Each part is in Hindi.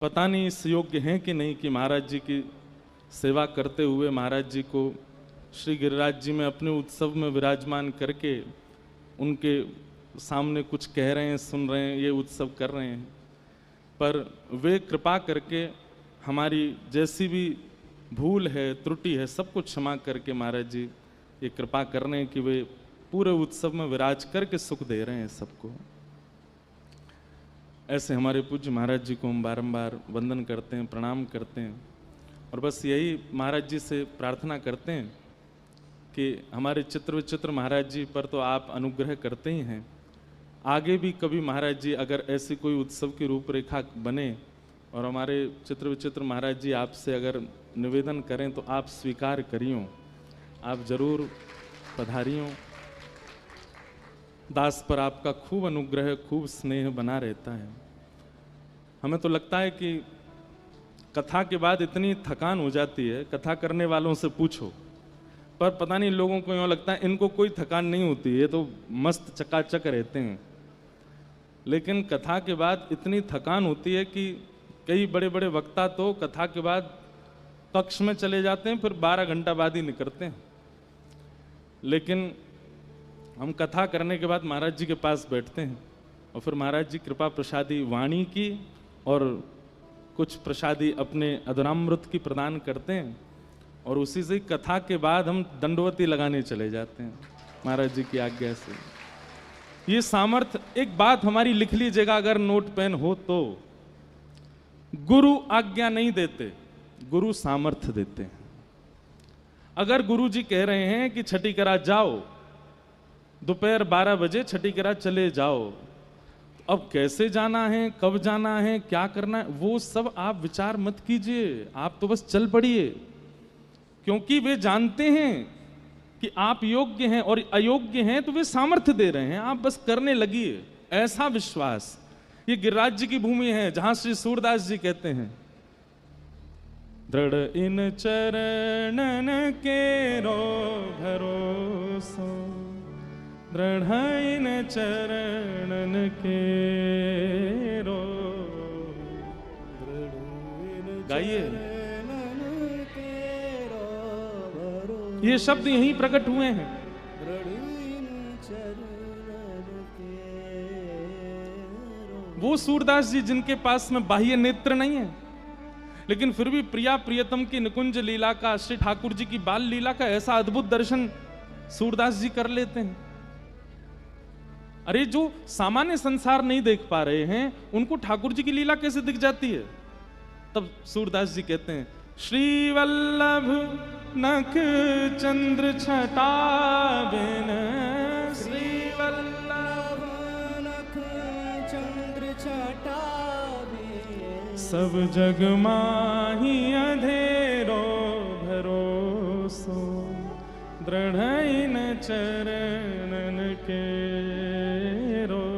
पता नहीं इस योग्य हैं कि नहीं कि महाराज जी की सेवा करते हुए महाराज जी को श्री गिरिराज जी में अपने उत्सव में विराजमान करके उनके सामने कुछ कह रहे हैं, सुन रहे हैं, ये उत्सव कर रहे हैं। पर वे कृपा करके हमारी जैसी भी भूल है, त्रुटि है, सब कुछ क्षमा करके महाराज जी ये कृपा कर रहे हैं कि वे पूरे उत्सव में विराज करके सुख दे रहे हैं सबको। ऐसे हमारे पूज्य महाराज जी को हम बारंबार वंदन करते हैं, प्रणाम करते हैं और बस यही महाराज जी से प्रार्थना करते हैं कि हमारे चित्र विचित्र महाराज जी पर तो आप अनुग्रह करते ही हैं, आगे भी कभी महाराज जी अगर ऐसी कोई उत्सव की रूपरेखा बने और हमारे चित्र विचित्र महाराज जी आपसे अगर निवेदन करें तो आप स्वीकार करियो, आप जरूर पधारियों। दास पर आपका खूब अनुग्रह, खूब स्नेह बना रहता है। हमें तो लगता है कि कथा के बाद इतनी थकान हो जाती है, कथा करने वालों से पूछो, पर पता नहीं लोगों को यूँ लगता है इनको कोई थकान नहीं होती, ये तो मस्त चकाचक रहते हैं। लेकिन कथा के बाद इतनी थकान होती है कि कई बड़े बड़े वक्ता तो कथा के बाद कक्ष में चले जाते हैं, फिर 12 घंटा बाद ही निकलते हैं। लेकिन हम कथा करने के बाद महाराज जी के पास बैठते हैं और फिर महाराज जी कृपा प्रसादी वाणी की और कुछ प्रसादी अपने अधरामृत की प्रदान करते हैं और उसी से कथा के बाद हम दंडवती लगाने चले जाते हैं महाराज जी की आज्ञा से। ये सामर्थ्य, एक बात हमारी लिख लीजिएगा अगर नोट पेन हो तो, गुरु आज्ञा नहीं देते, गुरु सामर्थ्य देते हैं। अगर गुरु जी कह रहे हैं कि छठी करा जाओ, दोपहर 12 बजे छठी करा चले जाओ, अब कैसे जाना है, कब जाना है, क्या करना है, वो सब आप विचार मत कीजिए, आप तो बस चल पड़िए, क्योंकि वे जानते हैं कि आप योग्य हैं और अयोग्य हैं तो वे सामर्थ्य दे रहे हैं, आप बस करने लगिए। ऐसा विश्वास, ये गिरिराज जी की भूमि है जहां श्री सूरदास जी कहते हैं, दृढ़ इन चरणन के रो भरोसो, दृढ़ इन चरणन के रो। गाइए, ये शब्द यहीं प्रकट हुए हैं। वो सूरदास जी जिनके पास में बाह्य नेत्र नहीं है, लेकिन फिर भी प्रिया प्रियतम की निकुंज लीला का, श्री ठाकुर जी की बाल लीला का ऐसा अद्भुत दर्शन सूरदास जी कर लेते हैं। अरे जो सामान्य संसार नहीं देख पा रहे हैं उनको ठाकुर जी की लीला कैसे दिख जाती है? तब सूरदास जी कहते हैं, श्री वल्लभ नख चंद्र छटा बिन, श्री वल्लभ नख चंद्र छटा बिन, सब जग माही अंधेरो भरोसो, दृढ़ इन चरणन के रो,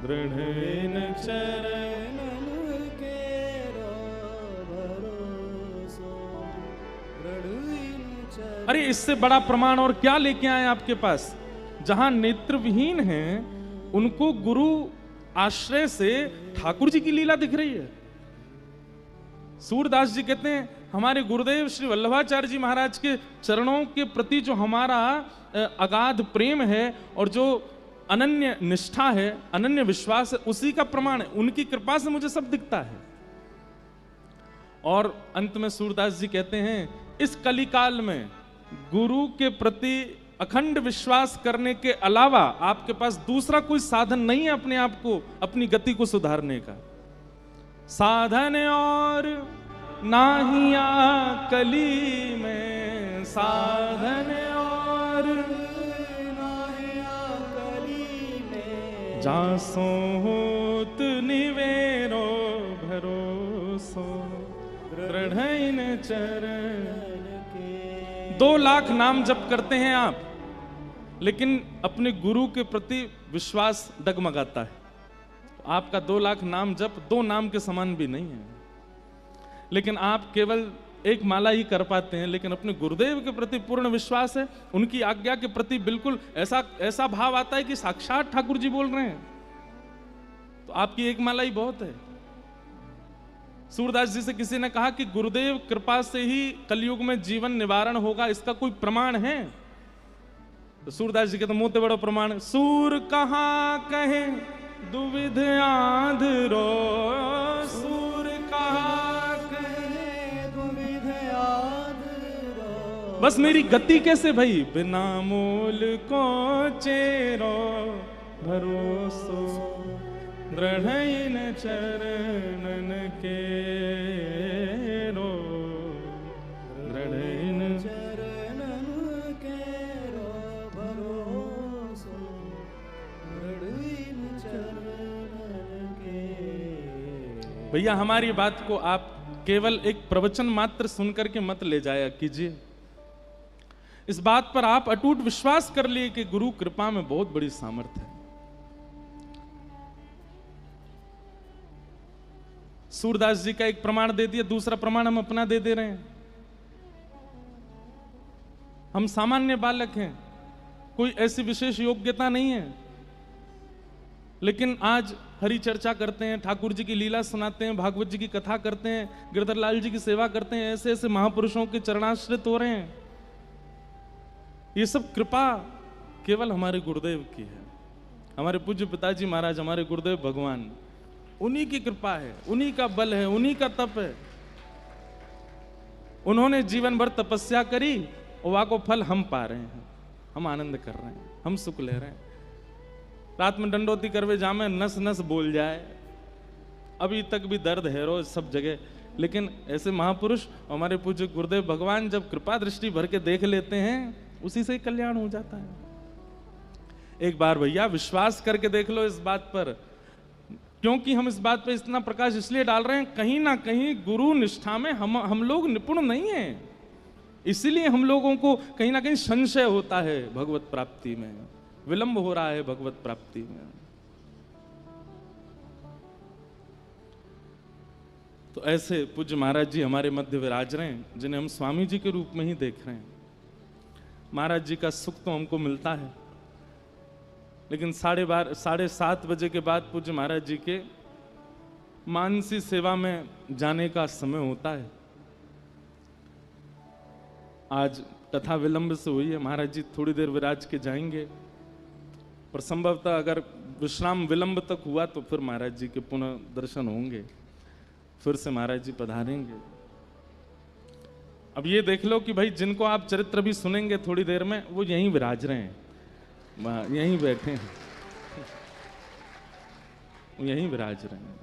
दृढ़ इन चरणन के रो भरोसो, दृढ़ इन चरणन। अरे इससे बड़ा प्रमाण और क्या लेके आए आपके पास? जहां नेत्र विहीन हैं उनको गुरु आश्रय से ठाकुर जी की लीला दिख रही है। सूरदास जी कहते हैं, हमारे गुरुदेव श्री वल्लभाचार्य जी महाराज के चरणों के प्रति जो हमारा अगाध प्रेम है और जो अनन्य निष्ठा है, अनन्य विश्वास है, उसी का प्रमाण है। उनकी कृपा से मुझे सब दिखता है। और अंत में सूरदास जी कहते हैं, इस कलिकाल में गुरु के प्रति अखंड विश्वास करने के अलावा आपके पास दूसरा कोई साधन नहीं है अपने आप को, अपनी गति को सुधारने का। साधन और नाहिया कली में, साधन और नाहिया कली में, जासो होत निवेरो भरोसो, दृढ़ इन चरण के। 2 लाख नाम जप करते हैं आप, लेकिन अपने गुरु के प्रति विश्वास डगमगाता है। आपका 2 लाख नाम जप 2 नाम के समान भी नहीं है। लेकिन आप केवल एक माला ही कर पाते हैं, लेकिन अपने गुरुदेव के प्रति पूर्ण विश्वास है, उनकी आज्ञा के प्रति बिल्कुल ऐसा भाव आता है कि साक्षात ठाकुर जी बोल रहे हैं। तो आपकी एक माला ही बहुत है। सूरदास जी से किसी ने कहा कि गुरुदेव कृपा से ही कलयुग में जीवन निवारण होगा, इसका कोई प्रमाण है? तो सूरदास जी के तो मुंह बड़ो प्रमाण, सूर कहाँ कहे दुविध आंधरो, सूर कहाँ कहे दुविध आंधरो। बस मेरी गति कैसे भई, बिना मूल को चेरो भरोसो, दृढ़ इन चरणन के रो, दृढ़ इन चरणन के रो भरोसो, दृढ़ इन चरणन के। भैया हमारी बात को आप केवल एक प्रवचन मात्र सुनकर के मत ले जाया कीजिए, इस बात पर आप अटूट विश्वास कर लिए कि गुरु कृपा में बहुत बड़ी सामर्थ्य है। सूरदास जी का एक प्रमाण दे दिया, दूसरा प्रमाण हम अपना दे दे रहे हैं। हम सामान्य बालक हैं, कोई ऐसी विशेष योग्यता नहीं है, लेकिन आज हरि चर्चा करते हैं, ठाकुर जी की लीला सुनाते हैं, भागवत जी की कथा करते हैं, गिरधर लाल जी की सेवा करते हैं, ऐसे ऐसे महापुरुषों के चरणाश्रित हो रहे हैं। ये सब कृपा केवल हमारे गुरुदेव की है, हमारे पूज्य पिताजी महाराज, हमारे गुरुदेव भगवान, उन्हीं की कृपा है, उन्हीं का बल है, उन्हीं का तप है। उन्होंने जीवन भर तपस्या करी और वहां को फल हम पा रहे हैं, हम आनंद कर रहे हैं, हम सुख ले रहे हैं। रात में डंडोती करवे जामे नस नस बोल जाए, अभी तक भी दर्द है रोज सब जगह, लेकिन ऐसे महापुरुष हमारे पूज्य गुरुदेव भगवान जब कृपा दृष्टि भर के देख लेते हैं, उसी से ही कल्याण हो जाता है। एक बार भैया विश्वास करके देख लो इस बात पर, क्योंकि हम इस बात पर इतना प्रकाश इसलिए डाल रहे हैं, कहीं ना कहीं गुरु निष्ठा में हम लोग निपुण नहीं हैं, इसीलिए हम लोगों को कहीं ना कहीं संशय होता है, भगवत प्राप्ति में विलंब हो रहा है, भगवत प्राप्ति में। तो ऐसे पूज्य महाराज जी हमारे मध्य विराज रहे हैं, जिन्हें हम स्वामी जी के रूप में ही देख रहे हैं। महाराज जी का सुख तो हमको मिलता है, लेकिन 7:30 बजे के बाद पूज्य महाराज जी के मानसी सेवा में जाने का समय होता है। आज कथा विलंब से हुई है, महाराज जी थोड़ी देर विराज के जाएंगे, पर संभवतः अगर विश्राम विलंब तक हुआ तो फिर महाराज जी के पुनः दर्शन होंगे, फिर से महाराज जी पधारेंगे। अब ये देख लो कि भाई जिनको आप चरित्र भी सुनेंगे थोड़ी देर में, वो यहीं विराज रहे हैं, यहीं बैठे हैं, यहीं विराज रहे हैं।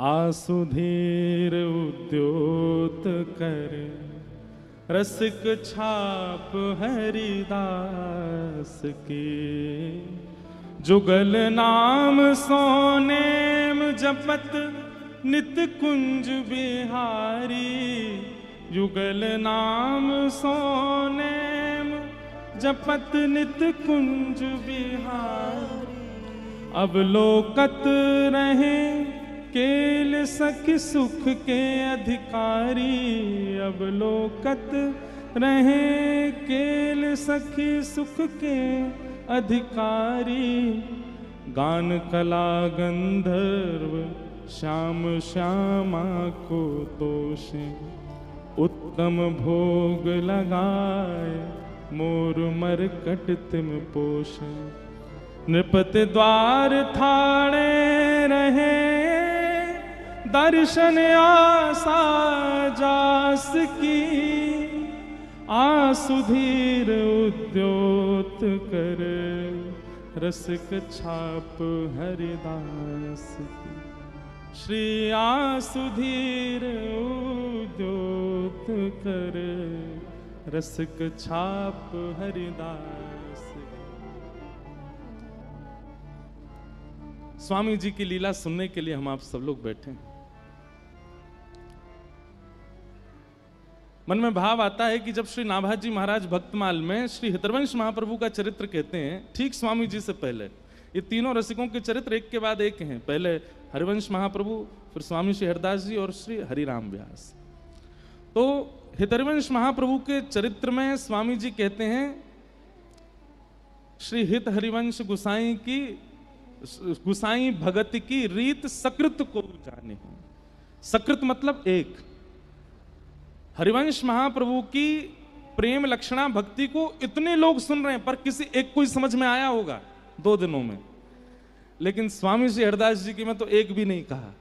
आसुधीर उद्योत कर रसिक छाप हरिदास की, जुगल नाम सोनेम जपत नित कुंज बिहारी, युगल नाम सोनेम जपत नित कुंज बिहारी। अब लोकत रहे केल सखी सुख के अधिकारी, अब लोकत रहे केल सखी सुख के अधिकारी। गान कला गंधर्व श्याम श्यामा को तोषे, उत्तम भोग लगाए मोर मरकट तिम पोषे। नृपति द्वार थाड़े रहे दर्शन आशा जास की, आसुधीर उद्योत कर रसिक छाप हरिदास की। श्री आसुधीर उद्योत कर रसिक छाप हरिदास। स्वामी जी की लीला सुनने के लिए हम आप सब लोग बैठे हैं। मन में भाव आता है कि जब श्री नाभाजी महाराज भक्तमाल में श्री हितरवंश महाप्रभु का चरित्र कहते हैं, ठीक स्वामी जी से पहले ये तीनों रसिकों के चरित्र एक के बाद एक हैं। पहले हरिवंश महाप्रभु, फिर स्वामी श्री हरदास जी और श्री हरिराम व्यास। तो हितरवंश महाप्रभु के चरित्र में स्वामी जी कहते हैं, श्री हित हरिवंश गुसाई की गुसाई भगत की रीत सकृत को जाने। सकृत मतलब एक। हरिवंश महाप्रभु की प्रेम लक्षणा भक्ति को इतने लोग सुन रहे हैं, पर किसी एक को ही समझ में आया होगा 2 दिनों में। लेकिन स्वामी श्री हरिदास जी की में तो एक भी नहीं कहा।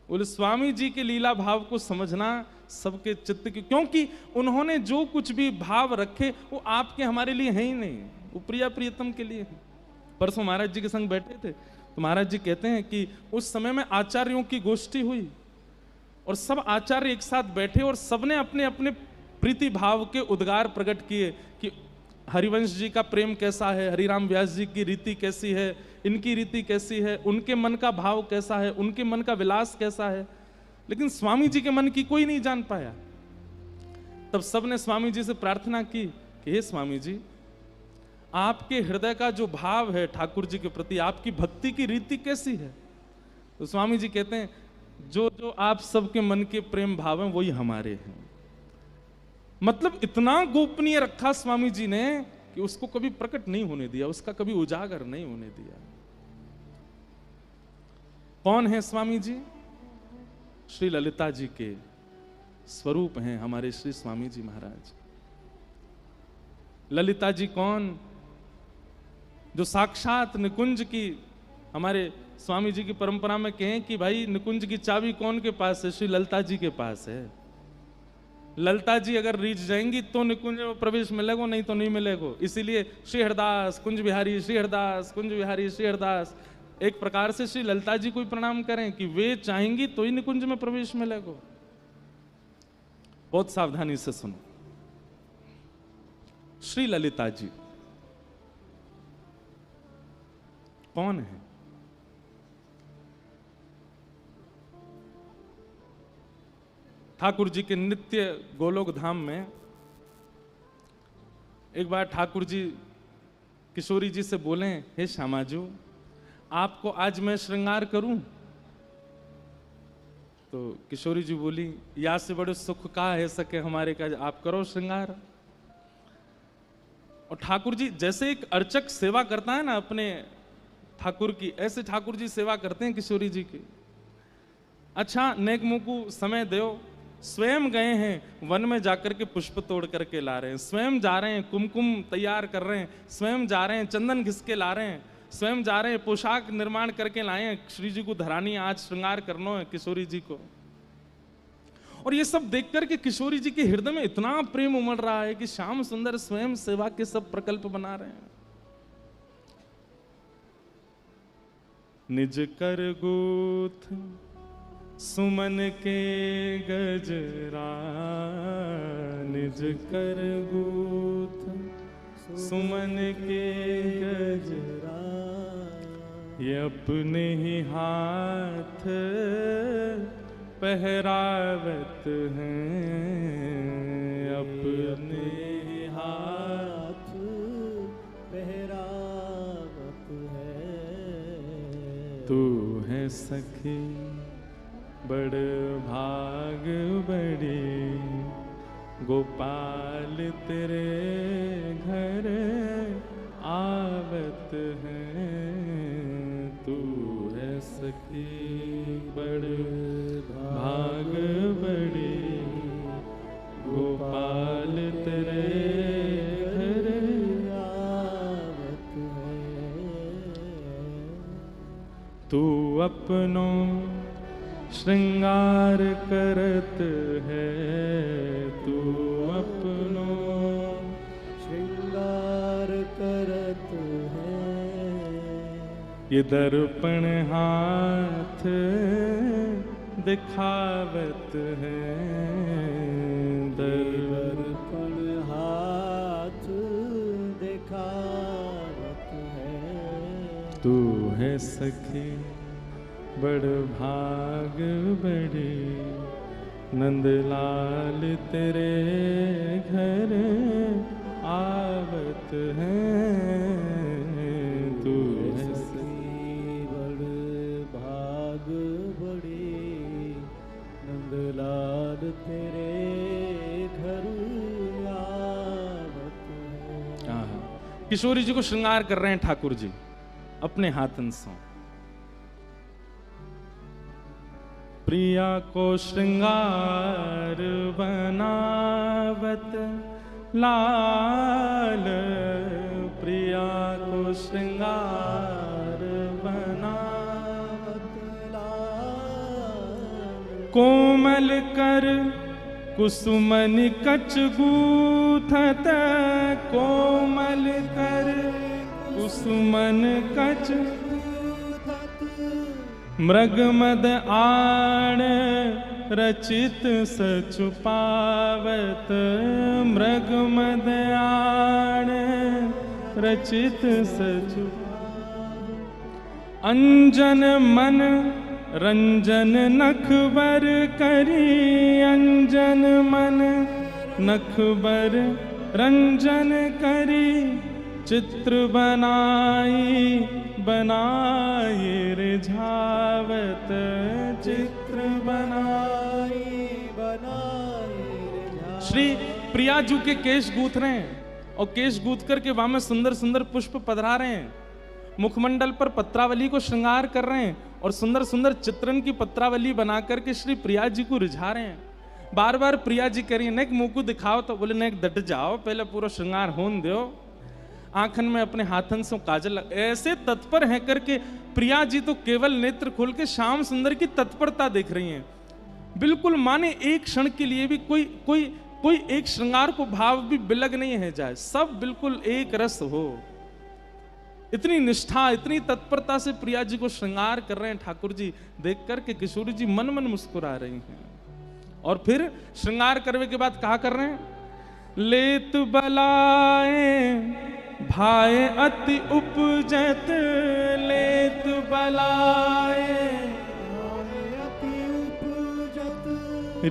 बोले स्वामी जी के लीला भाव को समझना सबके चित्त की, क्योंकि उन्होंने जो कुछ भी भाव रखे वो आपके हमारे लिए है ही नहीं, वो प्रिया प्रियतम के लिए है। परसों महाराज जी के संग बैठे थे तो महाराज जी कहते हैं कि उस समय में आचार्यों की गोष्ठी हुई और सब आचार्य एक साथ बैठे और सबने अपने अपने प्रीति भाव के उद्गार प्रकट किए कि हरिवंश जी का प्रेम कैसा है, हरिराम व्यास जी की रीति कैसी है, इनकी रीति कैसी है, उनके मन का भाव कैसा है, उनके मन का विलास कैसा है। लेकिन स्वामी जी के मन की कोई नहीं जान पाया। तब सबने स्वामी जी से प्रार्थना की कि हे स्वामी जी, आपके हृदय का जो भाव है ठाकुर जी के प्रति, आपकी भक्ति की रीति कैसी है। तो स्वामी जी कहते हैं जो जो आप सबके मन के प्रेम भाव हैं वही हमारे हैं। मतलब इतना गोपनीय रखा स्वामी जी ने कि उसको कभी प्रकट नहीं होने दिया, उसका कभी उजागर नहीं होने दिया। कौन है स्वामी जी? श्री ललिता जी के स्वरूप हैं हमारे श्री स्वामी जी महाराज। ललिता जी कौन? जो साक्षात निकुंज की, हमारे स्वामी जी की परंपरा में कहें कि भाई निकुंज की चाबी कौन के पास है? श्री ललिता जी के पास है। ललिता जी अगर रीझ जाएंगी तो निकुंज में प्रवेश मिलेगा, नहीं तो नहीं मिलेगा। इसीलिए श्री हरदास कुंज बिहारी, श्री हरदास कुंज बिहारी, श्री हरदास। एक प्रकार से श्री ललिता जी को प्रणाम करें कि वे चाहेंगी तो ही निकुंज में प्रवेश मिलेगा। बहुत सावधानी से सुनो। श्री ललिता जी कौन है? ठाकुर जी के नित्य गोलोक धाम में एक बार ठाकुर जी किशोरी जी से बोले, हे श्यामाजू, आपको आज मैं श्रृंगार करूं? तो किशोरी जी बोली, या से बड़े सुख का है सके हमारे का, आप करो श्रृंगार। और ठाकुर जी जैसे एक अर्चक सेवा करता है ना अपने ठाकुर की, ऐसे ठाकुर जी सेवा करते हैं किशोरी जी की। अच्छा नेक मुंह को समय दो। स्वयं गए हैं वन में जाकर के पुष्प तोड़ करके ला रहे हैं, स्वयं जा रहे हैं कुमकुम तैयार कर रहे हैं, स्वयं जा रहे हैं चंदन घिस के ला रहे हैं, स्वयं जा रहे हैं पोशाक निर्माण करके लाए हैं। श्री जी को धरानी आज श्रृंगार करना है किशोरी जी को। और ये सब देख करके किशोरी जी के हृदय में इतना प्रेम उमड़ रहा है कि श्याम सुंदर स्वयं सेवा के सब प्रकल्प बना रहे हैं। निज कर गूथ सुमन के गजरा, निज कर गूथ सुमन के गजरा, ये अपने ही हाथ पहरावत हैं, अपने ही हाथ पहरावत है। तू है सखी बड़ भाग बड़ी, गोपाल तेरे घर आवत हैं। तू है सखी बड़ भाग बड़ी, गोपाल तेरे घर आवत है। तू अपनों श्रृंगार करत है, तू अपनो श्रृंगार करत है। ये दर्पण हाथ दिखावत है, दर्पण हाथ दिखावत है। तू है सखी बड़ भाग बड़ी, नंदलाल तेरे घर आवत हैं। तू है सखी बड़ भाग बड़ी, नंदलाल तेरे घर आवत हैं। किशोरी जी को श्रृंगार कर रहे हैं ठाकुर जी। अपने हाथन सो। प्रिया को श्रृंगार बनावत लाल, प्रिया को श्रृंगार बनावत लाल। कोमल कर कुसुमन कच गूथत, कोमल कर कुसुमन कच मृगमद आण रचित सचुपावत, मृगमद आण रचित सचुपावत। अंजन मन रंजन नखबर करी, अंजन मन नखबर रंजन करी। चित्र बनाई बनाई रिझावत, चित्र बनाई बनाई। श्री प्रिया जी के केश गूंथ रहे हैं और केश गूंथ करके वहां में सुंदर सुंदर पुष्प पधरा रहे हैं। मुखमंडल पर पत्रावली को श्रृंगार कर रहे हैं और सुंदर सुंदर चित्रण की पत्रावली बना करके श्री प्रिया जी को रिझा रहे हैं। बार बार प्रिया जी कह रही है, नेक मुंह को दिखाओ, तो बोले नेक डट जाओ, पहले पूरा श्रृंगार होन दो। आंखन में अपने हाथन से काजल ऐसे तत्पर है करके प्रिया जी तो केवल नेत्र खोल के श्याम सुंदर की तत्परता देख रही हैं। बिल्कुल माने एक क्षण के लिए भी कोई एक श्रृंगार को भाव भी बिलग नहीं है जाए, सब बिल्कुल एक रस हो। इतनी निष्ठा इतनी तत्परता से प्रिया जी को श्रृंगार कर रहे हैं ठाकुर जी। देख करके किशोरी जी मन मन मुस्कुरा रही हैं। और फिर श्रृंगार करने के बाद कहा कर रहे हैं, लेत बलाए भाई अति उपजत, लेत बलाए अति उपजत।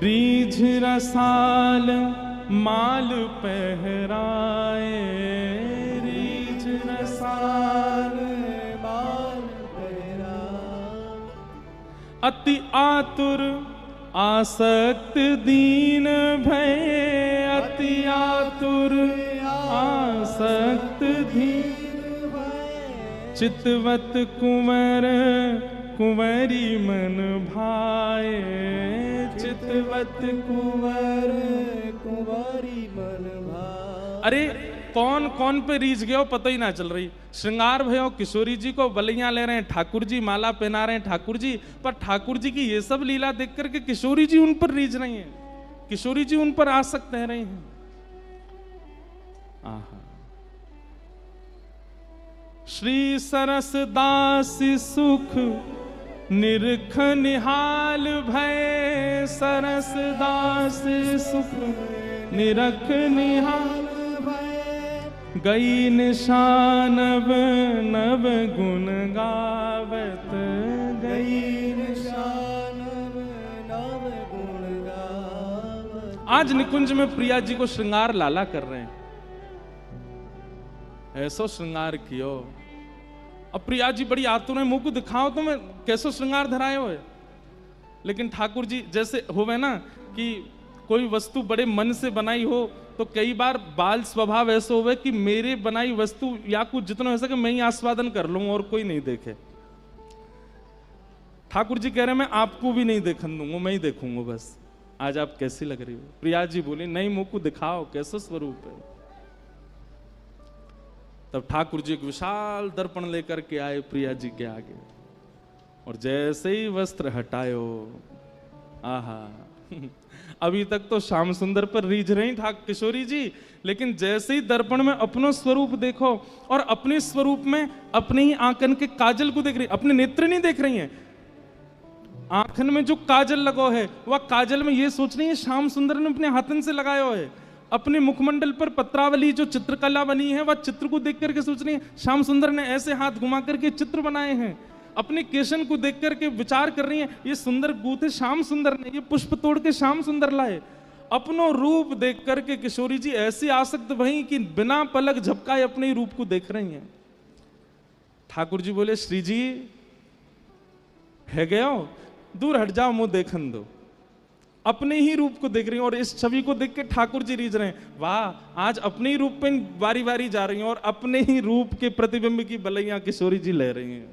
रीझ रसाल माल पहराए, रीझ रसाल माल पहराए। अति आतुर आसक्त दीन भय, अति आतुर आसक्त धीर भय। चितवत कुंवर कुंवरी मन भाए, चितवत कुंवर कुंवरी मन भाए। अरे कौन कौन पे रीझ गया पता ही ना चल रही। श्रृंगार भयो किशोरी जी को बलियां ले रहे हैं ठाकुर जी, माला पहना रहे हैं ठाकुर जी, पर ठाकुर जी की ये सब लीला देख करके किशोरी जी उन पर रीझ रही हैं, किशोरी जी उन पर आसक्त रह रही हैं। आहा। श्री सरस दास सुख निरख निहाल भय, सरस दास सुख निरख निहाल भय। गई निशानव नव गुण गावत, गई निशानव नव गुण गावत। आज निकुंज में प्रिया जी को श्रृंगार लाला कर रहे हैं। ऐसो श्रृंगार कियो। अब प्रिया जी बड़ी आतुर है, मुंह को दिखाओ तो मैं कैसो श्रृंगार धराए हुए। लेकिन ठाकुर जी जैसे होवे ना कि कोई वस्तु बड़े मन से बनाई हो, तो कई बार बाल स्वभाव ऐसे होवे कि मेरे बनाई वस्तु या कुछ जितना हो सके मैं ही आस्वादन कर लूं और कोई नहीं देखे। ठाकुर जी कह रहे मैं आपको भी नहीं देखने दूंगा, मैं ही देखूंगा बस, आज आप कैसी लग रही हो। प्रिया जी बोली नहीं, मुंह को दिखाओ कैसा स्वरूप है। तब ठाकुर जी एक विशाल दर्पण लेकर के आए प्रिया जी के आगे, और जैसे ही वस्त्र हटायो, आहा अभी तक तो श्याम सुंदर पर रीझ रही ठाकुर किशोरी जी, लेकिन जैसे ही दर्पण में अपनो स्वरूप देखो और अपने स्वरूप में अपने ही आंखन के काजल को देख रही, अपने नेत्र नहीं देख रही हैं, आंखन में जो काजल लगो है वह काजल में ये सोच रही है श्याम सुंदर ने अपने हाथन से लगाया है। अपने मुखमंडल पर पत्रावली जो चित्रकला बनी है वह चित्र को देख करके सोच रही है श्याम सुंदर ने ऐसे हाथ घुमा करके चित्र बनाए हैं। अपने केशन को देख करके विचार कर रही है ये सुंदर गूथे श्याम सुंदर ने, ये पुष्प तोड़ के श्याम सुंदर लाए। अपनो रूप देख करके किशोरी जी ऐसी आसक्त भई कि बिना पलक झपकाए अपने ही रूप को देख रही हैं। ठाकुर जी बोले श्री जी है गयो, दूर हट जाओ, मुंह देखन दो। अपने ही रूप को देख रही हैं और इस छवि को देख के ठाकुर जी रीझ रहे हैं, वाह आज अपने ही रूप पे बारी बारी जा रही हैं और अपने ही रूप के प्रतिबिंब की बलैया किशोरी जी ले रही हैं।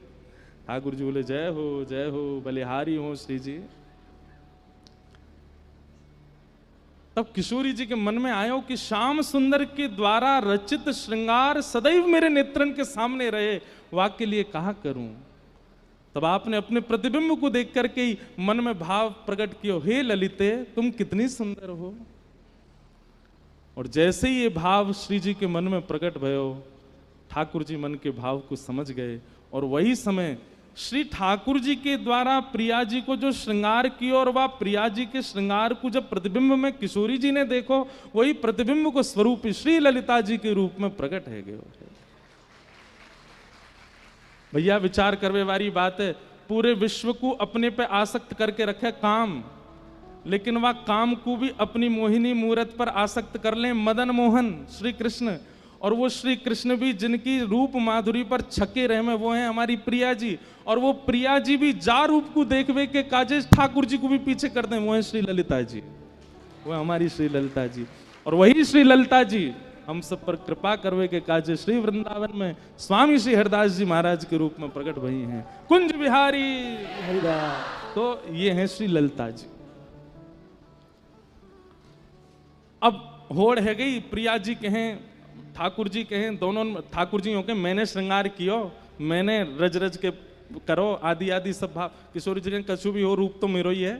ठाकुर जी बोले जय हो बलिहारी हो श्री जी। तब किशोरी जी के मन में आयो कि श्याम सुंदर के द्वारा रचित श्रृंगार सदैव मेरे नेत्रन के सामने रहे, वाक्य लिए कहा करूं। तब आपने अपने प्रतिबिंब को देख करके ही मन में भाव प्रकट किया, हे ललिते तुम कितनी सुंदर हो। और जैसे ही ये भाव श्री जी के मन में प्रकट भयो, ठाकुर जी मन के भाव को समझ गए और वही समय श्री ठाकुर जी के द्वारा प्रिया जी को जो श्रृंगार किया और वह प्रिया जी के श्रृंगार को जब प्रतिबिंब में किशोरी जी ने देखो, वही प्रतिबिंब को स्वरूप श्री ललिता जी के रूप में प्रकट है गए। भैया विचार करवे वाली बात है, पूरे विश्व को अपने पे आसक्त करके रखे काम, लेकिन वह काम को भी अपनी मोहिनी मूरत पर आसक्त कर ले मदन मोहन श्री कृष्ण। और वो श्री कृष्ण भी जिनकी रूप माधुरी पर छके रहे में वो हैं हमारी प्रिया जी, और वो प्रिया जी भी जा रूप को देखवे के काजे ठाकुर जी को भी पीछे कर दें, वो है श्री ललिता जी, वो हमारी श्री ललिता जी। और वही श्री ललिता जी हम सब पर कृपा करवे के काजे श्री वृंदावन में स्वामी श्री हरदास जी महाराज के रूप में प्रकट भई हैं, कुंज बिहारी हरिदास। तो ये हैं श्री ललिता जी। अब होड़ है गई, प्रिया जी कहें ठाकुर जी कहें, दोनों ठाकुर जी हो के मैंने श्रृंगार कियो, मैंने रज रज के करो आदि आदि सब भाव। किशोरी जी ने कछु भी हो रूप तो मेरो ही है।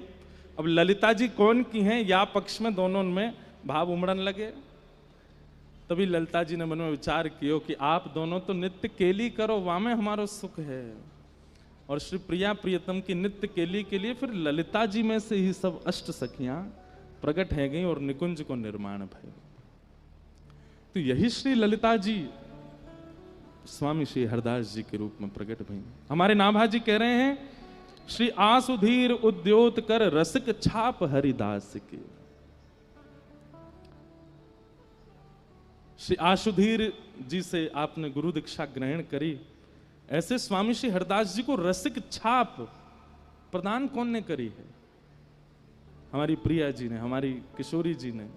अब ललिता जी कौन की हैं या पक्ष में दोनों में भाव उमड़न लगे। तभी ललिता जी ने मन में विचार कियो कि आप दोनों तो नित्य केली करो, वहां में हमारो सुख है। और श्री प्रिया प्रियतम की नित्य केली के लिए फिर ललिता जी में से ही सब अष्ट सखियां प्रकट है गई और निकुंज को निर्माण भय। तो यही श्री ललिता जी स्वामी श्री हरदास जी के रूप में प्रकट भई। हमारे नाभा जी कह रहे हैं, श्री आसुधीर उद्योत कर रसिक छाप हरिदास की। श्री आशुधीर जी से आपने गुरु दीक्षा ग्रहण करी, ऐसे स्वामी श्री हरदास जी को रसिक छाप प्रदान कौन ने करी है? हमारी प्रिया जी ने, हमारी किशोरी जी ने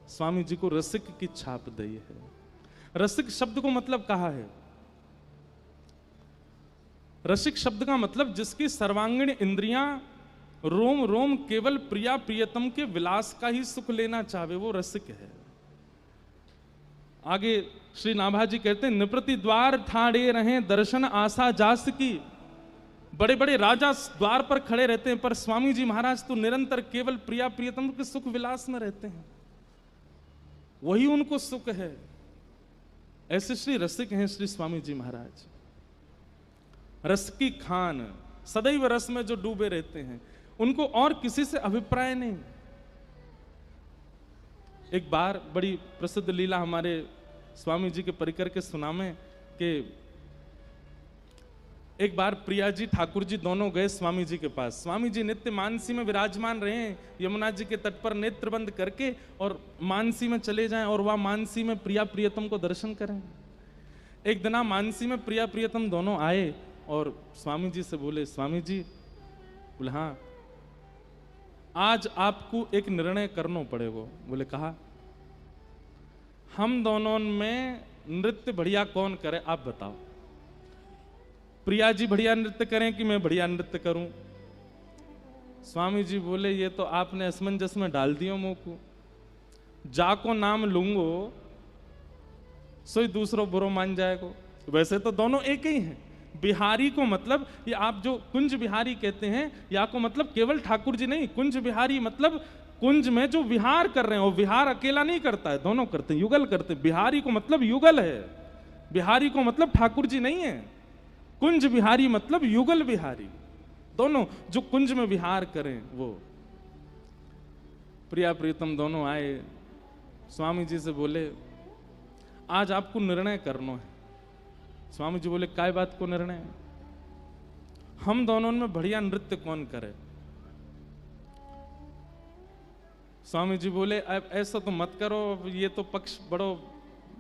स्वामी जी को रसिक की छाप दी है। रसिक शब्द को मतलब कहा है, रसिक शब्द का मतलब जिसकी सर्वांगीण इंद्रियां रोम रोम केवल प्रिया प्रियतम के विलास का ही सुख लेना चाहे, वो रसिक है। आगे श्री नाभा जी कहते हैं, निप्रति द्वार ठाड़े रहे दर्शन आशा जास की। बड़े बड़े राजा द्वार पर खड़े रहते हैं, पर स्वामी जी महाराज तो निरंतर केवल प्रिया प्रियतम के सुख विलास में रहते हैं, वही उनको सुख है। ऐसे श्री रसिक हैं श्री स्वामी जी महाराज। रस की खान, सदैव रस में जो डूबे रहते हैं, उनको और किसी से अभिप्राय नहीं। एक बार बड़ी प्रसिद्ध लीला हमारे स्वामी जी के परिकर के सुनामे कि एक बार प्रिया जी ठाकुर जी दोनों गए स्वामी जी के पास। स्वामी जी नित्य मानसी में विराजमान रहे हैं, यमुना जी के तट पर नेत्र बंद करके और मानसी में चले जाएं और वह मानसी में प्रिया प्रियतम को दर्शन करें। एक दिन मानसी में प्रिया प्रियतम दोनों आए और स्वामी जी से बोले, स्वामी जी बोले हाँ आज आपको एक निर्णय करना पड़ेगा। बोले कहा? हम दोनों में नृत्य बढ़िया कौन करे आप बताओ। प्रिया जी बढ़िया नृत्य करें कि मैं बढ़िया नृत्य करूं? स्वामी जी बोले ये तो आपने असमंजस में डाल दियो मुंह को, जाको नाम लूंगो सोई दूसरो बुरो मान जाएगो। वैसे तो दोनों एक ही हैं। बिहारी को मतलब ये आप जो कुंज बिहारी कहते हैं, या को मतलब केवल ठाकुर जी नहीं, कुंज बिहारी मतलब कुंज में जो विहार कर रहे हैं। वो विहार अकेला नहीं करता है, दोनों करते हैं, युगल करते हैं। बिहारी को मतलब युगल है, बिहारी को मतलब ठाकुर जी नहीं है। कुंज बिहारी मतलब युगल बिहारी, दोनों जो कुंज में विहार करें वो। प्रिया प्रियतम दोनों आए, स्वामी जी से बोले आज आपको निर्णय करना है। स्वामी जी बोले काय बात को निर्णय? हम दोनों में बढ़िया नृत्य कौन करे? स्वामी जी बोले अब ऐसा तो मत करो, ये तो पक्ष बड़ो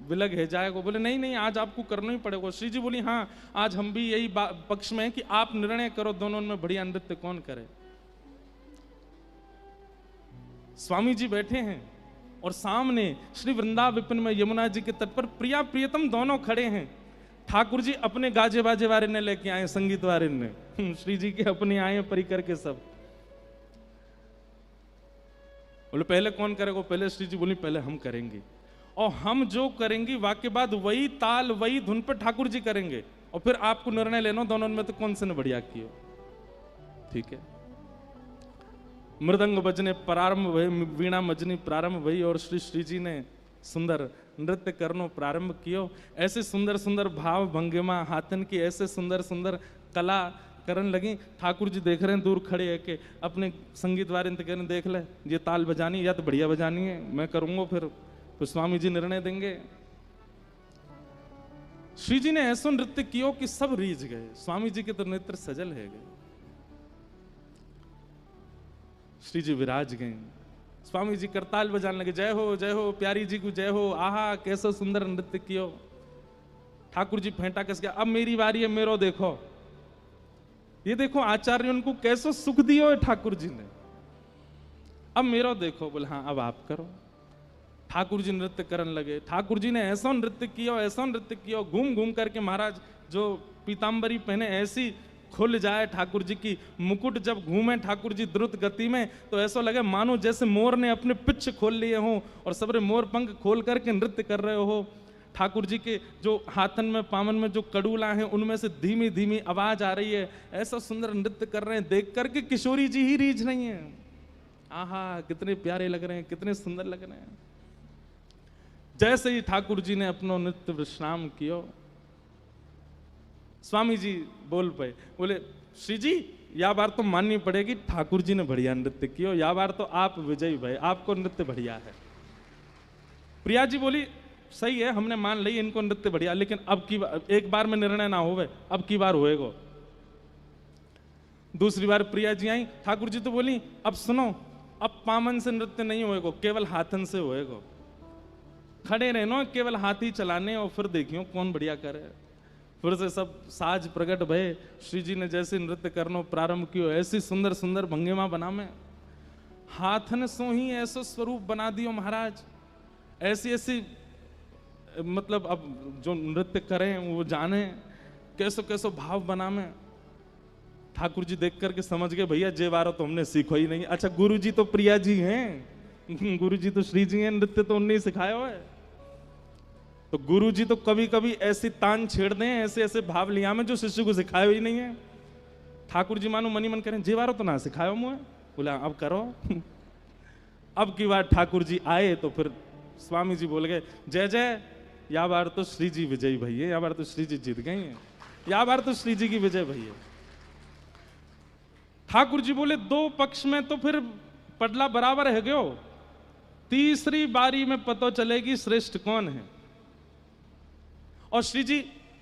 विलग है जाएगा। बोले नहीं नहीं आज आपको करना ही पड़ेगा। श्री जी बोली हाँ आज हम भी यही पक्ष में है कि आप निर्णय करो दोनों में बढ़िया नृत्य कौन करे। स्वामी जी बैठे हैं और सामने श्री वृंदावन विपिन में यमुना जी के तट पर प्रिया प्रियतम दोनों खड़े हैं। ठाकुर जी अपने गाजे बाजे वाले ने लेके आए, संगीत वाले ने, श्री जी के अपने आए परिकर के सब। बोले पहले कौन करेगा? पहले श्री जी बोली पहले हम करेंगे, और हम जो करेंगे वाक्य बाद वही ताल वही धुन पर ठाकुर जी करेंगे, और फिर आपको निर्णय लेना दोनों में तो कौन से ने बढ़िया किया। ठीक है। मृदंग बजने प्रारंभ भई, वीणा मजनी प्रारंभ भई, और श्री जी ने सुंदर नृत्य करनो प्रारंभ कियो। ऐसे सुंदर सुंदर भाव भंगिमा हाथन की ऐसे सुंदर सुंदर कला करन लगी। ठाकुर जी देख रहे हैं दूर खड़े है कि अपने संगीत वाले कहने देख ले ये ताल बजानी या तो बढ़िया बजानी है, मैं करूंगा, फिर तो स्वामी जी निर्णय देंगे। श्री जी ने ऐसा नृत्य कियो कि सब रीझ गए। स्वामी जी के तो नेत्र सजल है गए। श्री जी विराज गए, स्वामी जी करताल बजाने लगे, जय हो प्यारी जी को जय हो, आहा कैसा सुंदर नृत्य कियो। ठाकुर जी फेंटा कस गया, अब मेरी बारी है, मेरो देखो, ये देखो आचार्य उनको कैसो सुख दियो है ठाकुर जी ने, अब मेरो देखो। बोले हाँ अब आप करो। ठाकुर जी नृत्य करने लगे। ठाकुर जी ने ऐसा नृत्य किया, घूम घूम करके महाराज जो पीताम्बरी पहने ऐसी खुल जाए ठाकुर जी की, मुकुट जब घूमे ठाकुर जी द्रुत गति में तो ऐसा लगे मानो जैसे मोर ने अपने पिच्छ खोल लिए हों और सबरे मोर पंख खोल करके नृत्य कर रहे हो। ठाकुर जी के जो हाथन में पामन में जो कड़ूला हैं उनमें से धीमी धीमी आवाज आ रही है, ऐसा सुंदर नृत्य कर रहे हैं, देख करके किशोरी जी ही रीझ रही हैं। आहा कितने प्यारे लग रहे हैं, कितने सुंदर लग रहे हैं। जैसे ही ठाकुर जी ने अपना नृत्य विश्राम किया, स्वामी जी बोल पे, बोले श्री जी या बार तो माननी पड़ेगी ठाकुर जी ने बढ़िया नृत्य किया, या बार तो आप विजयी भाई, आपको नृत्य बढ़िया है। प्रिया जी बोली सही है, हमने मान ली इनको नृत्य बढ़िया, लेकिन अब की एक बार में निर्णय ना होवे, अब की बार होएगा। दूसरी बार प्रिया जी आई, ठाकुर जी तो बोली अब सुनो, अब पामन से नृत्य नहीं होएगा, केवल हाथन से होएगा। खड़े रहनो, केवल हाथ ही चलाने, और फिर देखियो कौन बढ़िया करे। फिर से सब साज प्रकट भय। श्री जी ने जैसे नृत्य करनो प्रारंभ कियो, ऐसी सुंदर सुंदर भंगिमा बना में, हाथन सो ही ऐसा स्वरूप बना दियो महाराज। ऐसी ऐसी मतलब अब जो नृत्य करें वो जाने कैसो कैसो भाव बना में। ठाकुर जी देख करके समझ गए भैया जे बारो तो हमने सीखो ही नहीं। अच्छा गुरु जी तो प्रिया जी हैं, गुरु जी तो श्री जी हैं, नृत्य तो उन्हें सिखाया हुआ है। तो गुरु जी तो कभी कभी ऐसी तान छेड़ दें, ऐसे ऐसे भाव लिया में जो शिष्य को सिखाया ही नहीं है। ठाकुर जी मानो मनी मन करें जे बारो तो ना सिखायो मुझे, बोला अब करो। अब की बार ठाकुर जी आए तो फिर स्वामी जी बोल गए जय जय, या बार तो श्री जी विजयी भैया, या बार तो श्री जी जीत गए हैं, या बार तो श्री जी की विजय भैया। ठाकुर जी बोले दो पक्ष में तो फिर पडला बराबर है गयो, तीसरी बारी में पता चलेगी श्रेष्ठ कौन है। और श्री जी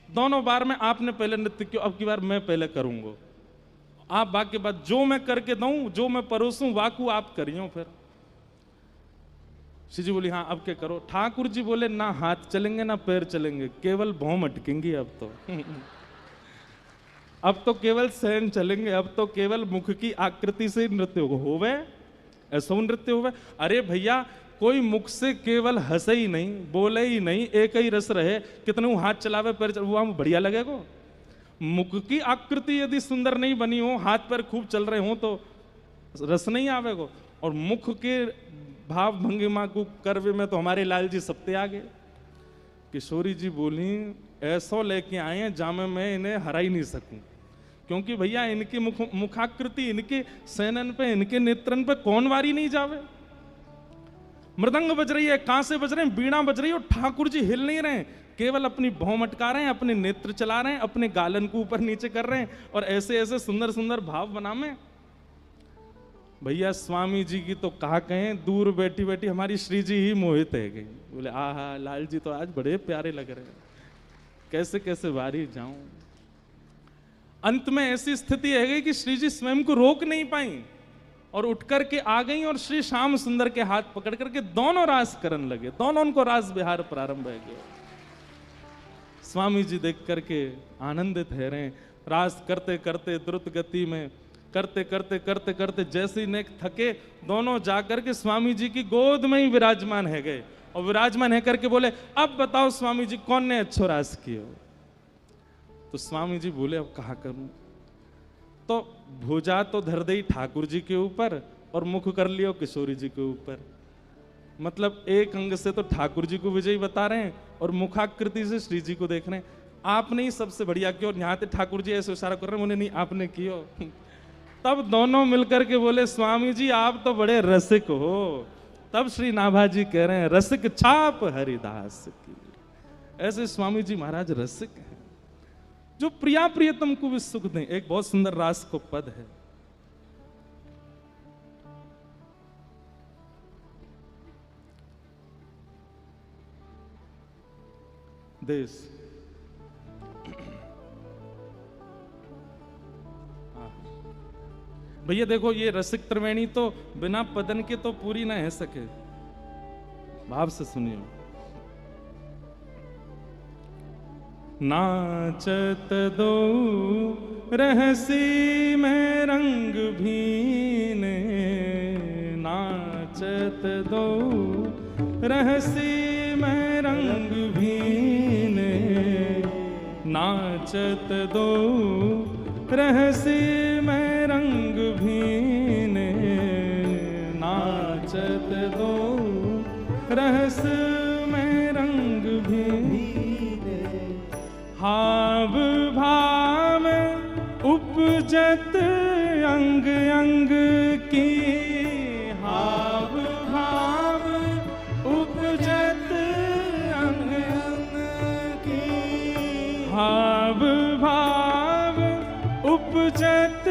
दोनों बार में आपने पहले नृत्य किया, अब की बार मैं पहले करूंगा, आप बाकी बात जो मैं करके दूं, जो मैं परोसूं वाकू आप करियो। फिर श्री जी बोली हाँ अब क्या करो। ठाकुर जी बोले ना हाथ चलेंगे ना पैर चलेंगे, केवल भौं अटकेंगी अब तो। अब तो केवल सहन चलेंगे, अब तो केवल मुख की आकृति से नृत्य होवे, ऐसा नृत्य होवे। अरे भैया कोई मुख से केवल हंसे ही नहीं, बोले ही नहीं, एक ही रस रहे, कितने हाथ चलावे पैर वो बढ़िया लगेगा। मुख की आकृति यदि सुंदर नहीं बनी हो, हाथ पैर खूब चल रहे हो तो रस नहीं आवेगा। और मुख के भाव भंगिमा को करवे में तो हमारे लाल जी सबते आगे। किशोरी जी बोली ऐसा लेके आए हैं जामे मैं इन्हें हरा ही नहीं सकूं, क्योंकि भैया इनकी मुखाकृति, इनके सैनन पे, इनके नेत्रन पे कौन वारी नहीं जावे। मृदंग बज रही है, कांसे बज रहे हैं, बीणा बज रही है, और ठाकुर जी हिल नहीं रहे, केवल अपनी भौं मटका रहे हैं, अपने नेत्र चला रहे हैं, अपने गालन को ऊपर नीचे कर रहे हैं, और ऐसे ऐसे सुंदर सुंदर भाव बना में। भैया स्वामी जी की तो कहा कहें, दूर बैठी बैठी हमारी श्री जी ही मोहित है गई। बोले आहा लाल जी तो आज बड़े प्यारे लग रहे हैं, कैसे कैसे वारी जाऊं। अंत में ऐसी स्थिति है गई कि श्री जी स्वयं को रोक नहीं पाई और उठ करके आ गई, और श्री श्याम सुंदर के हाथ पकड़ करके दोनों रास करने लगे, दोनों उनको रास विहार प्रारंभ हो गया। स्वामी जी देख करके आनंदित है रहे, रास करते करते द्रुत गति में करते करते करते करते जैसे ही नेक थके, दोनों जाकर के स्वामी जी की गोद में ही विराजमान है गए और विराजमान है करके बोले, अब बताओ स्वामी जी कौन ने अच्छो रास कियो। तो स्वामी जी बोले, अब कहा करूं। तो भुजा तो धर दई ठाकुर जी के ऊपर और मुख कर लियो किशोरी जी के ऊपर। मतलब एक अंग से तो ठाकुर जी को विजयी बता रहे हैं और मुखाकृति से श्री जी को देख रहे हैं। आपने ही सबसे बढ़िया किया। और यहाँ पे ठाकुर जी ऐसे इशारा कर रहे हैं, मुझे नहीं आपने कियो। तब दोनों मिलकर के बोले, स्वामी जी आप तो बड़े रसिक हो। तब श्री नाभा जी कह रहे हैं, रसिक छाप हरिदास की। ऐसे स्वामी जी महाराज रसिक हैं, जो प्रिया प्रियतम को भी सुख दें। एक बहुत सुंदर रास को पद है, देश भैया देखो, ये रसिक त्रिवेणी तो बिना पदन के तो पूरी ना है सके। भाव से सुनिए। नाचत दो रहसी में रंग भीने, नाचत दो रहसी में रंग भीने, नाचत दो रहसी में रंग भीने, नाचत दो रहस में रंग भीने। हाव भाव उपजत अंग अंग की, हाव भाव उपजत अंग अंग की, हाव भाव उपजत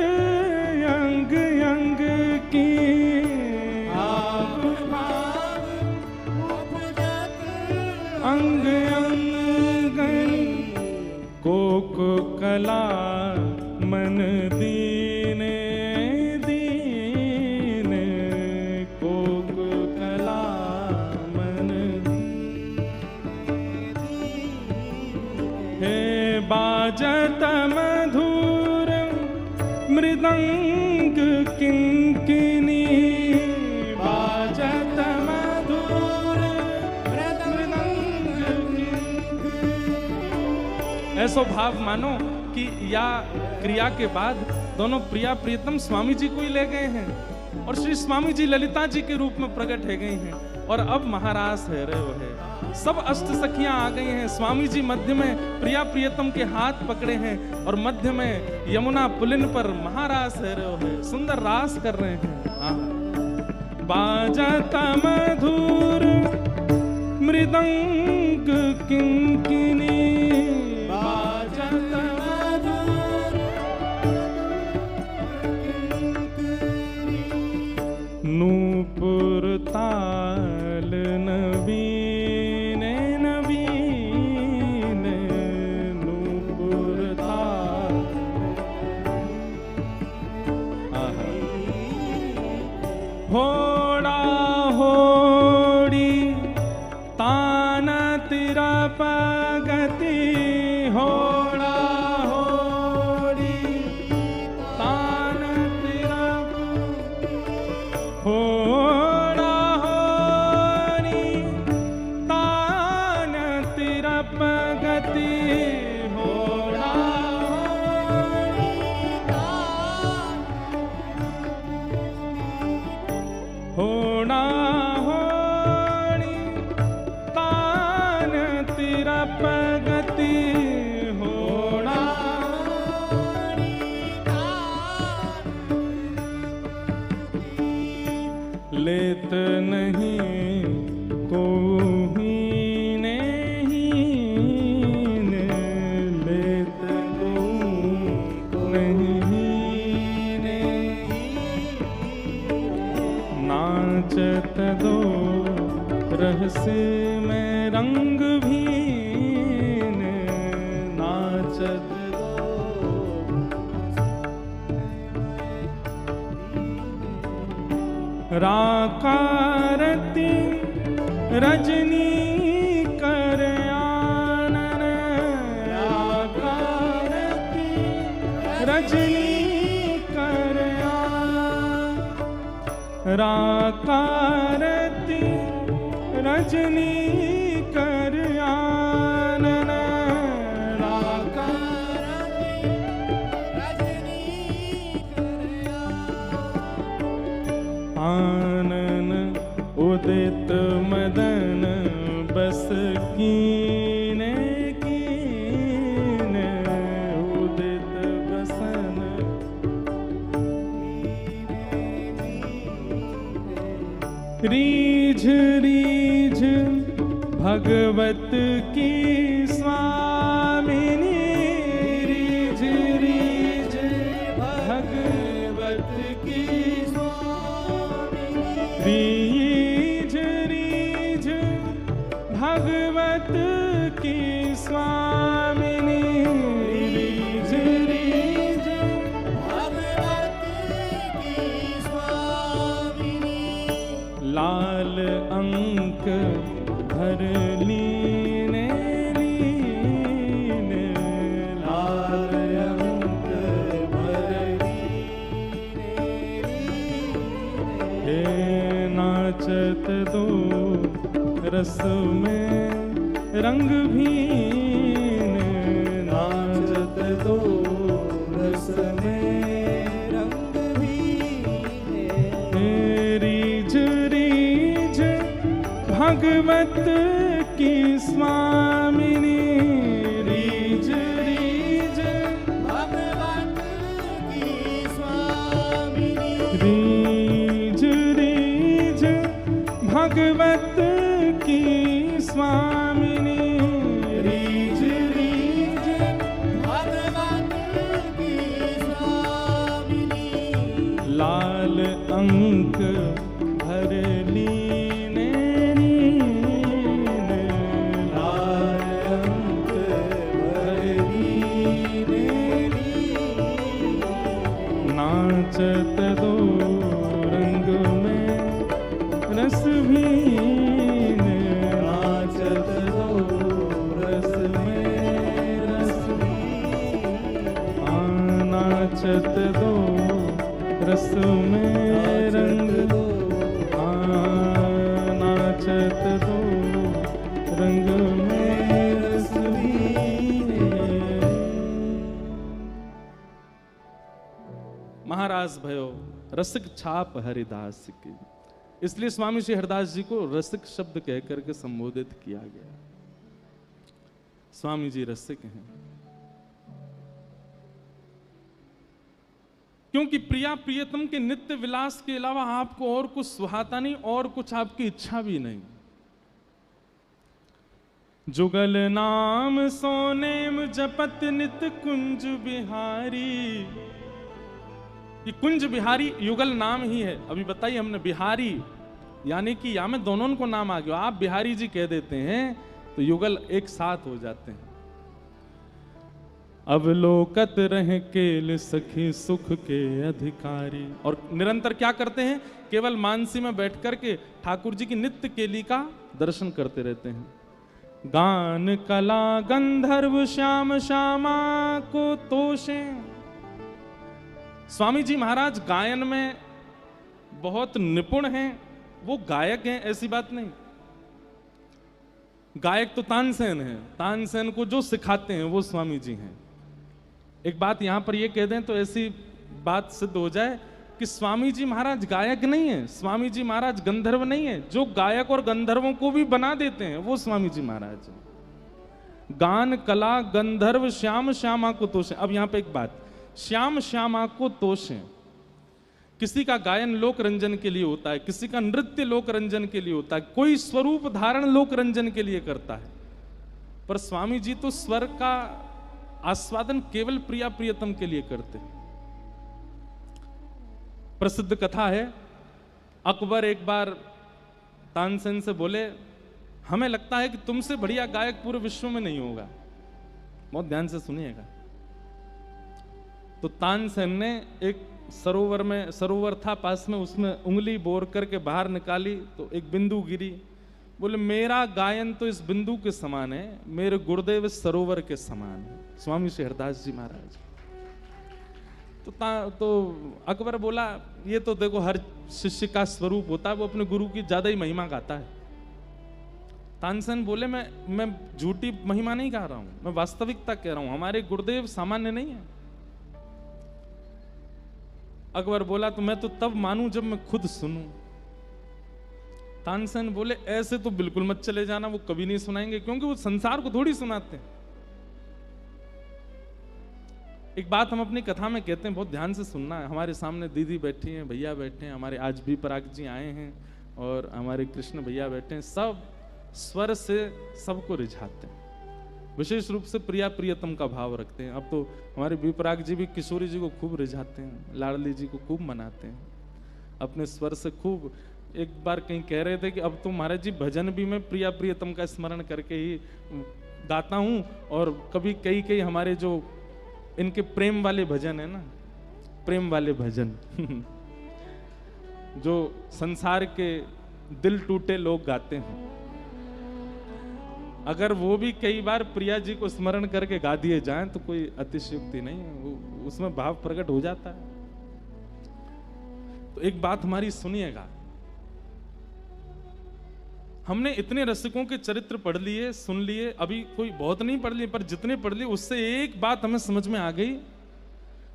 अंग अंग की, हाव भाव उपजत अंग अंग। कोक कला मन दीने दीने, कोक कला मन हे बाजत मधुर मृदंग किंकिनी, बाजत मधुर मृदंग किंकिनी। ऐसो भाव मानो कि या क्रिया के बाद दोनों प्रिया प्रियतम स्वामी जी को ही ले गए हैं और श्री स्वामी जी ललिता जी के रूप में प्रकट है गई हैं और अब महारास है रहे है। सब अष्ट सखियां आ गई हैं। स्वामी जी मध्य में प्रिया प्रियतम के हाथ पकड़े हैं और मध्य में यमुना पुलिन पर महारास है रहे है, सुंदर रास कर रहे हैं। बाजत मधुर मृदंग किंकिनी, बाजत मधुर नूपुर ताल नवीन नवीन, नूपुर ताल होड़ा होड़ी तान तिरा पगति, होड़ा होड़ी तान तिरा, होड़ा होड़ी तान तिरा पगति, होड़ा होड़ी तान, होड़ा होड़ी तान तिरा पगति, होड़ा होड़ी तान। लेत नहीं को हीने हीने, लेत को नहीं हीने, नाचत दो रहस्य में रंग भीने, नाचत राकारती रजनी कर आनन, राकारती रजनी कर राकारती रजनी कर आनन, राकारती रजनी कर आनन उदित मदन बस कीने कीने उदित बसन, रीझ रीझ भगवत की स्वामिनी, रीझ रीझ भगवत की स्वामिनी, रीझ रीझ भगवत की स्वामिनी, रीझ रीझ भगवत की स्वामिनी, लाल अंक भर लीने लीने, लाल अंक भर लीने लीने, हे नाचत दो रस में रंग भीने, नाचत दो रस में रंग भीने, रीझ रीझ भगवत की स्वामिनी, रीझ रीझ भगवत की स्वामिनी, रीझ रीझ भगवत की स्वामिनी, रीझ रीझ भगवत की स्वामिनी, लाल अंक भर लीने लीने, लाल अंक भर लीने लीने, नाचत दो रंग में रस भीने, नाचत दो रस में रस भीने, नाचत दो रस में रंग दो, नाचत दो रंग में रस भीने। महाराज भयो रसिक छाप हरिदास की, इसलिए स्वामी श्री हरिदास जी को रसिक शब्द कहकर के संबोधित किया गया। स्वामी जी रसिक हैं, क्योंकि प्रिया प्रियतम के नित्य विलास के अलावा आपको और कुछ सुहाता नहीं, और कुछ आपकी इच्छा भी नहीं। जुगल नाम सोनेम जपत नित कुंज बिहारी, ये कुंज बिहारी युगल नाम ही है। अभी बताइए हमने बिहारी, यानी कि यहाँ में दोनों को नाम आ गया, आप बिहारी जी कह देते हैं तो युगल एक साथ हो जाते हैं। अवलोकत रहे केल सखी सुख के अधिकारी, और निरंतर क्या करते हैं, केवल मानसी में बैठ करके ठाकुर जी की नित्य केली का दर्शन करते रहते हैं। गान कला गंधर्व श्याम श्यामा को तोषे, स्वामी जी महाराज गायन में बहुत निपुण हैं, वो गायक हैं ऐसी बात नहीं। गायक तो तानसेन है, तानसेन को जो सिखाते हैं वो स्वामी जी हैं। एक बात यहां पर ये कह दें तो ऐसी बात सिद्ध हो जाए कि स्वामी जी महाराज गायक नहीं है, स्वामी जी महाराज गंधर्व नहीं है। जो गायक और गंधर्वों को भी बना देते हैं वो स्वामी जी महाराज हैं। गान कला गंधर्व श्याम श्यामा को तोषे। अब यहां पे एक बात, श्याम श्यामा को तोषे, किसी का गायन लोक रंजन के लिए होता है, किसी का नृत्य लोक रंजन के लिए होता है, कोई स्वरूप धारण लोक रंजन के लिए करता है, पर स्वामी जी तो स्वर का आस्वादन केवल प्रिया प्रियतम के लिए करते हैं। प्रसिद्ध कथा है, अकबर एक बार तानसेन से बोले, हमें लगता है कि तुमसे बढ़िया गायक पूरे विश्व में नहीं होगा। बहुत ध्यान से सुनिएगा। तो तानसेन ने एक सरोवर था पास में, उसमें उंगली बोर करके बाहर निकाली तो एक बिंदु गिरी। बोले मेरा गायन तो इस बिंदु के समान है, मेरे गुरुदेव इस सरोवर के समान है। स्वामी श्री हरिदास जी महाराज। तो अकबर बोला ये तो देखो हर शिष्य का स्वरूप होता है, वो अपने गुरु की ज्यादा ही महिमा गाता है। तानसेन बोले मैं झूठी महिमा नहीं गा रहा हूं, मैं वास्तविकता कह रहा हूं, हमारे गुरुदेव सामान्य नहीं है। अकबर बोला तो मैं तो तब मानूं जब मैं खुद सुनूं। तानसेन बोले ऐसे तो बिल्कुल मत चले जाना, वो कभी नहीं सुनाएंगे, क्योंकि वो संसार को थोड़ी सुनाते हैं। एक बात हम अपनी कथा में कहते हैं, बहुत ध्यान से सुनना है। हमारे सामने दीदी बैठी हैं, भैया बैठे हैं, हमारे आज भी पराग जी आए हैं और हमारे कृष्ण भैया बैठे हैं, सब स्वर से सबको रिझाते हैं, विशेष रूप से प्रिया प्रियतम का भाव रखते हैं। अब तो हमारे विपराग जी भी किशोरी जी को खूब रिझाते हैं, लाडली जी को खूब मनाते हैं, अपने स्वर से खूब। एक बार कहीं कह रहे थे कि अब तो महाराज जी भजन भी मैं प्रिया प्रियतम का स्मरण करके ही गाता हूं, और कभी कई हमारे जो इनके प्रेम वाले भजन है ना, प्रेम वाले भजन जो संसार के दिल टूटे लोग गाते हैं, अगर वो भी कई बार प्रिया जी को स्मरण करके गा दिए जाएं तो कोई अतिशयोक्ति नहीं है, वो उसमें भाव प्रकट हो जाता है। तो एक बात हमारी सुनिएगा, हमने इतने रसिकों के चरित्र पढ़ लिए, सुन लिए, अभी कोई बहुत नहीं पढ़ लिए, पर जितने पढ़ लिए उससे एक बात हमें समझ में आ गई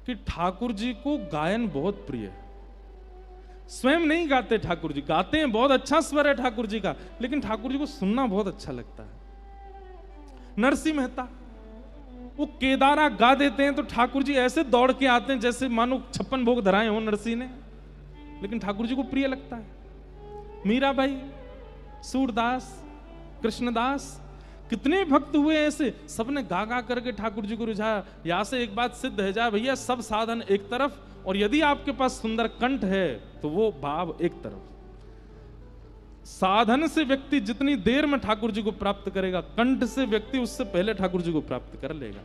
कि ठाकुर जी को गायन बहुत प्रिय है। स्वयं नहीं गाते ठाकुर जी, गाते हैं, बहुत अच्छा स्वर है ठाकुर जी का, लेकिन ठाकुर जी को सुनना बहुत अच्छा लगता है। नरसिंह मेहता वो केदारा गा देते हैं तो ठाकुर जी ऐसे दौड़ के आते हैं जैसे मानो 56 भोग धराए हो नरसिंह ने, लेकिन ठाकुर जी को प्रिय लगता है। मीराबाई, सूरदास, कृष्णदास, कितने भक्त हुए ऐसे, सबने गा गा करके ठाकुर जी को रिझाया। यहां से एक बात सिद्ध है जा भैया, सब साधन एक तरफ, और यदि आपके पास सुंदर कंठ है तो वो भाव एक तरफ। साधन से व्यक्ति जितनी देर में ठाकुर जी को प्राप्त करेगा, कंठ से व्यक्ति उससे पहले ठाकुर जी को प्राप्त कर लेगा।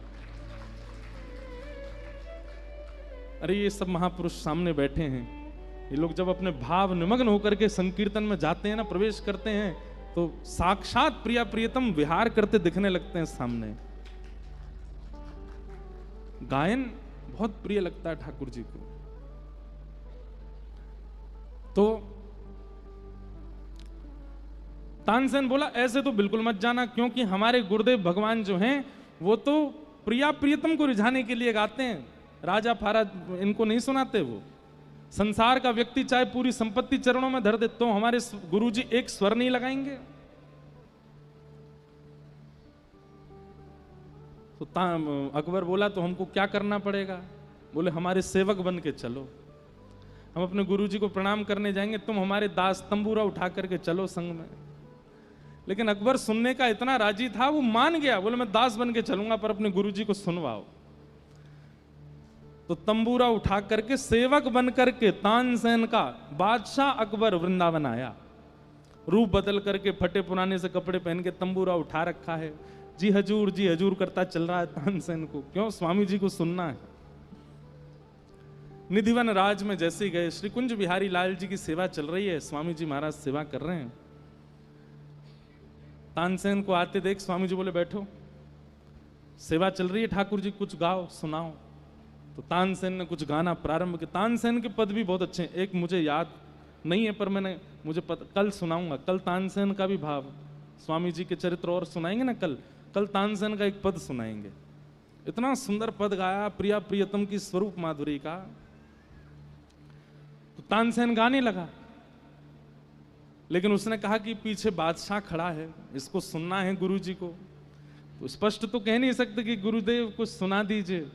अरे ये सब महापुरुष सामने बैठे हैं, ये लोग जब अपने भाव निमग्न होकर के संकीर्तन में जाते हैं ना, प्रवेश करते हैं, तो साक्षात प्रिया प्रियतम विहार करते दिखने लगते हैं सामने। गायन बहुत प्रिय लगता है ठाकुर जी को। तो तानसेन बोला ऐसे तो बिल्कुल मत जाना, क्योंकि हमारे गुरुदेव भगवान जो हैं वो तो प्रिया प्रियतम को रिझाने के लिए गाते हैं, राजा फारा इनको नहीं सुनाते। वो संसार का व्यक्ति चाहे पूरी संपत्ति चरणों में धर दे तो हमारे गुरुजी एक स्वर नहीं लगाएंगे। तो अकबर बोला तो हमको क्या करना पड़ेगा? बोले हमारे सेवक बन के चलो, हम अपने गुरुजी को प्रणाम करने जाएंगे, तुम हमारे दास तंबूरा उठा करके चलो संग में। लेकिन अकबर सुनने का इतना राजी था, वो मान गया, बोले मैं दास बन के चलूंगा पर अपने गुरुजी को सुनवाओ। तो तंबूरा उठा करके सेवक बन करके तानसेन का बादशाह अकबर वृंदावन आया, रूप बदल करके फटे पुराने से कपड़े पहन के तंबूरा उठा रखा है, जी हजूर करता चल रहा है तानसेन को। क्यों? स्वामी जी को सुनना है। निधिवन राज में जैसे ही गए, श्री कुंज बिहारी लाल जी की सेवा चल रही है, स्वामी जी महाराज सेवा कर रहे हैं। तानसेन को आते देख स्वामी जी बोले बैठो, सेवा चल रही है, ठाकुर जी कुछ गाओ सुनाओ। तो तानसेन ने कुछ गाना प्रारंभ किया। तानसेन के पद भी बहुत अच्छे हैं, एक मुझे याद नहीं है पर मुझे कल सुनाऊंगा। कल तानसेन का भी भाव, स्वामी जी के चरित्र और सुनाएंगे ना, कल तानसेन का एक पद सुनाएंगे। इतना सुंदर पद गाया प्रिया प्रियतम की स्वरूप माधुरी का। तो तानसेन गाने लगा, लेकिन उसने कहा कि पीछे बादशाह खड़ा है, इसको सुनना है गुरु जी को। तो स्पष्ट तो कह नहीं सकते कि गुरुदेव कुछ सुना दीजिए,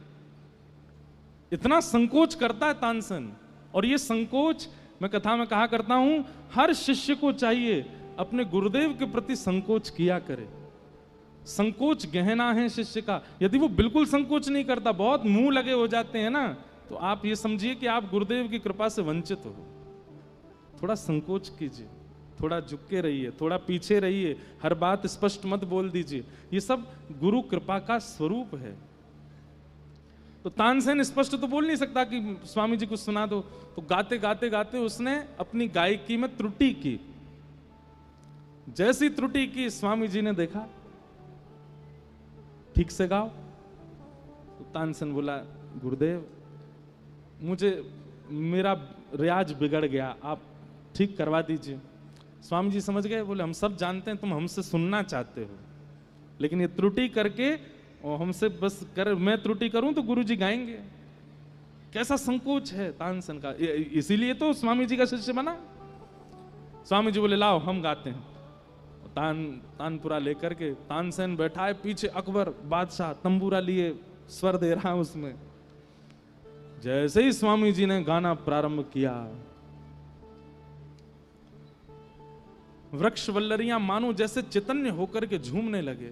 इतना संकोच करता है तानसेन। और ये संकोच मैं कथा में कहा करता हूं, हर शिष्य को चाहिए अपने गुरुदेव के प्रति संकोच किया करे। संकोच गहना है शिष्य का। यदि वो बिल्कुल संकोच नहीं करता, बहुत मुंह लगे हो जाते हैं ना, तो आप ये समझिए कि आप गुरुदेव की कृपा से वंचित हो। थोड़ा संकोच कीजिए, थोड़ा झुक के रहिए, थोड़ा पीछे रहिए, हर बात स्पष्ट मत बोल दीजिए। ये सब गुरु कृपा का स्वरूप है। तो तानसेन स्पष्ट तो बोल नहीं सकता कि स्वामी जी कुछ सुना दो। तो गाते गाते गाते उसने अपनी गायकी में त्रुटि की। जैसी त्रुटि की स्वामी जी ने देखा, ठीक से गाओ। तो तानसेन बोला गुरुदेव मुझे मेरा रियाज बिगड़ गया, आप ठीक करवा दीजिए। स्वामी जी समझ गए, बोले हम सब जानते हैं तुम हमसे सुनना चाहते हो, लेकिन ये त्रुटि करके और हमसे बस कर, मैं त्रुटि करूं तो गुरु जी गाएंगे। कैसा संकोच है तानसेन का, इसीलिए तो स्वामी जी का शिष्य बना। स्वामी जी बोले लाओ हम गाते हैं। तानपुरा लेकर के तानसेन बैठा है पीछे, अकबर बादशाह तंबूरा लिए स्वर दे रहा है उसमें। जैसे ही स्वामी जी ने गाना प्रारंभ किया, वृक्ष वल्लरियां मानो जैसे चैतन्य होकर के झूमने लगे।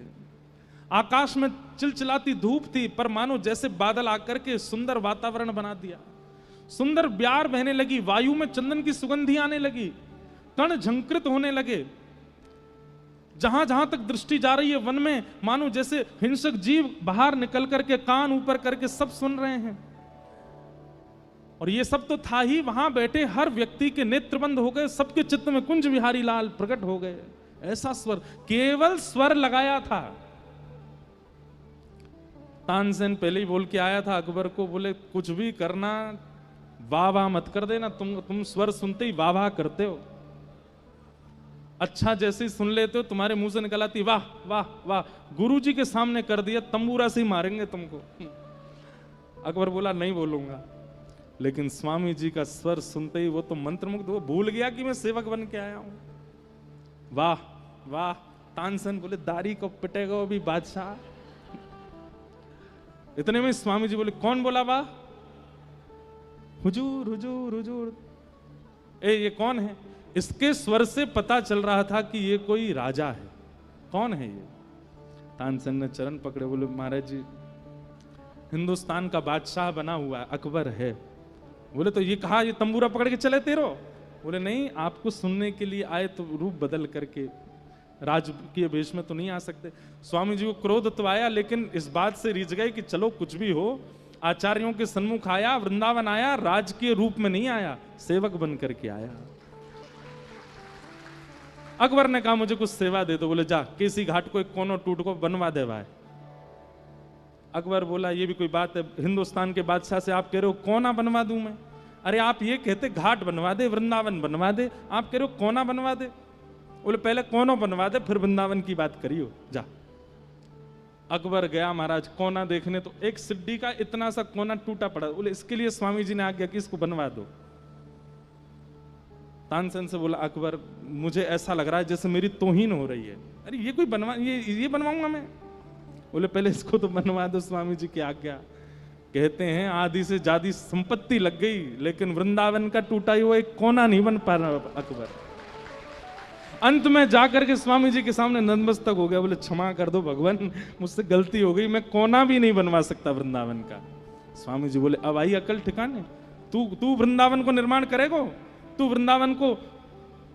आकाश में चिलचिलाती धूप थी, पर मानो जैसे बादल आकर के सुंदर वातावरण बना दिया। सुंदर ब्यार बहने लगी, वायु में चंदन की सुगंधी आने लगी, कण झंकृत होने लगे। जहां जहां तक दृष्टि जा रही है वन में मानो जैसे हिंसक जीव बाहर निकल करके कान ऊपर करके सब सुन रहे हैं। और ये सब तो था ही, वहां बैठे हर व्यक्ति के नेत्र बंद हो गए, सबके चित्त में कुंज बिहारी लाल प्रकट हो गए। ऐसा स्वर, केवल स्वर लगाया था। तानसेन पहले ही बोल के आया था अकबर को, बोले कुछ भी करना वाह वाह मत कर देना, तुम स्वर सुनते ही वाह वाह करते हो। अच्छा जैसे ही सुन लेते हो तुम्हारे मुंह से निकल आती वाह वाह वाह, गुरुजी के सामने कर दिया तंबूरा से ही मारेंगे तुमको। अकबर बोला नहीं बोलूंगा, लेकिन स्वामी जी का स्वर सुनते ही वो तो मंत्रमुग्ध, वो भूल गया कि मैं सेवक बन के आया हूं। वाह वाह, तानसेन बोले दाढ़ी को पिटेगा अभी बादशाह। इतने में स्वामी जी बोले कौन बोला वाह? हुजूर हुजूर हुजूर। ये कौन है? इसके स्वर से पता चल रहा था कि ये कोई राजा है। कौन है ये? तानसेन ने चरण पकड़े, बोले महाराज जी हिंदुस्तान का बादशाह बना हुआ अकबर है। बोले तो ये कहा ये तंबूरा पकड़ के चले तेरो? बोले नहीं, आपको सुनने के लिए आए तो रूप बदल करके, राजकीय वेश में तो नहीं आ सकते। स्वामी जी को क्रोध तो आया, लेकिन इस बात से रिझ गए कि चलो कुछ भी हो, आचार्यों के सन्मुख आया, वृंदावन आया, राजकीय रूप में नहीं आया, सेवक बन करके आया। अकबर ने कहा मुझे कुछ सेवा दे दो। बोले जा केसी घाट को एक कोनो टूट को बनवा दे भाई। अकबर बोला ये भी कोई बात है, हिंदुस्तान के बादशाह से आप कह रहे हो कोना बनवा दूं मैं? अरे आप ये कहते घाट बनवा दे, वृंदावन बनवा दे, आप कह रहे हो कोना बनवा दे। बोले पहले कोनो बनवा दे फिर वृंदावन की बात करियो, जा। अकबर गया महाराज कोना देखने, तो एक सिड्डी का इतना सा कोना टूटा पड़ा। बोले इसके लिए स्वामी जी ने आज्ञा की इसको बनवा दो। तानसेन से बोला अकबर मुझे ऐसा लग रहा है जैसे मेरी तौहीन हो रही है। अरे ये कोई बनवा, ये बनवाऊंगा मैं? बोले पहले इसको तो बनवा दो, स्वामी जी की आज्ञा। कहते हैं आदि से ज्यादा संपत्ति लग गई, लेकिन वृंदावन का टूटा हुआ एक कोना नहीं बन पा रहा अकबर। अंत में जाकर के स्वामी जी के सामने नतमस्तक हो गया। बोले क्षमा कर दो भगवान, मुझसे गलती हो गई, मैं कोना भी नहीं बनवा सकता वृंदावन का। स्वामी जी बोले अब आई अकल ठिकाने, तू वृंदावन को निर्माण करेगो, तू वृंदावन को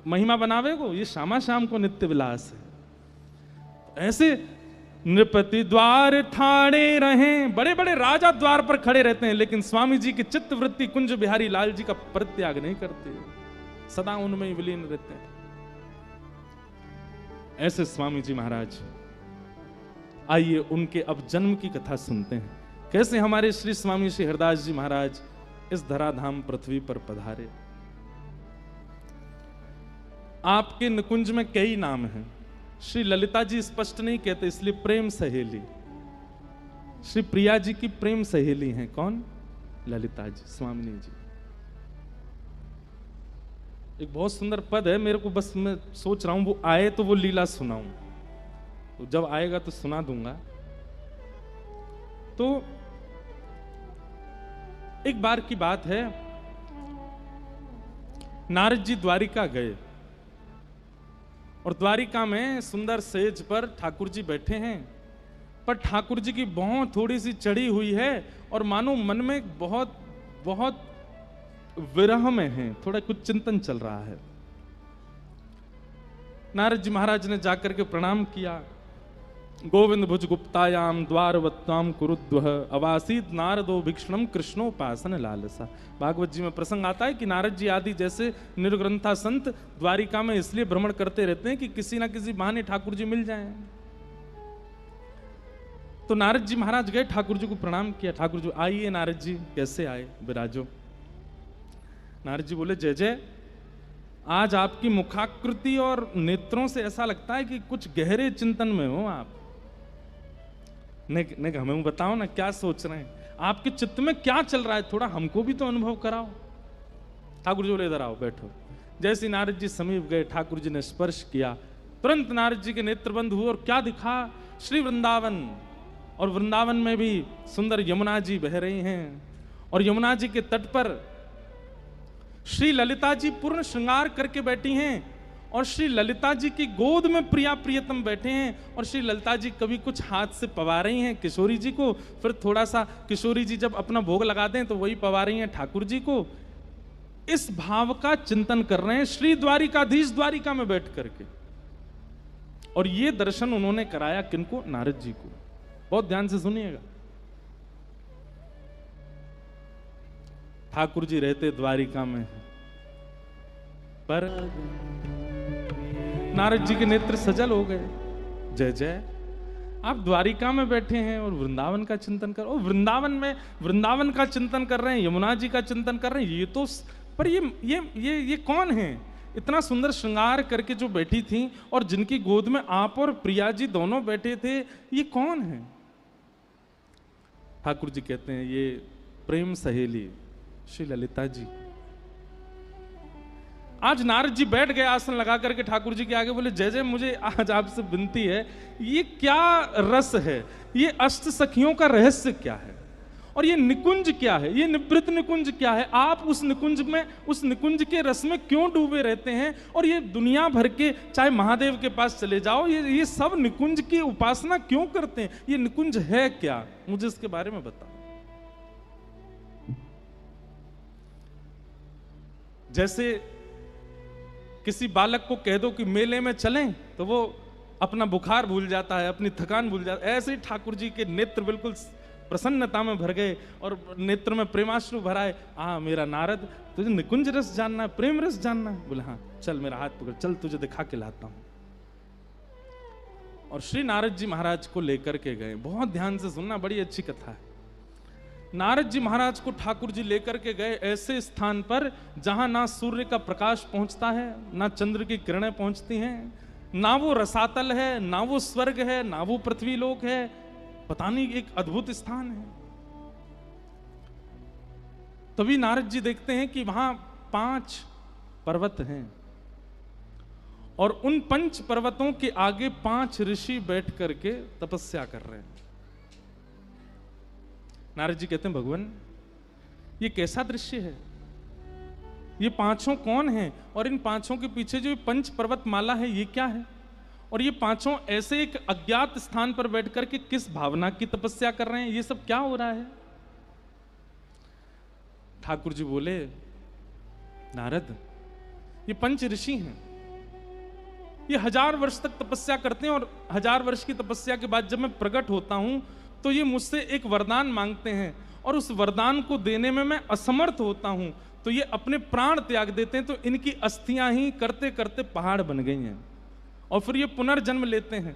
महिमा बनावेगो, ये श्यामा श्याम को नित्य विलास है। ऐसे नृपति द्वार ठाणे रहे, बड़े बड़े राजा द्वार पर खड़े रहते हैं, लेकिन स्वामी जी की चित्त वृत्ति कुंज बिहारी लाल जी का परित्याग नहीं करते, सदा उनमें ही विलीन रहते हैं। ऐसे स्वामी जी महाराज। आइए उनके अब जन्म की कथा सुनते हैं, कैसे हमारे श्री स्वामी श्री हरदास जी महाराज इस धराधाम पृथ्वी पर पधारे। आपके निकुंज में कई नाम हैं। श्री ललिता जी स्पष्ट नहीं कहते, इसलिए प्रेम सहेली। श्री प्रिया जी की प्रेम सहेली हैं कौन? ललिता जी, स्वामिनी जी। एक बहुत सुंदर पद है, मेरे को बस मैं सोच रहा हूं वो आए तो वो लीला सुनाऊं, तो जब आएगा तो सुना दूंगा। तो एक बार की बात है, नारद जी द्वारिका गए और द्वारिका में सुंदर सेज पर ठाकुर जी बैठे हैं, पर ठाकुर जी की भौं थोड़ी सी चढ़ी हुई है और मानो मन में बहुत बहुत विरह में है, थोड़ा कुछ चिंतन चल रहा है। नारद जी महाराज ने जाकर के प्रणाम किया। गोविंद भुज गुप्तायाम द्वारवत्ताम कुरुद्वह अवासीत नारदो भिक्षणम कृष्णोपासन लालसा। भागवत जी में प्रसंग आता है कि नारद जी आदि जैसे निर्ग्रंथा संत द्वारिका में इसलिए भ्रमण करते रहते हैं कि किसी ना किसी बहाने ठाकुर जी मिल जाएं। तो नारद जी महाराज गए, ठाकुर जी को प्रणाम किया। ठाकुर जी आइए नारद जी, कैसे आए, विराजो। नारद जी बोले जय जय, आज आपकी मुखाकृति और नेत्रों से ऐसा लगता है कि कुछ गहरे चिंतन में हो आप। ने हमें बताओ ना क्या सोच रहे हैं, आपके चित्त में क्या चल रहा है, थोड़ा हमको भी तो अनुभव कराओ। ठाकुर जी बोले इधर आओ बैठो। जैसे ही नारद जी समीप गए, ठाकुर जी ने स्पर्श किया, तुरंत नारद जी के नेत्र बंद हुए और क्या दिखा, श्री वृंदावन। और वृंदावन में भी सुंदर यमुना जी बह रही हैं और यमुना जी के तट पर श्री ललिता जी पूर्ण श्रृंगार करके बैठी हैं और श्री ललिता जी की गोद में प्रिया प्रियतम बैठे हैं और श्री ललिता जी कभी कुछ हाथ से पवा रही हैं किशोरी जी को, फिर थोड़ा सा किशोरी जी जब अपना भोग लगा दें तो वही पवा रही हैं ठाकुर जी को। इस भाव का चिंतन कर रहे हैं श्री द्वारिकाधीश द्वारिका में बैठ करके। और ये दर्शन उन्होंने कराया किनको, नारद जी को। बहुत ध्यान से सुनिएगा। ठाकुर जी रहते द्वारिका में पर नारद जी के नेत्र सजल हो गए। जय जय, आप द्वारिका में बैठे हैं और वृंदावन का चिंतन कर, और वृंदावन में वृंदावन का चिंतन कर रहे हैं, यमुना जी का चिंतन कर रहे हैं। ये तो पर ये कौन है, इतना सुंदर श्रृंगार करके जो बैठी थी और जिनकी गोद में आप और प्रिया जी दोनों बैठे थे, ये कौन है? ठाकुर जी कहते हैं ये प्रेम सहेली श्री ललिता जी। आज नारद जी बैठ गए आसन लगा करके ठाकुर जी के आगे, बोले जय जय, मुझे आज आपसे विनती है, ये क्या रस है, ये अष्ट सखियों का रहस्य क्या है, और ये निकुंज क्या है, ये निवृत्त निकुंज क्या है, आप उस निकुंज में, उस निकुंज के रस में क्यों डूबे रहते हैं, और ये दुनिया भर के चाहे महादेव के पास चले जाओ, ये सब निकुंज की उपासना क्यों करते हैं, ये निकुंज है क्या, मुझे इसके बारे में बताओ। जैसे किसी बालक को कह दो कि मेले में चलें तो वो अपना बुखार भूल जाता है, अपनी थकान भूल जाता है, ऐसे ही ठाकुर जी के नेत्र बिल्कुल प्रसन्नता में भर गए और नेत्र में प्रेमाश्रु भराए। मेरा नारद, तुझे निकुंज रस जानना है, प्रेम रस जानना है? बोले हाँ, चल मेरा हाथ पकड़, चल तुझे दिखा के लाता हूं। और श्री नारद जी महाराज को लेकर के गए। बहुत ध्यान से सुनना, बड़ी अच्छी कथा है। नारद जी महाराज को ठाकुर जी लेकर के गए ऐसे स्थान पर जहां ना सूर्य का प्रकाश पहुंचता है, ना चंद्र की किरणें पहुंचती हैं, ना वो रसातल है, ना वो स्वर्ग है, ना वो पृथ्वी लोक है, पता नहीं, एक अद्भुत स्थान है। तभी नारद जी देखते हैं कि वहां 5 पर्वत हैं और उन 5 पर्वतों के आगे 5 ऋषि बैठ करके तपस्या कर रहे हैं। नारद जी कहते हैं भगवान, ये कैसा दृश्य है, ये 5 कौन हैं, और इन 5 के पीछे जो 5 पर्वत माला है ये क्या है, और ये 5 ऐसे एक अज्ञात स्थान पर बैठ करके किस भावना की तपस्या कर रहे हैं, ये सब क्या हो रहा है? ठाकुर जी बोले नारद, ये 5 ऋषि हैं, ये 1000 वर्ष तक तपस्या करते हैं और 1000 वर्ष की तपस्या के बाद जब मैं प्रकट होता हूं तो ये मुझसे एक वरदान मांगते हैं और उस वरदान को देने में मैं असमर्थ होता हूं, तो ये अपने प्राण त्याग देते हैं, तो इनकी अस्थियां ही करते करते पहाड़ बन गई हैं और फिर ये पुनर्जन्म लेते हैं।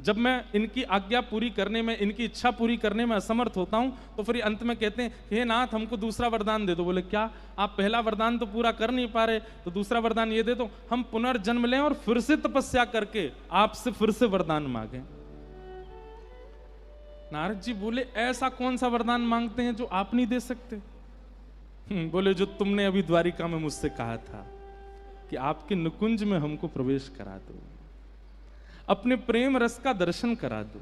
जब मैं इनकी आज्ञा पूरी करने में, इनकी इच्छा पूरी करने में असमर्थ होता हूं तो फिर अंत में कहते हैं हे नाथ, हमको दूसरा वरदान दे दो। बोले क्या, आप पहला वरदान तो पूरा कर नहीं पा रहे, तो दूसरा वरदान ये दे दो, हम पुनर्जन्म लें और फिर से तपस्या करके आपसे फिर से वरदान मांगे। नारद जी बोले ऐसा कौन सा वरदान मांगते हैं जो आप नहीं दे सकते? बोले जो तुमने अभी द्वारिका में मुझसे कहा था कि आपके निकुंज में हमको प्रवेश करा दो, अपने प्रेम रस का दर्शन करा दो,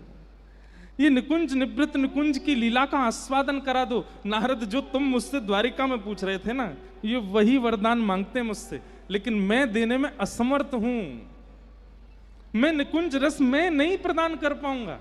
ये निकुंज निवृत्त निकुंज की लीला का आस्वादन करा दो। नारद, जो तुम मुझसे द्वारिका में पूछ रहे थे ना, ये वही वरदान मांगते हैं मुझसे, लेकिन मैं देने में असमर्थ हूं, मैं निकुंज रस मैं नहीं प्रदान कर पाऊंगा।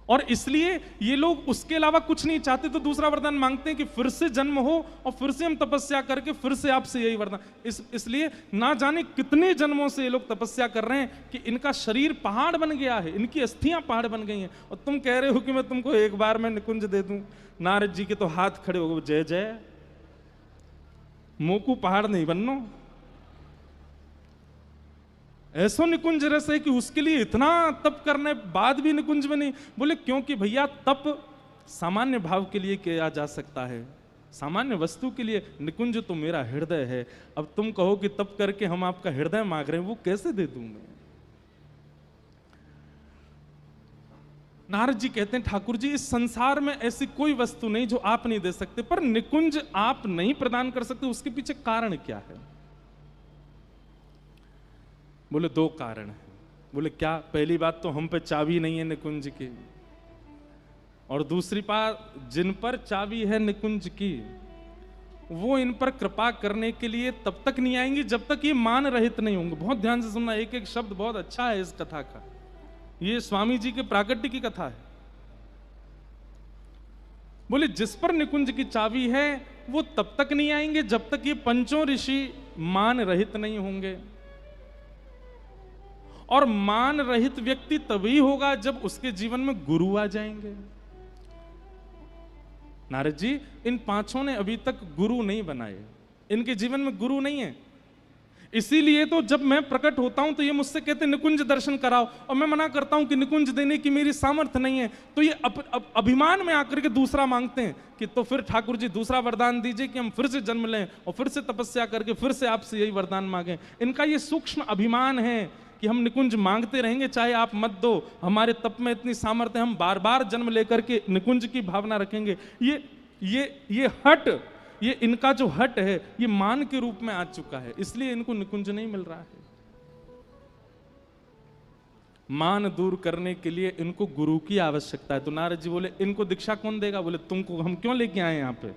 और इसलिए ये लोग उसके अलावा कुछ नहीं चाहते, तो दूसरा वरदान मांगते हैं कि फिर से जन्म हो और फिर से हम तपस्या करके फिर से आपसे यही वरदान। इसलिए ना जाने कितने जन्मों से ये लोग तपस्या कर रहे हैं कि इनका शरीर पहाड़ बन गया है, इनकी अस्थियां पहाड़ बन गई हैं, और तुम कह रहे हो कि मैं तुमको एक बार में निकुंज दे दूं। नारद जी के तो हाथ खड़े हो गए, जय जय, मोकू पहाड़ नहीं बननो, ऐसा निकुंज रस है कि उसके लिए इतना तप करने बाद भी निकुंज में नहीं। बोले क्योंकि भैया तप सामान्य भाव के लिए किया जा सकता है, सामान्य वस्तु के लिए। निकुंज तो मेरा हृदय है। अब तुम कहो कि तप करके हम आपका हृदय मांग रहे हैं, वो कैसे दे दूं मैं? नारद जी कहते हैं ठाकुर जी, इस संसार में ऐसी कोई वस्तु नहीं जो आप नहीं दे सकते, पर निकुंज आप नहीं प्रदान कर सकते, उसके पीछे कारण क्या है? बोले 2 कारण है। बोले क्या? पहली बात तो हम पे चाबी नहीं है निकुंज की, और दूसरी बात जिन पर चाबी है निकुंज की वो इन पर कृपा करने के लिए तब तक नहीं आएंगी जब तक ये मान रहित नहीं होंगे। बहुत ध्यान से सुनना, एक एक शब्द बहुत अच्छा है इस कथा का। ये स्वामी जी के प्राकट्य की कथा है। बोले जिस पर निकुंज की चाबी है वो तब तक नहीं आएंगे जब तक ये पंचों ऋषि मान रहित नहीं होंगे, और मान रहित व्यक्ति तभी होगा जब उसके जीवन में गुरु आ जाएंगे। नारद जी, इन 5 ने अभी तक गुरु नहीं बनाए, इनके जीवन में गुरु नहीं है। इसीलिए तो जब मैं प्रकट होता हूं तो ये मुझसे कहते निकुंज दर्शन कराओ, और मैं मना करता हूं कि निकुंज देने की मेरी सामर्थ्य नहीं है, तो ये अभिमान में आकर के दूसरा मांगते हैं कि तो फिर ठाकुर जी दूसरा वरदान दीजिए कि हम फिर से जन्म लें और फिर से तपस्या करके फिर से आपसे यही वरदान मांगें। इनका ये सूक्ष्म अभिमान है कि हम निकुंज मांगते रहेंगे चाहे आप मत दो, हमारे तप में इतनी सामर्थ्य, हम बार बार जन्म लेकर के निकुंज की भावना रखेंगे। ये हट, ये इनका जो हट है ये मान के रूप में आ चुका है, इसलिए इनको निकुंज नहीं मिल रहा है। मान दूर करने के लिए इनको गुरु की आवश्यकता है। तो नारद जी बोले इनको दीक्षा कौन देगा? बोले तुमको हम क्यों लेके आए यहाँ पे,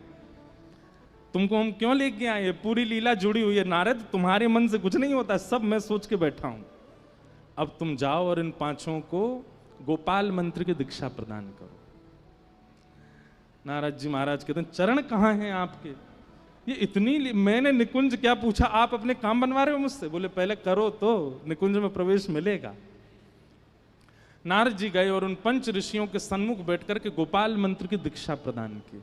तुमको हम क्यों लेके आए? पूरी लीला जुड़ी हुई है नारद, तुम्हारे मन से कुछ नहीं होता, सब मैं सोच के बैठा हूं। अब तुम जाओ और इन 5 को गोपाल मंत्र की दीक्षा प्रदान करो। नारद जी महाराज कहते हैं चरण कहां हैं आपके? ये इतनी मैंने निकुंज क्या पूछा, आप अपने काम बनवा रहे हो मुझसे? बोले पहले करो तो निकुंज में प्रवेश मिलेगा। नारद जी गए और उन 5 ऋषियों के सन्मुख बैठकर के गोपाल मंत्र की दीक्षा प्रदान की,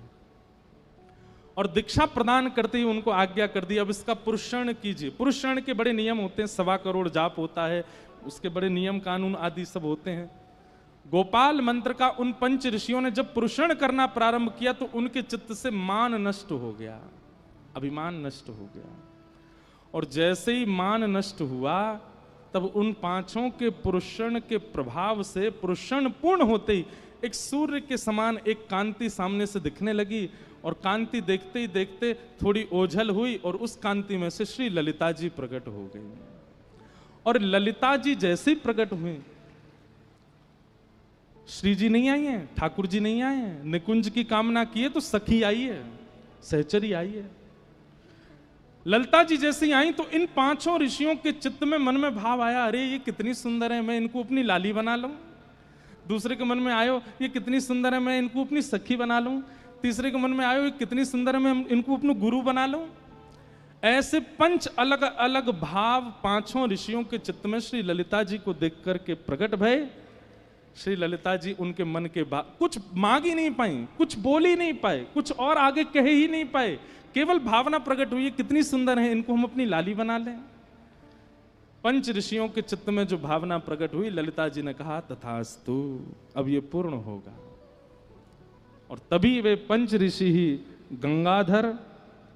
और दीक्षा प्रदान करते ही उनको आज्ञा कर दी अब इसका पुरुषण कीजिए। पुरुषण के बड़े नियम होते हैं, 1.25 करोड़ जाप होता है, उसके बड़े नियम कानून आदि सब होते हैं। गोपाल मंत्र का उन 5 ऋषियों ने जब पुरुषण करना प्रारंभ किया तो उनके चित्त से मान नष्ट हो गया, अभिमान नष्ट हो गया, और जैसे ही मान नष्ट हुआ तब उन 5 के पुरुषण के प्रभाव से पुरुषण पूर्ण होते ही एक सूर्य के समान एक कांति सामने से दिखने लगी, और कांति देखते ही देखते थोड़ी ओझल हुई और उस कांति में से श्री ललिता जी प्रकट हो गई। और ललिता जी जैसे ही प्रकट हुए, श्री जी नहीं आई हैं, ठाकुर जी नहीं आए हैं, निकुंज की कामना किए तो सखी आई है, सहचरी आई है। ललिता जी जैसे ही आई तो इन 5 ऋषियों के चित्त में मन में भाव आया, अरे ये कितनी सुंदर है, मैं इनको अपनी लाली बना लूं। दूसरे के मन में आयो, ये कितनी सुंदर है, मैं इनको अपनी सखी बना लूं। तीसरे के मन में आयो, ये कितनी सुंदर है, मैं इनको अपना गुरु बना लूं। ऐसे 5 अलग अलग भाव 5 ऋषियों के चित्त में श्री ललिता जी को देख करके प्रकट भय। श्री ललिता जी उनके मन के कुछ मांग ही नहीं पाई, कुछ बोल ही नहीं पाए, कुछ और आगे कह ही नहीं पाए, केवल भावना प्रकट हुई कितनी सुंदर है, इनको हम अपनी लाली बना लें। 5 ऋषियों के चित्त में जो भावना प्रकट हुई, ललिता जी ने कहा तथास्तु, अब ये पूर्ण होगा। और तभी वे 5 ऋषि ही गंगाधर,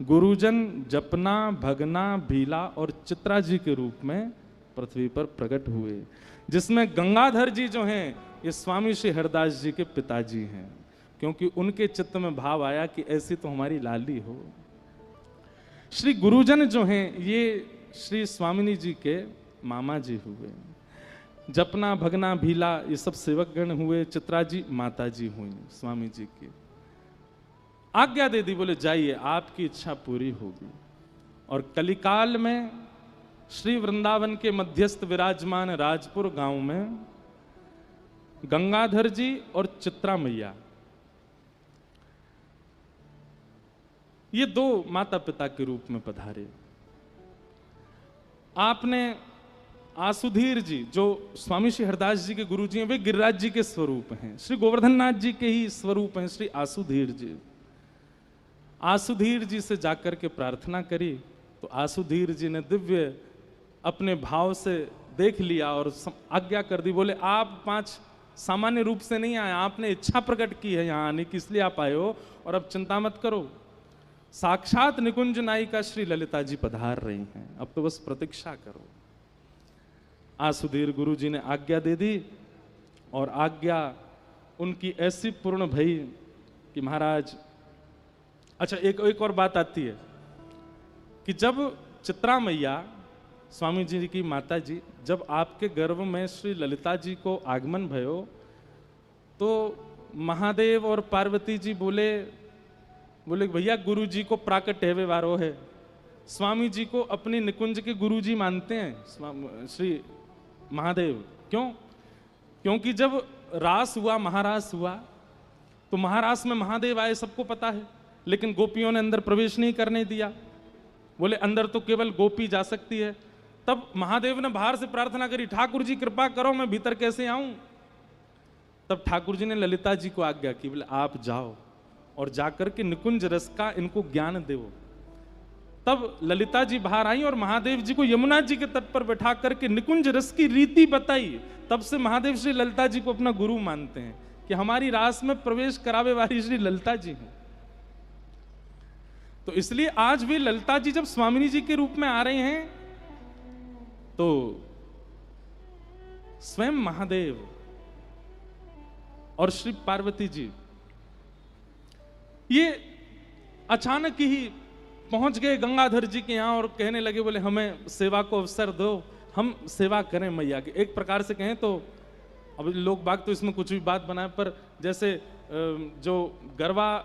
गुरुजन, जपना, भगना, भीला और चित्रा जी के रूप में पृथ्वी पर प्रकट हुए, जिसमें गंगाधर जी जो हैं ये स्वामी श्री हरदास जी के पिताजी हैं, क्योंकि उनके चित्त में भाव आया कि ऐसी तो हमारी लाली हो। श्री गुरुजन जो हैं ये श्री स्वामिनी जी के मामा जी हुए। जपना, भगना, भीला ये सब सेवकगण हुए। चित्रा जी माता जी हुई स्वामी जी की। आज्ञा दे दी, बोले जाइए आपकी इच्छा पूरी होगी। और कलिकाल में श्री वृंदावन के मध्यस्थ विराजमान राजपुर गांव में गंगाधर जी और चित्रा मैया, ये 2 माता पिता के रूप में पधारे। आपने आसुधीर जी जो स्वामी श्री हरदास जी के गुरु जी हैं, वे गिरिराज जी के स्वरूप हैं, श्री गोवर्धन नाथ जी के ही स्वरूप हैं श्री आसुधीर जी। आसुधीर जी से जाकर के प्रार्थना करी तो आसुधीर जी ने दिव्य अपने भाव से देख लिया और आज्ञा कर दी, बोले आप 5 सामान्य रूप से नहीं आए, आपने इच्छा प्रकट की है यहाँ आने की, इसलिए आप आए हो। और अब चिंता मत करो, साक्षात निकुंज नायिका श्री ललिता जी पधार रही हैं, अब तो बस प्रतीक्षा करो। आसुधीर गुरु जी ने आज्ञा दे दी और आज्ञा उनकी ऐसी पूर्ण भई कि महाराज, अच्छा एक और बात आती है कि जब चित्रा मैया स्वामी जी की माता जी, जब आपके गर्भ में श्री ललिता जी को आगमन भयो तो महादेव और पार्वती जी बोले भैया गुरु जी को प्राकट हेवे वारो है। स्वामी जी को अपनी निकुंज के गुरु जी मानते हैं श्री महादेव। क्यों? क्योंकि जब रास हुआ, महारास हुआ, तो महारास में महादेव आए, सबको पता है, लेकिन गोपियों ने अंदर प्रवेश नहीं करने दिया। बोले अंदर तो केवल गोपी जा सकती है। तब महादेव ने बाहर से प्रार्थना करी, ठाकुर जी कृपा करो, मैं भीतर कैसे आऊं? तब ठाकुर जी ने ललिता जी को आज्ञा की, बोले आप जाओ और जाकर के निकुंज रस का इनको ज्ञान दो। तब ललिता जी बाहर आई और महादेव जी को यमुना जी के तट पर बैठा करके निकुंज रस की रीति बताई। तब से महादेव श्री ललिता जी को अपना गुरु मानते हैं कि हमारी रास में प्रवेश करावे वाली श्री ललिता जी हैं। तो इसलिए आज भी ललिता जी जब स्वामिनी जी के रूप में आ रहे हैं तो स्वयं महादेव और श्री पार्वती जी ये अचानक ही पहुंच गए गंगाधर जी के यहाँ और कहने लगे, बोले हमें सेवा को अवसर दो, हम सेवा करें मैया की। एक प्रकार से कहें तो अब लोग बाग तो इसमें कुछ भी बात बनाए, पर जैसे जो गरबा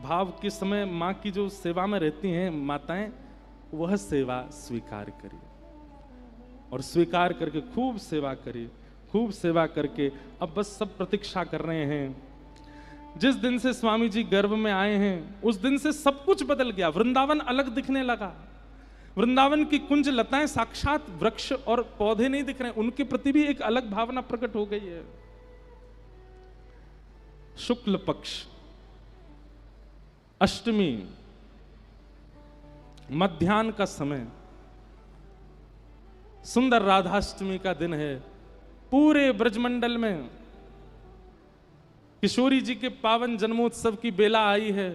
भाव के समय माँ की जो सेवा में रहती हैं माताएं, वह सेवा स्वीकार करिए और स्वीकार करके खूब सेवा करिए, खूब सेवा करके अब बस सब प्रतीक्षा कर रहे हैं। जिस दिन से स्वामी जी गर्भ में आए हैं उस दिन से सब कुछ बदल गया। वृंदावन अलग दिखने लगा। वृंदावन की कुंज लताएं साक्षात वृक्ष और पौधे नहीं दिख रहे, उनके प्रति भी एक अलग भावना प्रकट हो गई है। शुक्ल पक्ष अष्टमी मध्याह्न का समय, सुंदर राधाष्टमी का दिन है। पूरे ब्रजमंडल में किशोरी जी के पावन जन्मोत्सव की बेला आई है।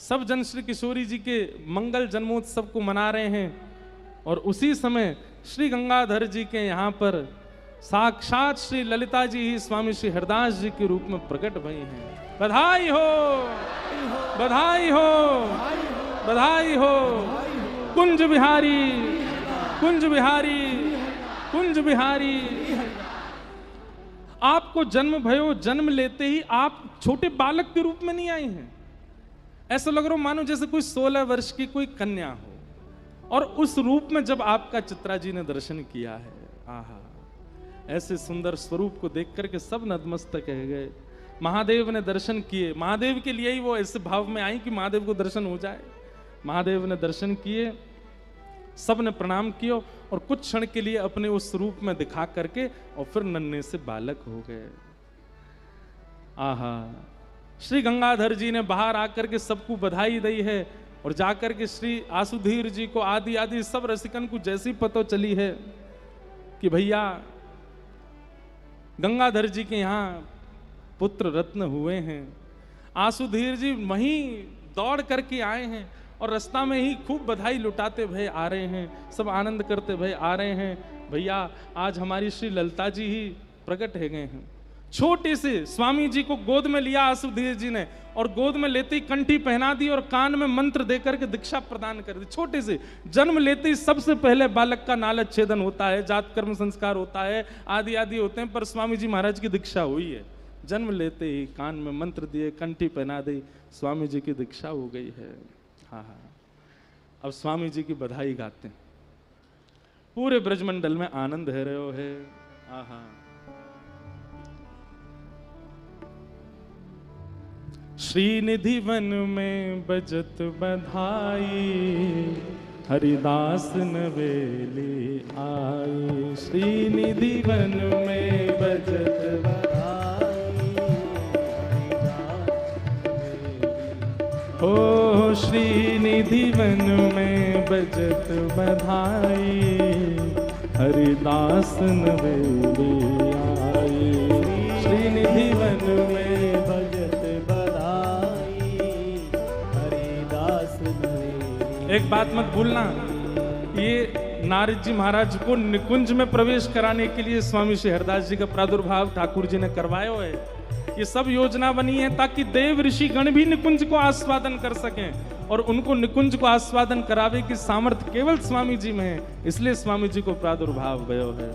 सब जन श्री किशोरी जी के मंगल जन्मोत्सव को मना रहे हैं और उसी समय श्री गंगाधर जी के यहाँ पर साक्षात श्री ललिता जी ही स्वामी श्री हरदास जी के रूप में प्रकट भई हैं। बधाई हो, बधाई हो, बधाई हो। कुंज बिहारी, कुंज बिहारी, कुंज बिहारी। आपको जन्म भयो, जन्म लेते ही आप छोटे बालक के रूप में नहीं आए हैं। ऐसा लग रहा हो मानो जैसे कोई 16 वर्ष की कोई कन्या हो। और उस रूप में जब आपका चित्रा जी ने दर्शन किया है, आहा, ऐसे सुंदर स्वरूप को देख करके सब नतमस्तक कह गए। महादेव ने दर्शन किए, महादेव के लिए ही वो ऐसे भाव में आई कि महादेव को दर्शन हो जाए। महादेव ने दर्शन किए, सब ने प्रणाम किया और कुछ क्षण के लिए अपने उस रूप में दिखा करके और फिर नन्हे से बालक हो गए। आहा, श्री गंगाधर जी ने बाहर आकर के सबको बधाई दी है और जाकर के श्री आसुधीर जी को आदि आदि सब रसिकन को जैसी पता चली है कि भैया गंगाधर जी के यहाँ पुत्र रत्न हुए हैं। आसुधीर जी वहीं दौड़ करके आए हैं और रास्ता में ही खूब बधाई लुटाते भय आ रहे हैं, सब आनंद करते भय आ रहे हैं। भैया आज हमारी श्री ललिता जी ही प्रकट है गए हैं। छोटे से स्वामी जी को गोद में लिया आसुधीर जी ने और गोद में लेते ही कंठी पहना दी और कान में मंत्र देकर के दीक्षा प्रदान कर दी। छोटे से जन्म लेते ही सबसे पहले बालक का नालक छेदन होता है, जात कर्म संस्कार होता है, आदि आदि होते हैं, पर स्वामी जी महाराज की दीक्षा हुई है। जन्म लेते ही कान में मंत्र दिए, कंठी पहना दी, स्वामी जी की दीक्षा हो गई है। हाँ हाँ, अब स्वामी जी की बधाई गाते हैं। पूरे ब्रजमंडल में आनंद है रहे है। आहा, श्रीनिधि वन में बजत बधाई, हरिदास नवेली आई। श्रीनिधि वन में बजत बधाई, हो श्रीनिधि वन में बजत बधाई, हरिदास नवेली आई। निधि वन में। भजत बधाई हरिदास नवेली। एक बात मत भूलना, ये नारद जी महाराज को निकुंज में प्रवेश कराने के लिए स्वामी श्री हरदास जी का प्रादुर्भाव ठाकुर जी ने करवाया है। ये सब योजना बनी है ताकि देव ऋषि गण भी निकुंज को आस्वादन कर सकें, और उनको निकुंज को आस्वादन करावे की सामर्थ्य केवल स्वामी जी में है, इसलिए स्वामी जी को प्रादुर्भाव भयो है।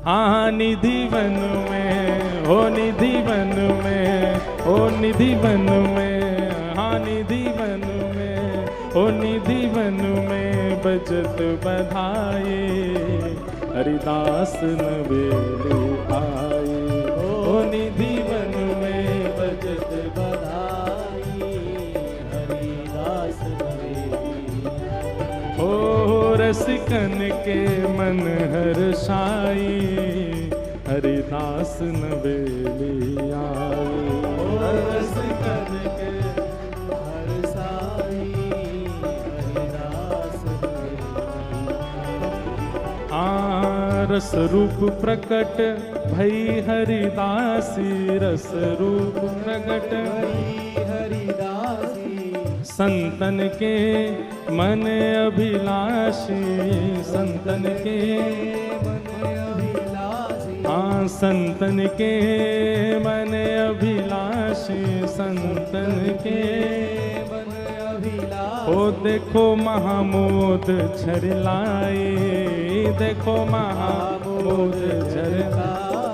हाँ निधि वन में, हो निधि वन में, हो निधि वन में, हाँ निधि वन में, हो निधि वन में बजत बधाए हरिदास नवेली आए। हो निधि वन में भजत बधाई हरिदास नवेली। ओ रसिकन के मन हर्षाई हरिदास नवेली आए। रसिकन के हर्षाई हरिदास नवेली। रस रूप प्रकट भई हरिदासी, रस रूप प्रकट हरि हरिदासी। संतन के मन अभिलाषी, संतन के मन अभिलाषी। हाँ संतन के मन अभिलाषी, संतन के मन अभिलाषी। ओ देखो महामोद झरलाए, देखो महामोद झरलाए।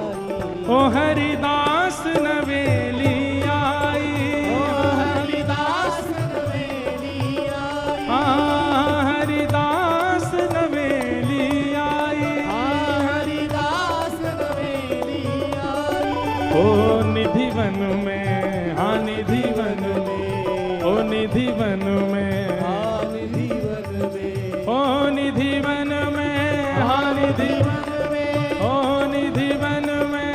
ओ हरिदास नवेली आई, ओ हरिदास नवेली आई। हाँ हरिदास नवेली आई, हरिदास नवेली आई। ओ निधि वन में, हाँ निधि वन में, ओ निधि वन में, निधि वन में। ओ निधि वन में, हाँ निधि वन में, ओ निधि वन में,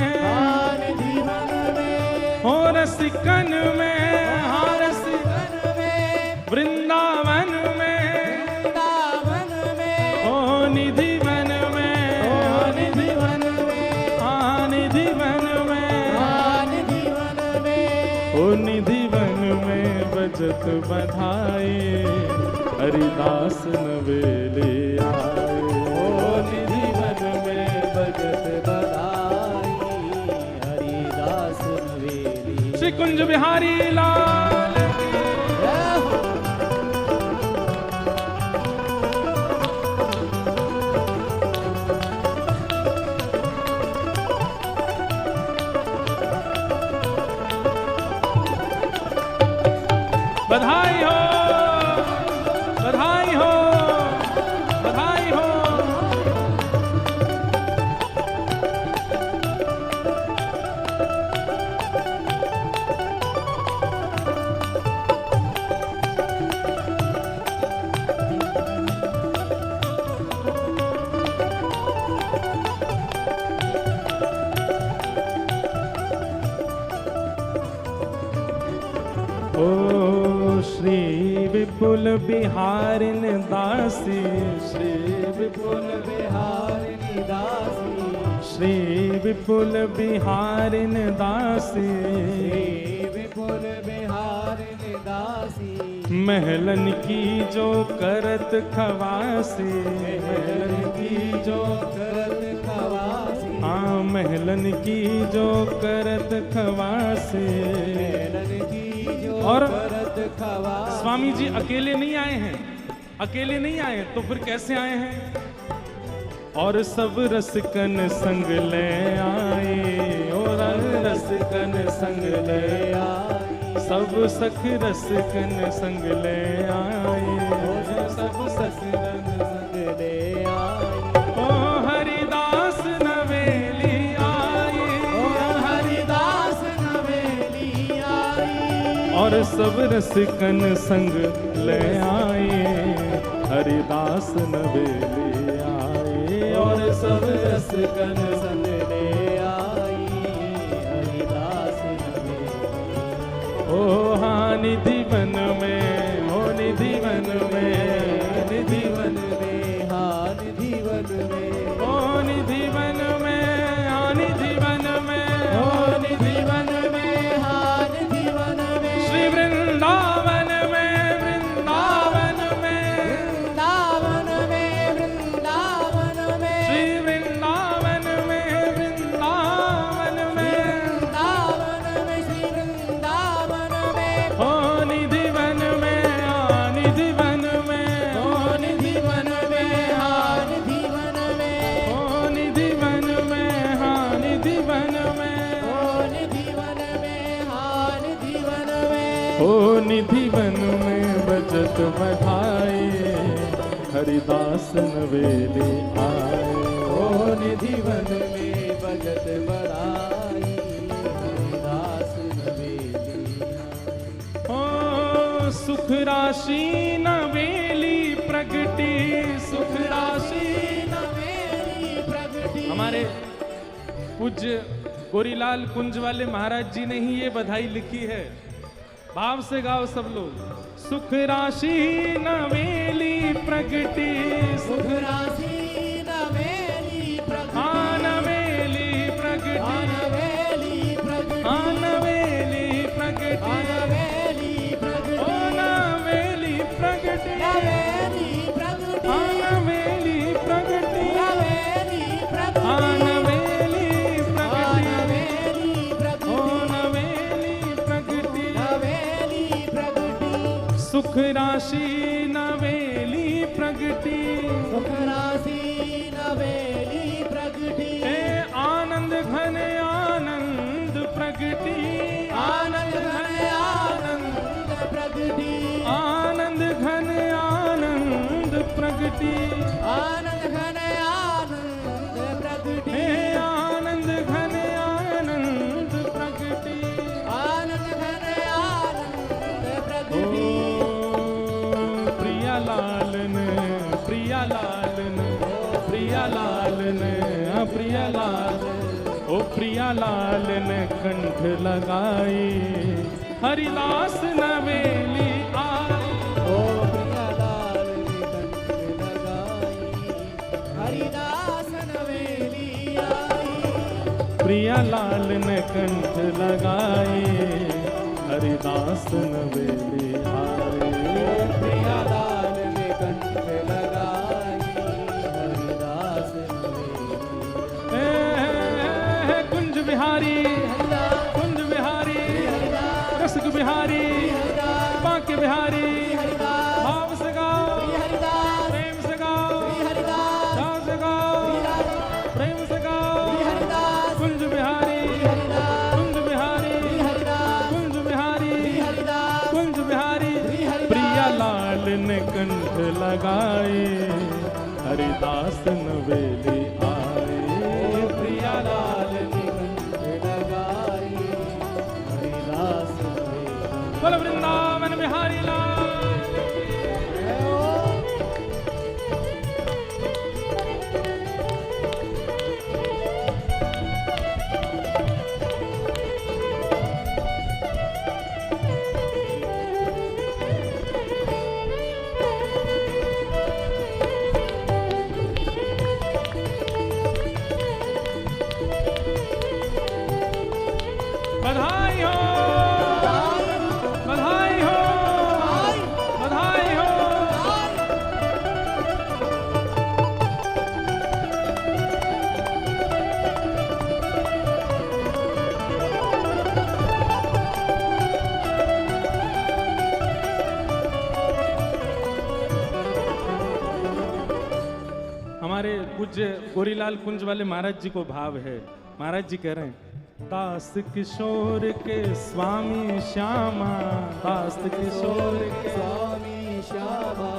निधि वन में। ओ रसिकन में, हाँ रसिकन में। वृंदावन में, वृंदावन में। ओ निधि वन में, हाँ निधि वन में। हाँ निधि वन में, निधि वन में। ओ निधि वन में बजत बधाई हरिदास नवेली आए। ओ निधि वन में भजत बधाई हरिदास नवेली। श्री कुंज बिहारी लाल की। बधाई हो, बधाई हो, बधाई हो। ओ श्री विपुल बिहारिन दासी, श्री विपुल बिहारिणी दासी। श्री विपुल बिहारिन दासी, विपुल बिहारिणी दासी। महलन की जो करत खवासी, महलन की जो करत खवासी। हाँ महलन की जो करत खवासी। महलन की जो और करत खवासी। स्वामी जी अकेले नहीं आए हैं, अकेले नहीं आए तो फिर कैसे आए हैं? और सब रसिकन संग ले आए, और रसिकन संग ले आए, सब सख रसिकन संग ले आए, सब ससुरन संग ले आए। ओ हरिदास नवेली आई, ओ हरिदास नवेली आई। और सब रसिकन संग ले आए हरिदास नवेली आए, और सब रसिकन संग ले आई हरिदास नवेली। ओ हाँ निधि वन में, ओ निधि वन में, निधि वन में। हाँ निधि वन में। ओ निधि वन में, हाँ निधि वन में, ओ निधि वन भजत बधाई हरिदास नवेली आए। ओ निधि वन में भजत बढ़ाई हरिदास नवेली आए। ओ सुख राशि नवेली प्रगटी, सुख राशि नवेली प्रगटी। हमारे पूज्य गोरीलाल कुंज वाले महाराज जी ने ही ये बधाई लिखी है। भाव से गाओ सब लोग। सुख राशि नवेली प्रगटी, सुख राशि नवेली प्रगटी। नवेली प्रगटी, नवेली प्रगटी। नवेली प्रगटी, नवेली प्रगटी। ओ नवेली प्रगटी, नवेली प्रगटी। नवेली प्रगटी, नवेली प्रगटी। नवेली प्रगटी, नवेली ओ प्रगटी। नवेली प्रगटी। नवेली प्रगटी। सुख राशि नवेली प्रगटी, सुख राशि नवेली प्रगटी। हे आनंद घन आनंद प्रगटी, आनंद घन आनंद प्रगटी। आनंद घन आनंद प्रगटी, आनंद घन आनंद प्रगटी। हे आनंद घन आनंद प्रगटी। आनंद घन आनंद प्रगटी। प्रिया लालन, प्रिया लालन, प्रिया लालन, प्रिया लाल, ओ प्रिया लालन कंठ लगाई हरिदास नवेली आई। ओ प्रिया लाल ने कंठ लगाई हरिदास नवेली आई। प्रिया लाल ने कंठ लगाई हरिदास नवेली आई। प्रिया लाल ने कंठ लगाई हरिदास नवेली हे कुंज बिहारी, हरिदास। कुंज बिहारी, हरिदास। रसिक बिहारी, हरिदास। बांके बिहारी, हरिदास। भाव से गाओ, हरिदास। प्रेम से गाओ, हरिदास। भाव से गाओ, प्रेम से गाओ। हरिदास। कुंज बिहारी, हरिदास। कुंज बिहारी, हरिदास। कुंज बिहारी, हरिदास। कुंज बिहारी। हरिदास। प्रिया लाल ने कंठ लगाए हरिदास नवेली आए। प्रिया लाल ने कंठ लगाई हरिदास नवेली। बोल वृंदावन बिहारी लाल। बधाई हो, बधाई हो, बधाई हो। हमारे पूज्य गोरीलाल कुंज वाले महाराज जी को भाव है। महाराज जी कह रहे हैं, दास किशोर के स्वामी श्यामा, दास किशोर के स्वामी श्यामा।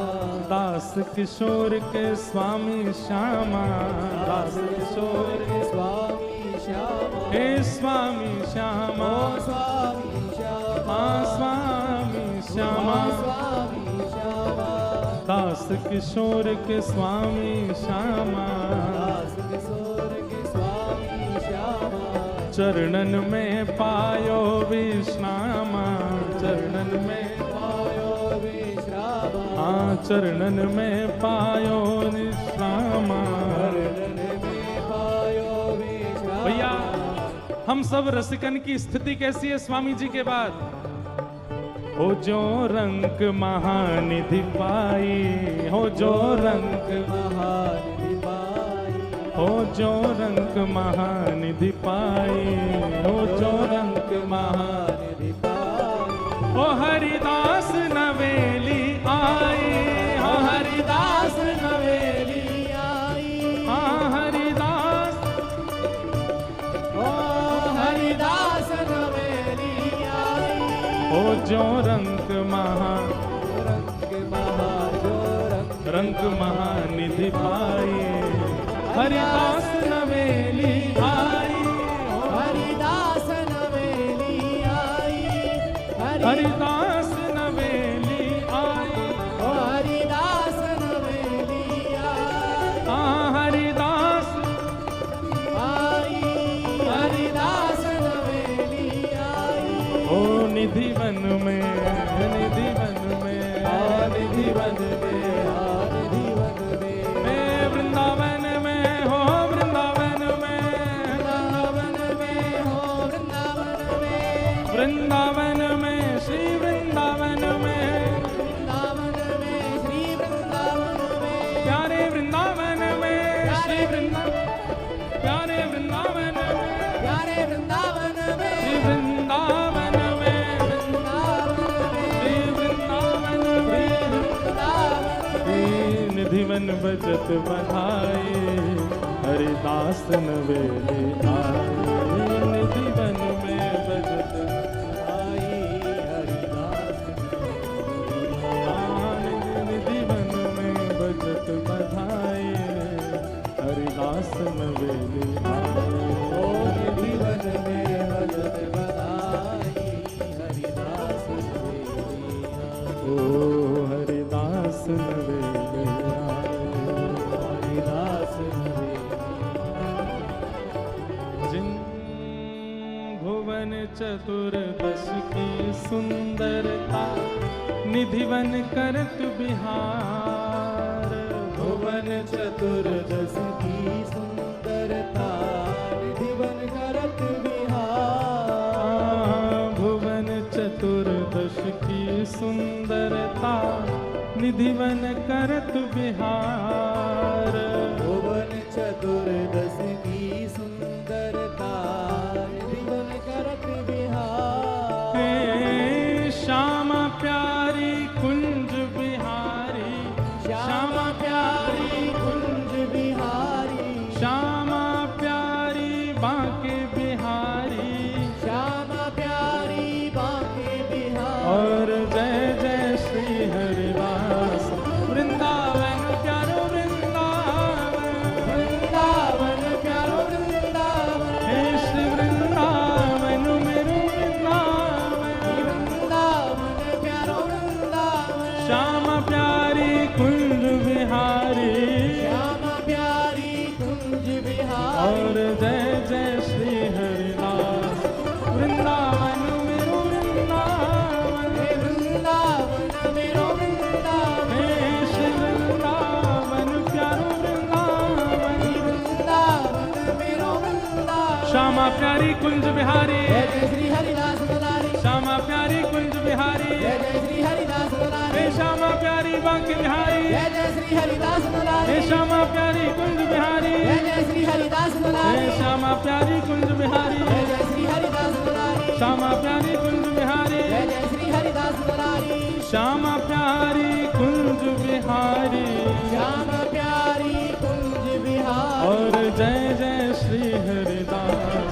दास किशोर के स्वामी श्यामा, दास किशोर के स्वामी श्यामा। हे स्वामी श्यामा, स्वामी श्यामा। स्वामी श्यामा। स्वामी श्यामा। दास किशोर के स्वामी श्यामा, दास किशोर के स्वामी श्यामा। चरणन में पायो विश्रामा, चरणन में पायो विश्रामा। हाँ चरणन में पायो विश्रामा। चरणन में पायो विश्रामा। भैया हम सब रसिकन की स्थिति कैसी है स्वामी जी के बाद? हो जो रंग महानिधि पाई, हो जो रंग महानिधि पाई। हो जो रंग महानिधि पाई, हो जो रंग महानिधि पाई। ओ हरिदास नवेली आई, हो हरिदास नवेली आई। हाँ हरिदास, ओ हरिदास नवेली आई। हो जो रंग महा कंक महानिधि पाए, हरिदास नवेली आई, हरिदास नवेली आई, हरिदास नवेली आई, हरिदास नवेली आई, हरिदास आई, हरिदास नवेली आई। ओ निधि वन में, निधि वन में, निधि वन में, निधि वन में, मैं वृंदावन में हो, वृंदावन में, वृंदावन में हो, वृंदावन में, वृंदावन में, श्री वृंदावन में, वृंदावन में, श्री वृंदावन में, प्यारे वृंदावन में, श्री वृंदावन, प्यारे वृंदावन में, प्यारे वृंदावन में, श्री वृंदावन में, वृंदावन में, श्री वृंदावन में, वृंदावन निधिवन बजत बधाए, हरिदास नवेली आए, निधिवन में बजत आई, हरिदास निधिवन में बजत बधाए, हरिदास नवेली आए, ओ निधि वन में भजत बधाई, हरिदास नवेली आई। ओ हरिदास नवेली आए। हरिदास नवेली जिन भुवन चतुर्दश की सुंदरता, निधिवन करत बिहार, भुवन चतुर्दश की सुंदरता, निधिवन करत बिहार। भुवन चतुर्दश की सुंदरता, निधिवन करत बिहार, भुवन चतुर्दश की सुंदरता, निधिवन करत बिहार। हे श्यामा प्यारी कुंज बिहारी, श्यामा प्यारी कुंज बिहारी, श्यामा प्यारी बांके बिहारी, श्यामा प्यारी बांके बिहार। और जय जय श्री हरिदास, वृंदावन प्यारो वृंदावन, वृंदावन प्यारो वृंदावन, हे श्री वृंदावन मेरो वृंदावन, वृंदावन प्यारो वृंदावन। श्यामा प्यारी कुंज बिहारी, श्यामा प्यारी कुंज बिहारी। और जय जय श्री हरिदास, वृंदावन मेरो वृंदावन, हे वृंदावन मेरो वृंदावन, हे श्री वृंदावन प्यारो वृंदावन, वृंदावन मेरो वृंदावन। श्यामा प्यारी कुंज बिहारी, जय जय श्री हरिदास दुलारी, श्यामा प्यारी कुंज बिहारी, जय जय श्री हरिदास दुलारी, हे श्यामा प्यारी बांके बिहारी, जय जय श्री हरिदास दुलारी, हे श्यामा प्यारी कुंज बिहारी, जय जय श्री हरिदास दुलारी, हे श्यामा प्यारी कुंज बिहारी, जय जय श्री हरिदास दुलारी, श्यामा प्यारी कुंज बिहारी, जय जय श्री हरिदास दुलारी। श्यामा प्यारी कुंज बिहारी, श्यामा प्यारी कुंज बिहारी। और जय जय श्री हरिदास,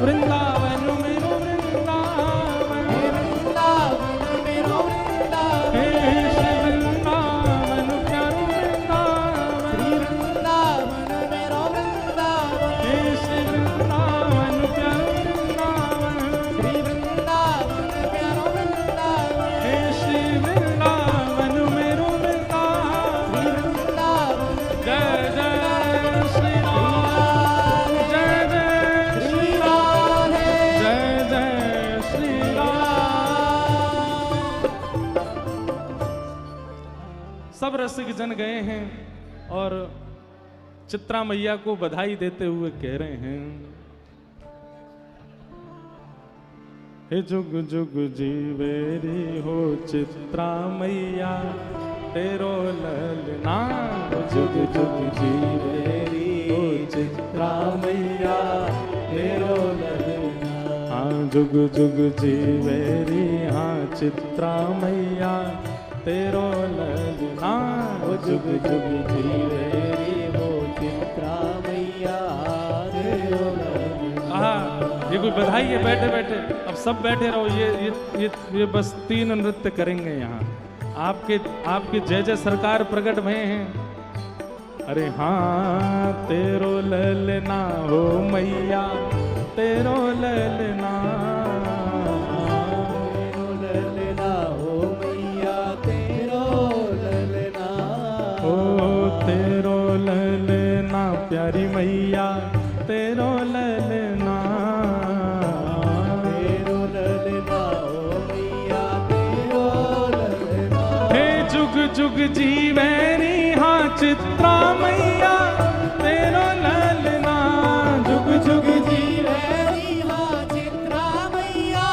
वृंदावन मेरो वृंदावन, हे वृंदावन मेरो वृंदावन, हे श्री वृंदावन प्यारो वृंदावन, श्री वृंदावन मेरो वृंदावन, हे श्री वृंदावन प्यारो वृंदावन, श्री वृंदावन प्यारो वृंदावन, हे श्री वृंदावन मेरो वृंदावन, श्री वृंदावन जय जय श्री राम, जय जय श्री राधे, जय जय श्री राम। सब रसिक जन गए हैं और चित्रा मैया को बधाई देते हुए कह रहे हैं, हे जुग जुग जीवेरी हो चित्रा मैया, तेरो ललना जुग जुग जीवेरी हो चित्रा मैया, तेरो ललना। हाँ जुग जुग जीवेरी हाँ चित्रा मैया, तेरो ललना जुग जुग जीवेरी हो चित्रा मैया, तेरो ललना। हाँ ये कोई बधाई है बैठे बैठे, अब सब बैठे रहो, ये बस 3 नृत्य करेंगे यहाँ। आपके जय जय सरकार प्रकट भये हैं। अरे हाँ तेरो ललना हो मैया, तेरो ललना, तेरो ललना हो मैया, तेरो ललना, ओ तेरो ललना प्यारी मैया, तेरो ललना, तेरो ललना हो मैया, तेरो ललना, हे जुग जुग जीवैनी हाँ चित्रा मैया, तेरो ललना, जुग जुग जीवैनी हाँ चित्रा मैया,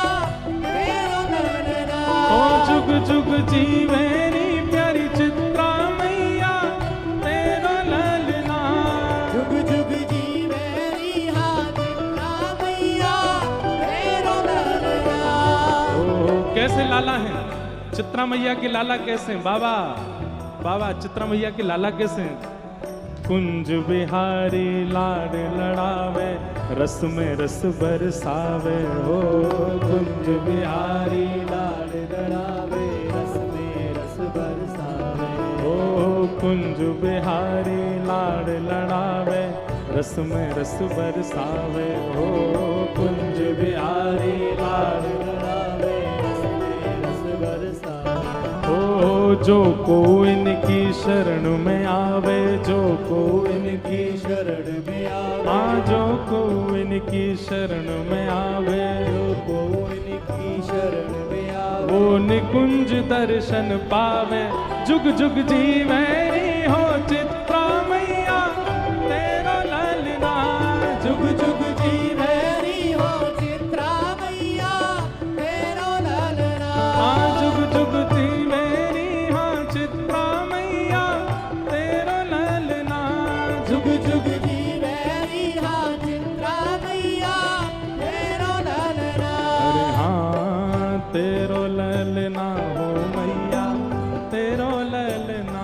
तेरो ललना, ओ जुग जुग जीवैनी प्यारी चित्रा मैया, तेरो ललना, जुग जुग जीवैनी हाँ चित्रा मैया, तेरो ललना। ओ कैसे लाला है चित्रा मैया के लाला कैसे हैं? बाबा बाबा चित्रा मैया के लाला कैसे हैं? कुंज बिहारी लाड लड़ावे, रस में रस बरसावे, हो कुंज बिहारी लाड लड़ावे, रस में रस बरसावे, ओ कुंज बिहारी लाड लड़ावे, रस में रस बरसावे, हो कुंज बिहारी लाड लड़ावे, रस में रस बरसावे। ओ जो को इनकी शरण में आवे, जो को इनकी शरण में आवे, हाँ जो को इनकी शरण में आवे, जो को इनकी शरण में आवे, वो निकुंज दर्शन पावे, जुग जुग जीवैनी हो चित्रा मैया, तेरो ललना, जुग जुग जीवैनी हो चित्रा मैया, तेरो ललना, हाँ जुग जुग जीवैनी हाँ चित्रा मैया, तेरो ललना, जुग जुग जीवैनी हाँ चित्रा मैया, तेरो ललना। अरे हाँ तेरो ललना हो मैया, तेरो ललना,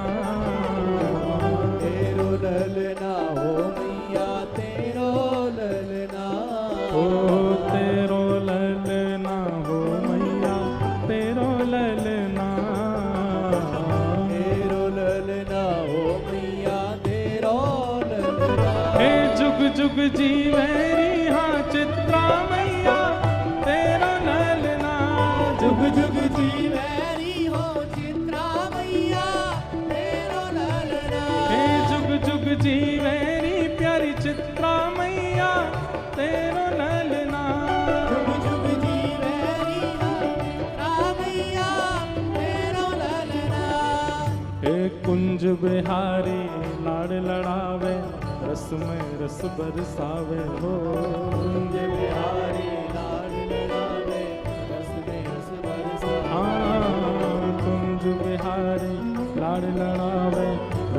तेरो ललना हो मैया, तेरो ललना, ओ तेरो ललना हो मैया, तेरो ललना, तेरो ललना हो मैया, तेरो ललना, हे जुग जुग जीवैनी हाँ चित्रा मैया, तेरो ललना, जुग जुग जीवैनी हो चित्रा मैया, तेरो ललना, हे जुग जुग जीवैनी प्यारी चित्रा मैया, तेरो ललना, जुग जुग जीवैनी हो चित्रा मैया, तेरो ललना, हे कुंज बिहारी लाड़ लड़ावे, रस में रस बरसावे, हो कुंज बिहारी लाड लड़ावे, रस में रस बरसावे, हाँ कुंज बिहारी लाड़ लड़ावे,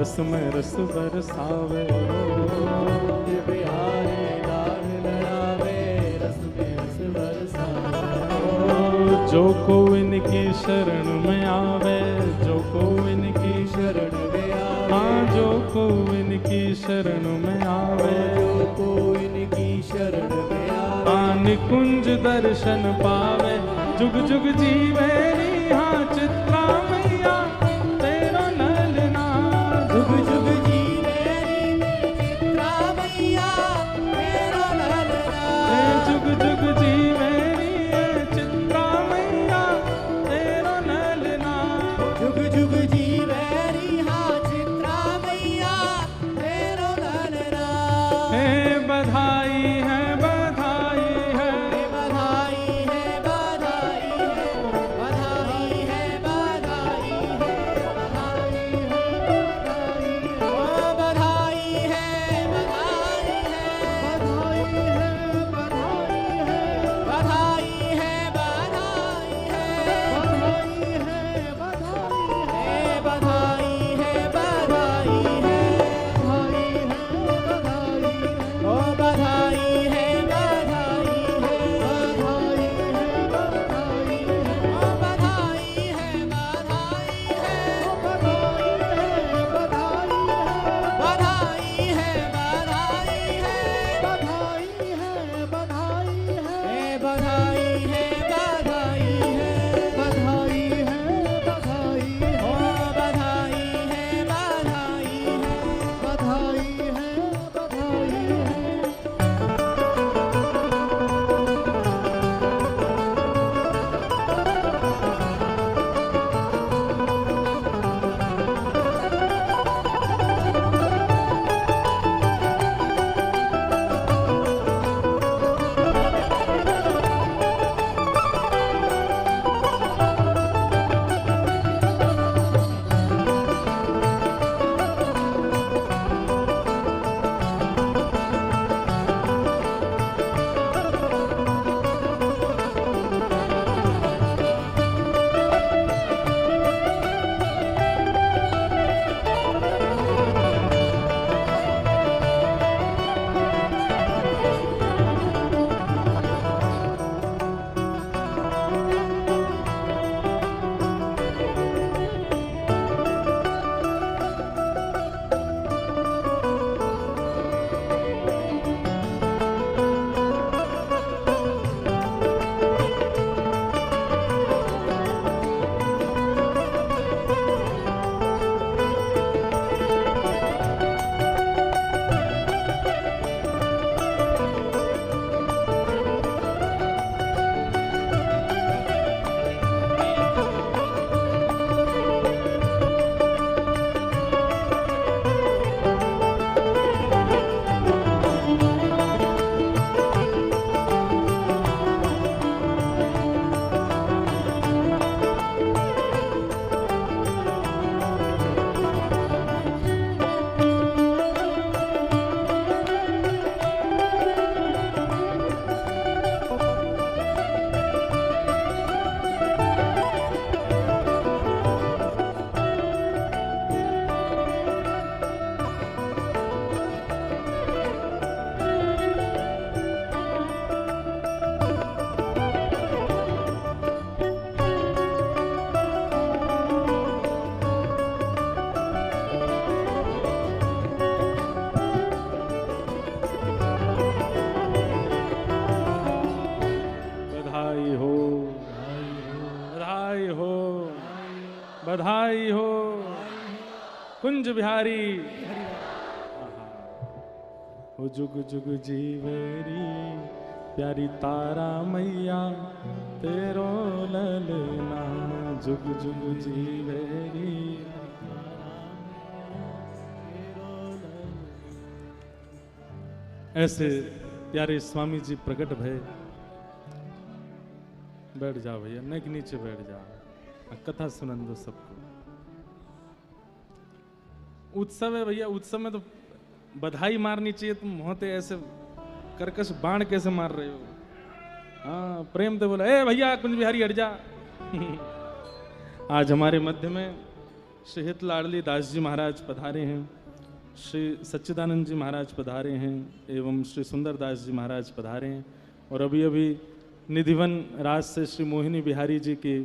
रस में रस बरसावे, कुंज बिहारी लाड लड़ावे, रस में रस बरसावे, ओ जो को इनकी शरण में आवे, जो को इनकी शरण में आवे, हाँ जो को इनकी शरण में आवे, जो को इनकी शरण में आवे, हाँ निकुंज दर्शन पावे, जुग जुग जीवैनी हाँ चित्रा मैया, तेरो ललना, जुग जुग जीवैनी चित्रा मैया, तेरो ललना, हे जुग जुग जीवैनी चित्रा मैया, तेरो ललना, जुग जुग जीवैनी हाँ चित्रा मैया, तेरो ललना, हे बधाई है बधाई है, बधाई है बधाई है बधाई है कुंज बिहारी हो जुग जुग जीवेरी प्यारी तारा मैया तेरो ललना जुग जुग जीवेरी। ऐसे प्यारे स्वामी जी प्रकट भय। बैठ जाओ भैया, नेक नीचे बैठ जाओ, कथा सुनन दो सबको। उत्सव है भैया, उत्सव में तो बधाई मारनी चाहिए, तुम होते ऐसे कर्कश बाण कैसे मार रहे हो? हाँ, प्रेम तो बोला ए भैया कुंज बिहारी हट जा। आज हमारे मध्य में श्री हित लाडली दास जी महाराज पधारे हैं, श्री सच्चिदानंद जी महाराज पधारे हैं, एवं श्री सुंदरदास जी महाराज पधारे हैं। और अभी अभी निधिवन राज से श्री मोहिनी बिहारी जी की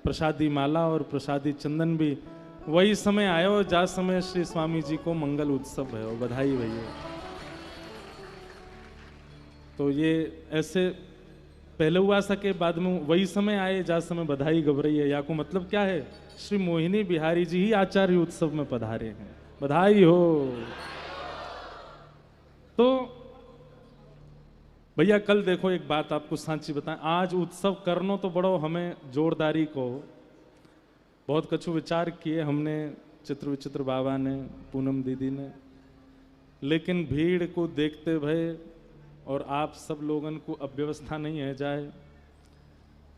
प्रसादी माला और प्रसादी चंदन भी वही समय आयो जा समय श्री स्वामी जी को मंगल उत्सव है, और बधाई भैया। तो ये ऐसे पहले हुआ सके, बाद में वही समय आए जा समय बधाई घबराई है। या को मतलब क्या है? श्री मोहिनी बिहारी जी ही आचार्य उत्सव में पधारे हैं, बधाई हो। तो भैया कल देखो एक बात आपको सांची बताएं, आज उत्सव करनो तो बड़ो हमें जोरदारी को बहुत कछु विचार किए हमने, चित्र विचित्र बाबा ने, पूनम दीदी ने, लेकिन भीड़ को देखते भय और आप सब लोगन को अव्यवस्था नहीं है जाए,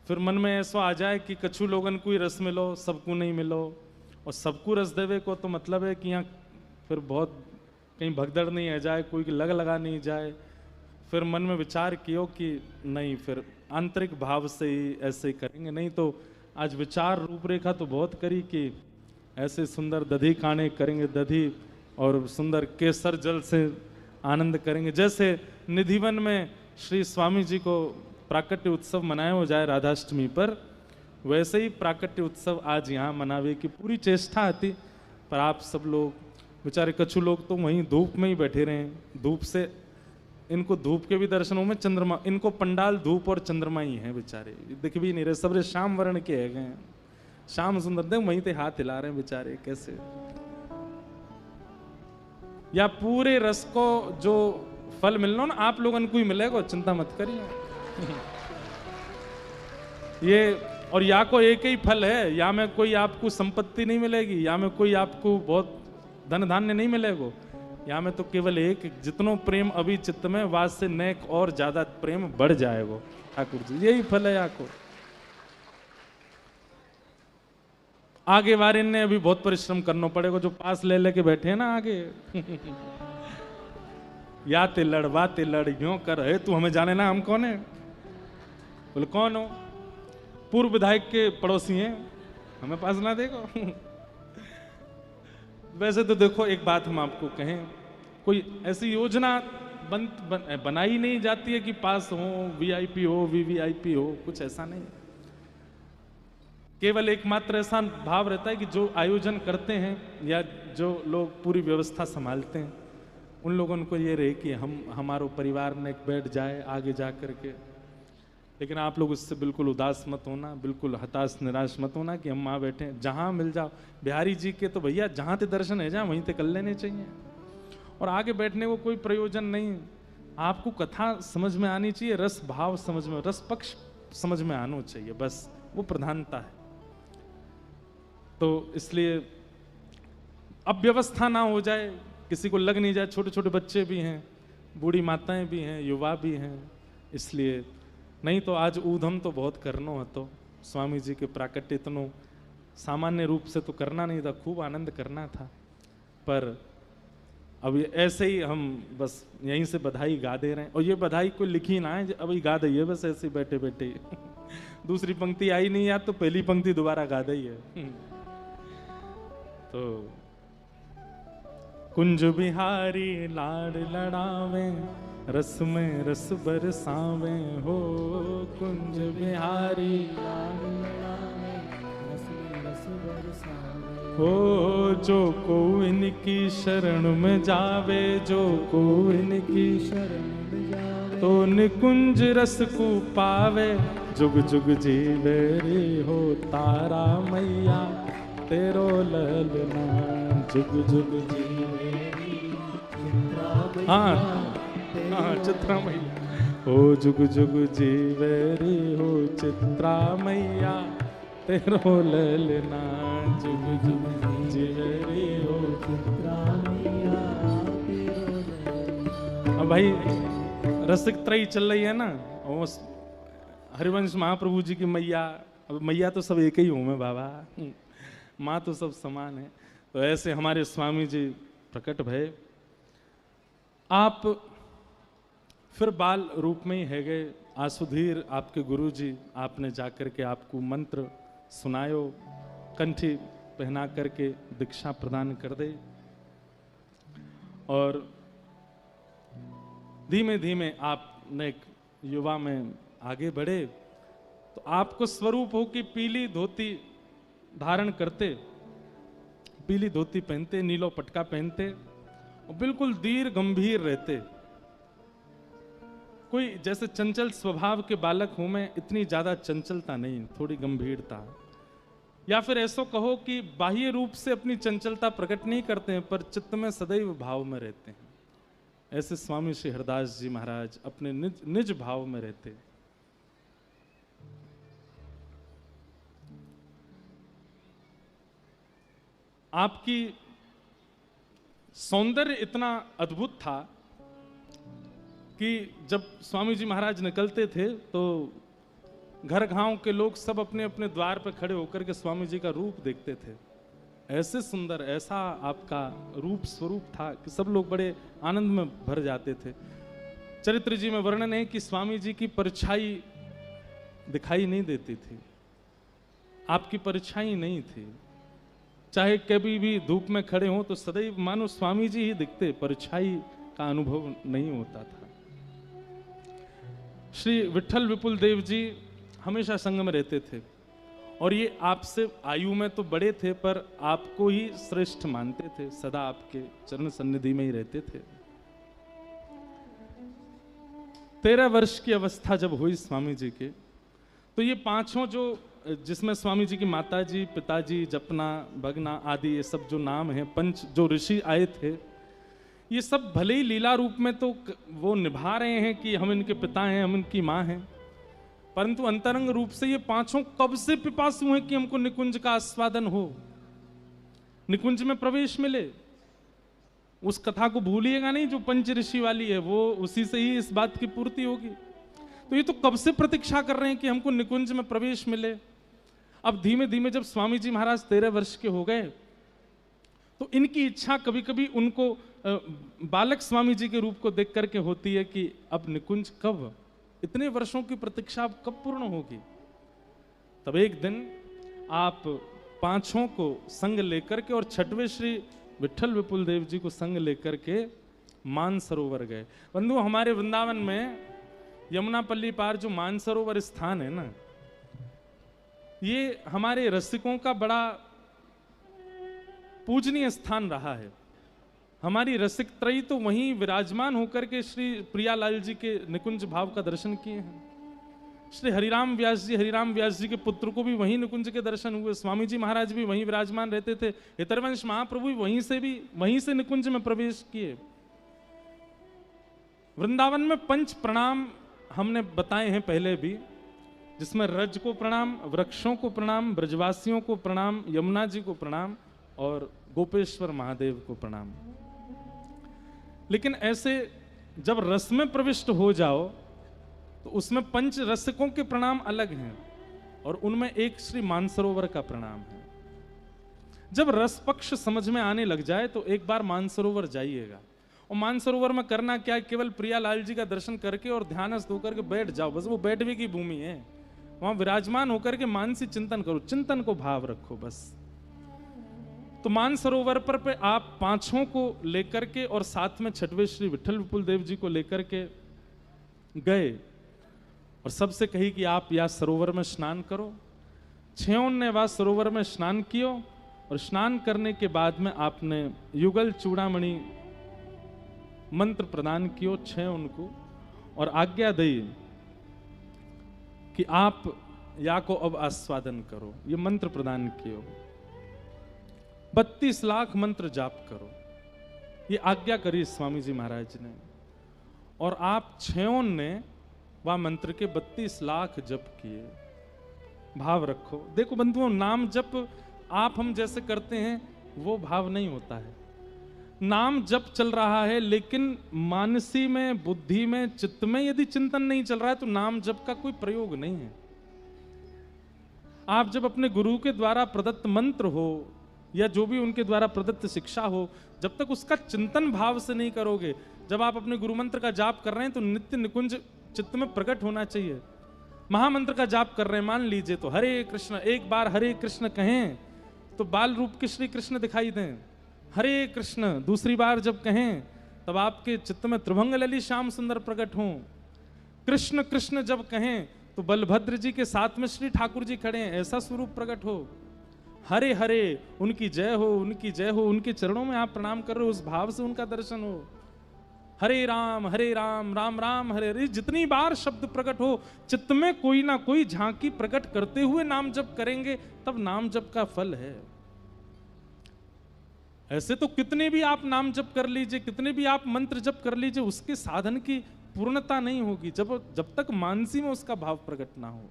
फिर मन में ऐसा आ जाए कि कछु लोगन को ही रस मिलो सबको नहीं मिलो, और सबको रस देवे को तो मतलब है कि यहाँ फिर बहुत कहीं भगदड़ नहीं है जाए, कोई लग लगा नहीं जाए। फिर मन में विचार कियो कि नहीं, फिर आंतरिक भाव से ही ऐसे ही करेंगे। नहीं तो आज विचार रूपरेखा तो बहुत करी कि ऐसे सुंदर दधी खाने करेंगे, दधी और सुंदर केसर जल से आनंद करेंगे। जैसे निधिवन में श्री स्वामी जी को प्राकट्य उत्सव मनाया हो जाए राधाष्टमी पर, वैसे ही प्राकट्य उत्सव आज यहाँ मनावे की पूरी चेष्टा आती। पर आप सब लोग बेचारे कछु लोग तो वहीं धूप में ही बैठे रहे, धूप से इनको धूप के भी दर्शनों में चंद्रमा, इनको पंडाल धूप और चंद्रमा ही है बेचारे, दिख भी नहीं रहे, सबरे श्याम वर्ण के है गए, श्याम सुंदर देख वहीं ते हाथ हिला रहे हैं बेचारे कैसे। या पूरे रस को जो फल मिलना ना आप लोगों को ही मिलेगा, चिंता मत करिए। ये और या को एक ही फल है, या में कोई आपको संपत्ति नहीं मिलेगी, या में कोई आपको बहुत धन धान्य नहीं मिलेगा, या में तो केवल एक, जितनो प्रेम अभी चित्त में वास से नेक और ज्यादा प्रेम बढ़ जाएगा ठाकुर जी, यही फल है। आपको आगे वाले ने अभी बहुत परिश्रम करना पड़ेगा, जो पास ले लेके बैठे हैं ना आगे। या ते लड़ बाते लड़ यूं कर है, तू हमें जाने ना हम कौन है? बोले कौन हो? पूर्व विधायक के पड़ोसी हैं, हमें पास ना देखो। वैसे तो देखो एक बात हम आपको कहें, कोई ऐसी योजना बनाई नहीं जाती है कि पास हो, वीआईपी हो, वीवीआईपी हो, कुछ ऐसा नहीं। केवल एकमात्र ऐसा भाव रहता है कि जो आयोजन करते हैं या जो लोग पूरी व्यवस्था संभालते हैं, उन लोगों को ये रहे कि हमारो परिवार ने बैठ जाए आगे जा करके। लेकिन आप लोग उससे बिल्कुल उदास मत होना, बिल्कुल हताश निराश मत होना कि हम वहाँ बैठे, जहाँ मिल जाओ। बिहारी जी के तो भैया जहाँ ते दर्शन है, जहाँ वहीं ते कर लेने चाहिए, और आगे बैठने को कोई प्रयोजन नहीं। आपको कथा समझ में आनी चाहिए, रस भाव समझ में, रस पक्ष समझ में आना चाहिए, बस वो प्रधानता है। तो इसलिए अब व्यवस्था ना हो जाए, किसी को लग नहीं जाए, छोटे छोटे बच्चे भी हैं, बूढ़ी माताएं भी हैं, युवा भी हैं, इसलिए नहीं तो आज ऊधम तो बहुत करनो है। तो स्वामी जी के प्राकट्य इतनो सामान्य रूप से तो करना नहीं था, खूब आनंद करना था, पर अब ऐसे ही हम बस यहीं से बधाई गा दे रहे हैं। और ये बधाई कोई लिखी ना है, अभी गा दई है बस ऐसे बैठे बैठे। दूसरी पंक्ति आई नहीं याद तो पहली पंक्ति दोबारा गा दई है। तो कुंज बिहारी लाड लड़ावे, रस में रस बरसावे हो, कुंज बिहारी लाड लड़ावे, रस में रस बरसावे हो। जो को इनकी शरण में जावे, जो को इनकी शरण में जावे, तो निकुंज रस को पावे, जुग जुग जीवे रे हो तारा मैया तेरो ललना, जुग जुग जीवे हाँ हाँ चित्रा मैया हो जुग जुग जीवे रे हो चित्रा मैया तेरो ललना जुग जुग जीवे रे हो चित्रा मैया तेरो ललना। अब भाई रसिक त्रयी चल रही है ना, और हरिवंश महाप्रभु जी की मैया, अब मैया तो सब एक ही हूँ मैं बाबा, माँ तो सब समान है। तो ऐसे हमारे स्वामी जी प्रकट भय, आप फिर बाल रूप में ही है गए। आसुधीर आपके गुरु जी, आपने जाकर के आपको मंत्र सुनायो, कंठी पहना करके दीक्षा प्रदान कर दे, और धीमे धीमे आप एक युवा में आगे बढ़े। तो आपको स्वरूप हो कि पीली धोती धारण करते, पीली धोती पहनते, नीलो पटका पहनते और बिल्कुल धीर गंभीर रहते। कोई जैसे चंचल स्वभाव के बालक हूं मैं, इतनी ज्यादा चंचलता नहीं, थोड़ी गंभीरता। या फिर ऐसा कहो कि बाह्य रूप से अपनी चंचलता प्रकट नहीं करते हैं, पर चित्त में सदैव भाव में रहते हैं। ऐसे स्वामी श्री हरदास जी महाराज अपने निज निज भाव में रहते। आपकी सौंदर्य इतना अद्भुत था कि जब स्वामी जी महाराज निकलते थे तो घर गांव के लोग सब अपने अपने द्वार पर खड़े होकर के स्वामी जी का रूप देखते थे। ऐसे सुंदर, ऐसा आपका रूप स्वरूप था कि सब लोग बड़े आनंद में भर जाते थे। चरित्र जी में वर्णन है कि स्वामी जी की परछाई दिखाई नहीं देती थी, आपकी परछाई नहीं थी। चाहे कभी भी धूप में खड़े हों तो सदैव मानो स्वामी जी ही दिखते, परछाई का अनुभव नहीं होता था। श्री विठल विपुल देव जी हमेशा संग में रहते थे, और ये आपसे आयु में तो बड़े थे पर आपको ही श्रेष्ठ मानते थे, सदा आपके चरण सन्निधि में ही रहते थे। 13 वर्ष की अवस्था जब हुई स्वामी जी के, तो ये पांचों जो, जिसमें स्वामी जी की माता जी, पिताजी, जपना, भगना आदि ये सब जो नाम हैं, पंच जो ऋषि आए थे, ये सब भले ही लीला रूप में तो वो निभा रहे हैं कि हम इनके पिता हैं, हम इनकी माँ हैं, परंतु अंतरंग रूप से ये पांचों कब से पिपासु हैं कि हमको निकुंज का आस्वादन हो, निकुंज में प्रवेश मिले। उस कथा को भूलिएगा नहीं जो पंच ऋषि वाली है, वो उसी से ही इस बात की पूर्ति होगी। तो ये तो कब से प्रतीक्षा कर रहे हैं कि हमको निकुंज में प्रवेश मिले। अब धीमे धीमे जब स्वामी जी महाराज 13 वर्ष के हो गए, तो इनकी इच्छा कभी कभी उनको बालक स्वामी जी के रूप को देख करके होती है कि अब निकुंज कब, इतने वर्षों की प्रतीक्षा अब कब पूर्ण होगी। तब एक दिन आप पांचों को संग लेकर के और छठवें श्री विठल विपुल देव जी को संग लेकर के मानसरोवर गए। बंधु, हमारे वृंदावन में यमुनापल्ली पार जो मानसरोवर स्थान है ना, ये हमारे रसिकों का बड़ा पूजनीय स्थान रहा है। हमारी रसिक त्रयी तो वहीं विराजमान होकर के श्री प्रियालाल जी के निकुंज भाव का दर्शन किए हैं। श्री हरिराम व्यास जी के पुत्र को भी वहीं निकुंज के दर्शन हुए। स्वामी जी महाराज भी वहीं विराजमान रहते थे। हितरवंश महाप्रभु भी वहीं से निकुंज में प्रवेश किए। वृंदावन में पंच प्रणाम हमने बताए हैं पहले भी, जिसमें रज को प्रणाम, वृक्षों को प्रणाम, ब्रजवासियों को प्रणाम, यमुना जी को प्रणाम और गोपेश्वर महादेव को प्रणाम। लेकिन ऐसे जब रस में प्रविष्ट हो जाओ तो उसमें पंच रसिकों के प्रणाम अलग हैं, और उनमें एक श्री मानसरोवर का प्रणाम है। जब रस पक्ष समझ में आने लग जाए तो एक बार मानसरोवर जाइएगा। और मानसरोवर में करना क्या है, केवल प्रियालाल जी का दर्शन करके और ध्यानस्थ होकर के बैठ जाओ, बस वो बैठने की भूमि है। वहां विराजमान होकर के मानसी चिंतन करो, चिंतन को भाव रखो बस। तो मानसरोवर पर पे आप पांचों को लेकर के और साथ में छठवें श्री विठल विपुल देव जी को लेकर के गए, और सबसे कही कि आप या सरोवर में स्नान करो। छयों ने वह सरोवर में स्नान कियो, और स्नान करने के बाद में आपने युगल चूड़ामणि मंत्र प्रदान कियो छह उनको, और आज्ञा दी कि आप या को अब आस्वादन करो, ये मंत्र प्रदान कियो। 32 लाख मंत्र जाप करो, ये आज्ञा करी स्वामी जी महाराज ने। और आप छयों ने वह मंत्र के 32 लाख जप किए। भाव रखो, देखो बंधुओं, नाम जप आप हम जैसे करते हैं वो भाव नहीं होता है। नाम जप चल रहा है, लेकिन मानसी में, बुद्धि में, चित्त में यदि चिंतन नहीं चल रहा है तो नाम जप का कोई प्रयोग नहीं है। आप जब अपने गुरु के द्वारा प्रदत्त मंत्र हो या जो भी उनके द्वारा प्रदत्त शिक्षा हो, जब तक उसका चिंतन भाव से नहीं करोगे, जब आप अपने गुरु मंत्र का जाप कर रहे हैं तो नित्य निकुंज चित्त में प्रकट होना चाहिए। महामंत्र का जाप कर रहे हैं, मान लीजिए, तो हरे कृष्ण, एक बार हरे कृष्ण कहें तो बाल रूप के श्री कृष्ण दिखाई दें। हरे कृष्ण दूसरी बार जब कहें तब आपके चित्त में त्रिभंग लली श्याम सुंदर प्रकट हों। कृष्ण कृष्ण जब कहें तो बलभद्र जी के साथ में श्री ठाकुर जी खड़े हैं, ऐसा स्वरूप प्रकट हो। हरे हरे, उनकी जय हो, उनकी जय हो, उनके चरणों में आप प्रणाम कर रहे हो, उस भाव से उनका दर्शन हो। हरे राम राम राम हरे हरे, जितनी बार शब्द प्रकट हो, चित्त में कोई ना कोई झांकी प्रकट करते हुए नाम जप करेंगे, तब नाम जप का फल है। ऐसे तो कितने भी आप नाम जप कर लीजिए, कितने भी आप मंत्र जप कर लीजिए, उसके साधन की पूर्णता नहीं होगी जब तक मानसी में उसका भाव प्रकट ना हो।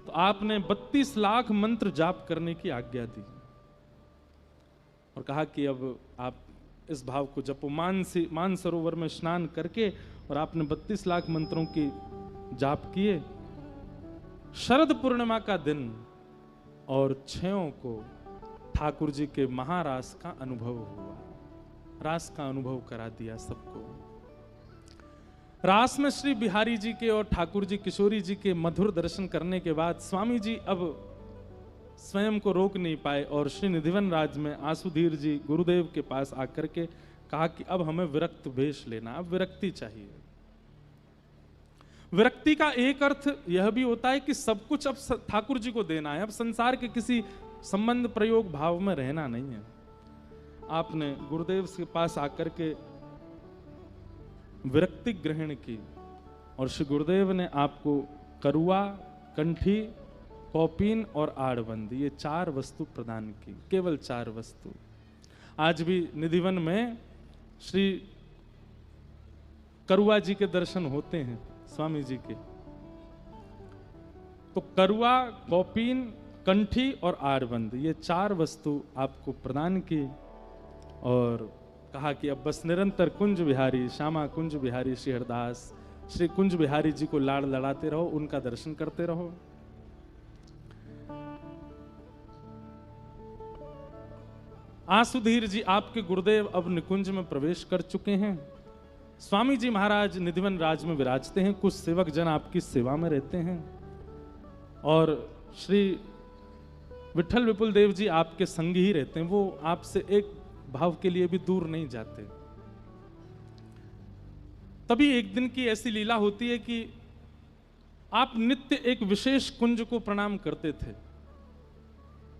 तो आपने 32 लाख मंत्र जाप करने की आज्ञा दी और कहा कि अब आप इस भाव को जपो। मान सरोवर में स्नान करके और आपने 32 लाख मंत्रों की जाप किए। शरद पूर्णिमा का दिन और छयों को ठाकुर जी के महारास का अनुभव हुआ। रास का अनुभव करा दिया सबको। रास में श्री बिहारी जी के और ठाकुर जी किशोरी जी के मधुर दर्शन करने के बाद स्वामी जी अब स्वयं को रोक नहीं पाए और श्री निधिवन राज में आसुधीर जी गुरुदेव के पास आकर के कहा कि अब हमें विरक्त वेश लेना, अब विरक्ति चाहिए। विरक्ति का एक अर्थ यह भी होता है कि सब कुछ अब ठाकुर जी को देना है, अब संसार के किसी संबंध प्रयोग भाव में रहना नहीं है। आपने गुरुदेव के पास आकर के विरक्ति ग्रहण की और श्री गुरुदेव ने आपको करुआ, कंठी, कौपीन और आड़बंद, ये 4 वस्तु प्रदान की, केवल 4 वस्तु। आज भी निधिवन में श्री करुआ जी के दर्शन होते हैं स्वामी जी के। तो करुआ, कौपीन, कंठी और आड़बंद, ये 4 वस्तु आपको प्रदान की और कहा कि अब बस निरंतर कुंज बिहारी, श्यामा कुंज बिहारी श्री हरदास, श्री कुंज बिहारी जी को लाड़ लड़ाते रहो, उनका दर्शन करते रहो। आसुधीर जी आपके गुरुदेव अब निकुंज में प्रवेश कर चुके हैं। स्वामी जी महाराज निधिवन राज में विराजते हैं, कुछ सेवक जन आपकी सेवा में रहते हैं और श्री विठल विपुल देव जी आपके संग ही रहते हैं, वो आपसे एक भाव के लिए भी दूर नहीं जाते। तभी एक दिन की ऐसी लीला होती है कि आप नित्य एक विशेष कुंज को प्रणाम करते थे,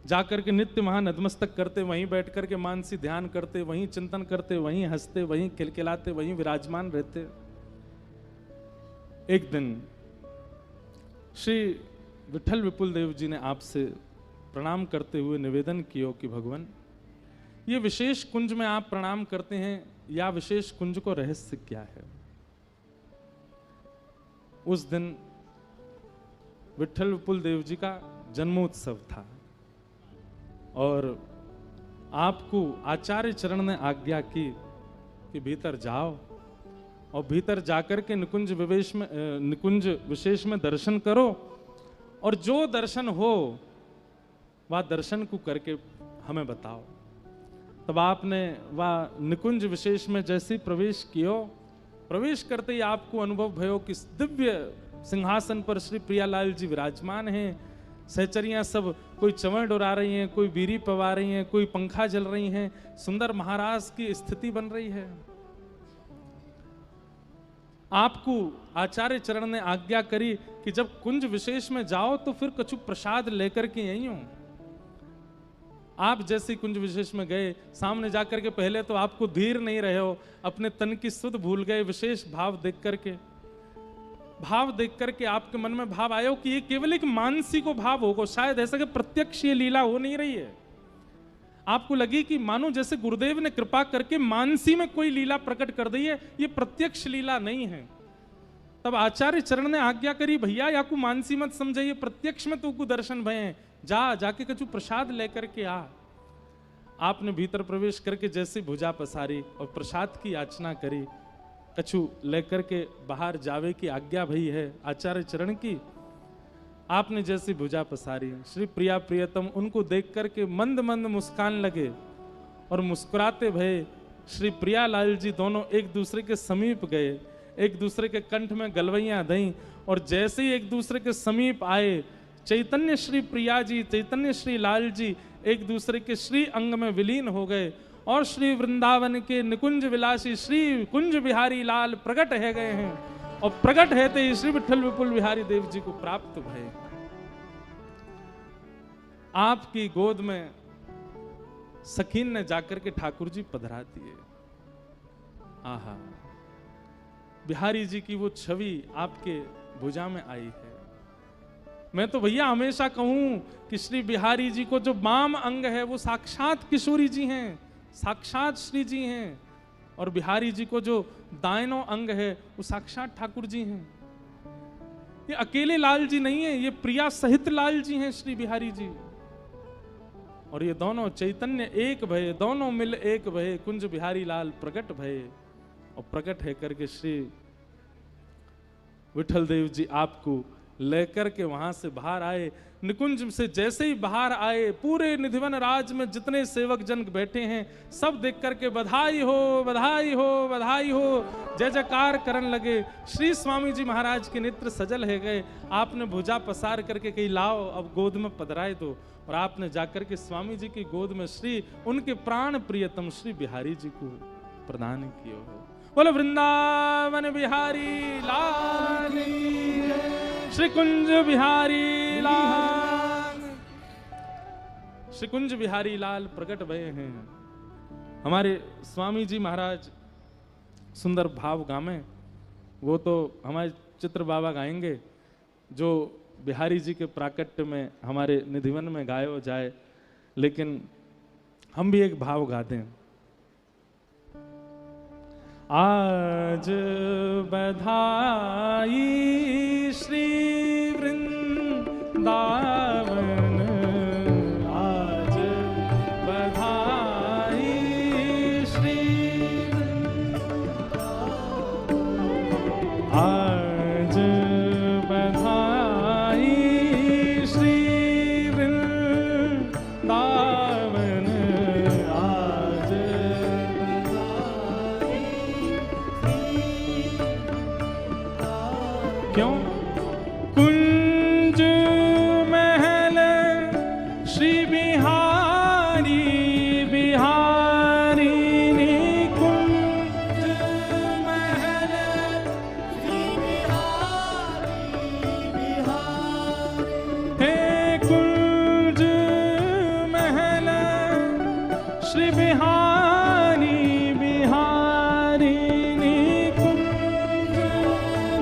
जाकर के नित्य वहां नतमस्तक करते, वहीं बैठ करके मानसी ध्यान करते, वहीं चिंतन करते, वहीं हंसते, वहीं खिलखिलाते, वहीं विराजमान रहते। एक दिन श्री विठल विपुल देव जी ने आपसे प्रणाम करते हुए निवेदन किया कि भगवान, ये विशेष कुंज में आप प्रणाम करते हैं, या विशेष कुंज को रहस्य क्या है? उस दिन विठल विपुल देव जी का जन्मोत्सव था और आपको आचार्य चरण ने आज्ञा की कि भीतर जाओ और भीतर जाकर के निकुंज विशेष में दर्शन करो और जो दर्शन हो वह दर्शन को करके हमें बताओ। तब आपने वह निकुंज विशेष में जैसे प्रवेश कियो, प्रवेश करते ही आपको अनुभव भयो कि दिव्य सिंहासन पर श्री प्रियालाल जी विराजमान हैं। सहचरियां सब कोई चंवर डोरा रही हैं, कोई बीरी पवा रही हैं, कोई पंखा जल रही हैं, सुंदर महाराज की स्थिति बन रही है। आपको आचार्य चरण ने आज्ञा करी कि जब कुंज विशेष में जाओ तो फिर कछु प्रसाद लेकर के यहीं हो। आप जैसे कुंज विशेष में गए, सामने जाकर के पहले तो आपको धीर नहीं रहे हो, अपने तन की सुध भूल गए। विशेष भाव देख करके आपके मन में भाव आयो कि ये केवल एक मानसी को भाव होगा, शायद ऐसा कि प्रत्यक्ष ये लीला हो नहीं रही है, आपको लगी कि मानो जैसे गुरुदेव ने कृपा करके मानसी में कोई लीला प्रकट कर दी है, ये प्रत्यक्ष लीला नहीं है। तब आचार्य चरण ने आज्ञा करी, भैया याकू मानसी मत समझाइए, प्रत्यक्ष में तू को दर्शन भय, जाके कछु प्रसाद लेकर के आ। आपने भीतर प्रवेश करके जैसे भुजा पसारी और प्रसाद की याचना करी, कछु लेकर के बाहर जावे की आज्ञा भई है आचार्य चरण की। आपने जैसी भुजा पसारी, श्री प्रिया प्रियतम उनको देख करके मंद मंद मुस्कान लगे और मुस्कुराते भये श्री प्रियालाल जी दोनों एक दूसरे के समीप गए, एक दूसरे के कंठ में गलवैयां दईं और जैसे ही एक दूसरे के समीप आए, चैतन्य श्री प्रिया जी, चैतन्य श्री लाल जी एक दूसरे के श्री अंग में विलीन हो गए और श्री वृंदावन के निकुंज विलासी श्री कुंज बिहारी लाल प्रकट है गए हैं और प्रकट है ते श्री विठल विपुल बिहारी देव जी को प्राप्त भय। आपकी गोद में सखीन ने जाकर के ठाकुर जी पधरा दिए। आहा, बिहारी जी की वो छवि आपके भुजा में आई है। मैं तो भैया हमेशा कहूं कि श्री बिहारी जी को जो वाम अंग है वो साक्षात किशोरी जी हैं, साक्षात श्री जी हैं, और बिहारी जी को जो दाहिनो अंग है वो साक्षात ठाकुर जी हैं। ये अकेले लाल जी नहीं है, ये प्रिया सहित लाल जी हैं श्री बिहारी जी। और ये दोनों चैतन्य एक भये, दोनों मिल एक भये, कुंज बिहारी लाल प्रकट भये। और प्रकट है करके श्री विठल देव जी आपको लेकर के वहां से बाहर आए। निकुंज से जैसे ही बाहर आए, पूरे निधिवन राज में जितने सेवक जन बैठे हैं सब देख करके बधाई हो, बधाई हो, बधाई हो, जय जयकार करने लगे। श्री स्वामी जी महाराज के नेत्र सजल है गए। आपने भुजा पसार करके कही लाओ अब गोद में पधराए दो, और आपने जाकर के स्वामी जी की गोद में श्री उनके प्राण प्रियतम श्री बिहारी जी को प्रदान किया हो। बोलो वृंदावन बिहारी लाल, श्री कुंज बिहारी लाल, श्री कुंज बिहारी लाल प्रकट भये हैं। हमारे स्वामी जी महाराज सुंदर भाव गामे, वो तो हमारे चित्र बाबा गाएंगे जो बिहारी जी के प्राकट्य में हमारे निधिवन में गायो जाए, लेकिन हम भी एक भाव गाते हैं। आज बधाई श्री वृंदावन, आज बधाई श्री आज बधाई श्री वृंदावन, आज क्यों कुंज महल श्री बिहारी बिहारी ने, कुंज महल श्री बिहारी बिहारी, हे कुंज महल श्री बिहारी बिहारी ने, कुंज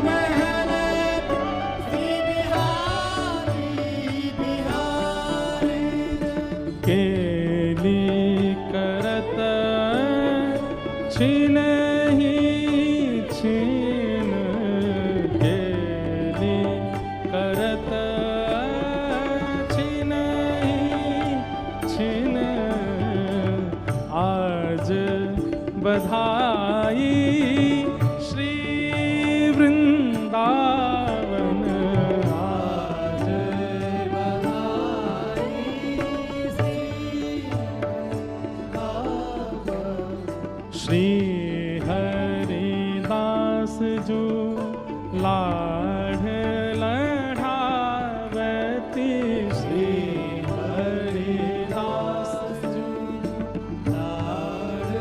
महल केली करत छिन ही छिन, केली करत छिन ही छिन, आज बधाई श्री वृंदावन, आज श्री हरिदास जो लाढ़ लढ़ावती, श्री हरिदास जो लाढ़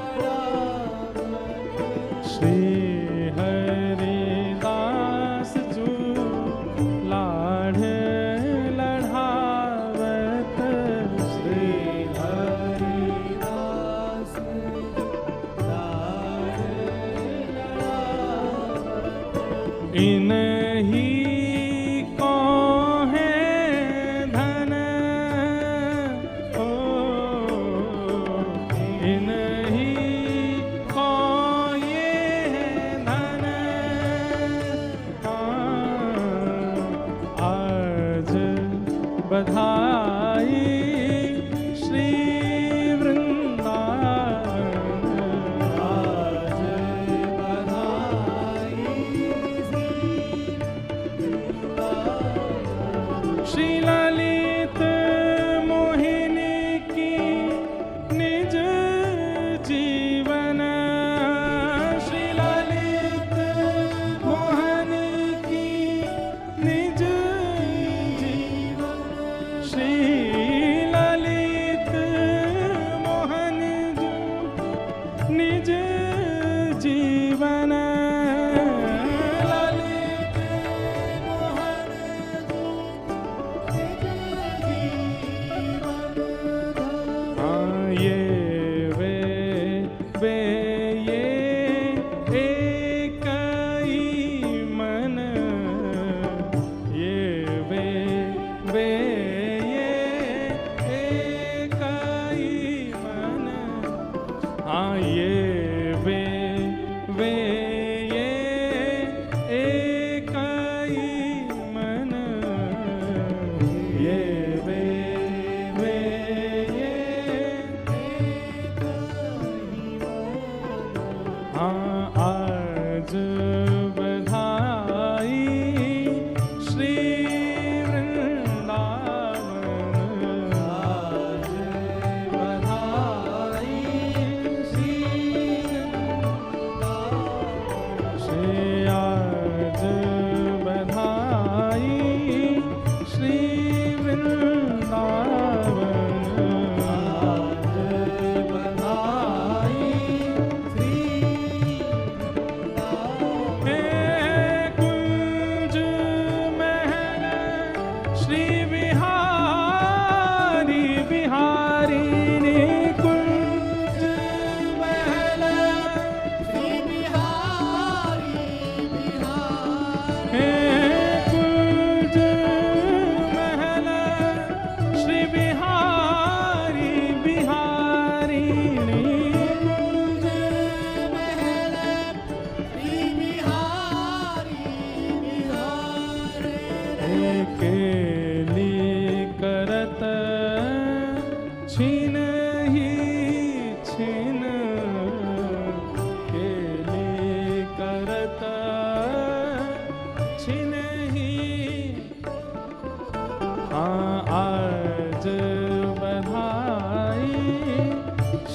लढ़ावती, श्री हरिदास जो लाढ़ लढ़ावत, श्री हरिदास इन्हीं को है धन, ओ हाँ ये ये एक ही मन, ये ये हाँ आज बधाई श्री वृंदावन, आज बधाई श्री आज बधाई श्री वृंदावन, आज बधाई श्री कुंज महल श्री बिहारी बिहारिणी, कुंज महल श्री बिहारी बिहारी, कुंज महल श्री बिहारी बिहारिणी, कुंज महल श्री बिहारी बिहारी, केली करत छिन ही छिन, केली करत छिन ही, हाँ आज बधाई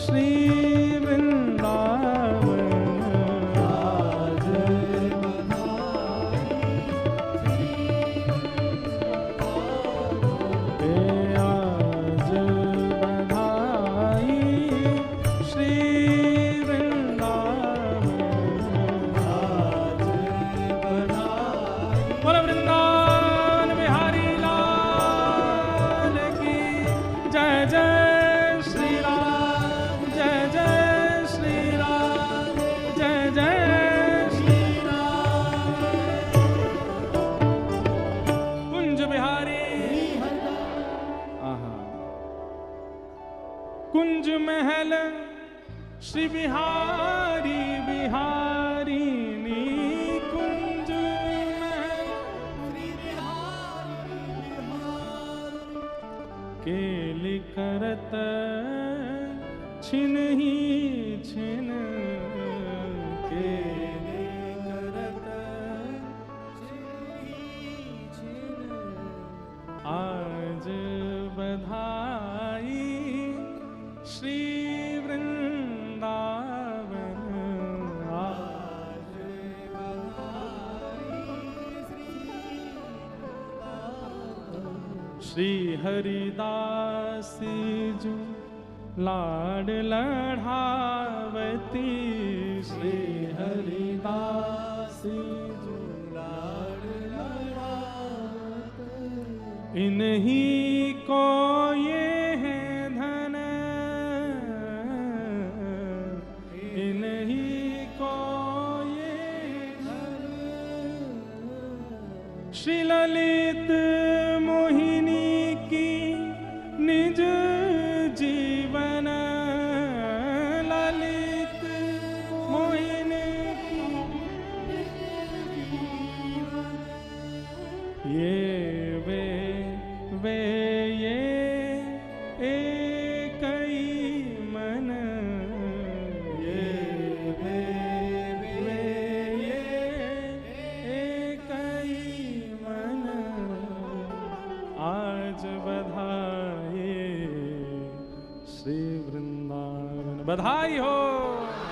श्री वृंदावन, आज बधाई आज बधाई श्री वृंदावन, आज बधाई। बोलो वृंदावन बिहारी लाल की जय जय श्री राम, जय जय श्री राम, जय जय श्री राम। कुंज बिहारी आहा, कुंज महल श्री बिहारी बिहारिणी, कुंज महल श्री बिहारी बिहारी, केली करत छिन ही छिन, केली करत छिन ही छिन, आज बधाई श्री वृंदावन, आज बधाई श्री हरिदास जो लाड लढ़ावती, श्री हरिदास जो लाड लढ़ावती, इन्हीं को ये है धन, इन्हीं को ये धन, श्री ललित मोहिनी की निज जीवन, ललित मोहिनी ये ये एक ही मन, ये ये एक ही मन, आज बधाई श्री वृंदावन, बधाई हो।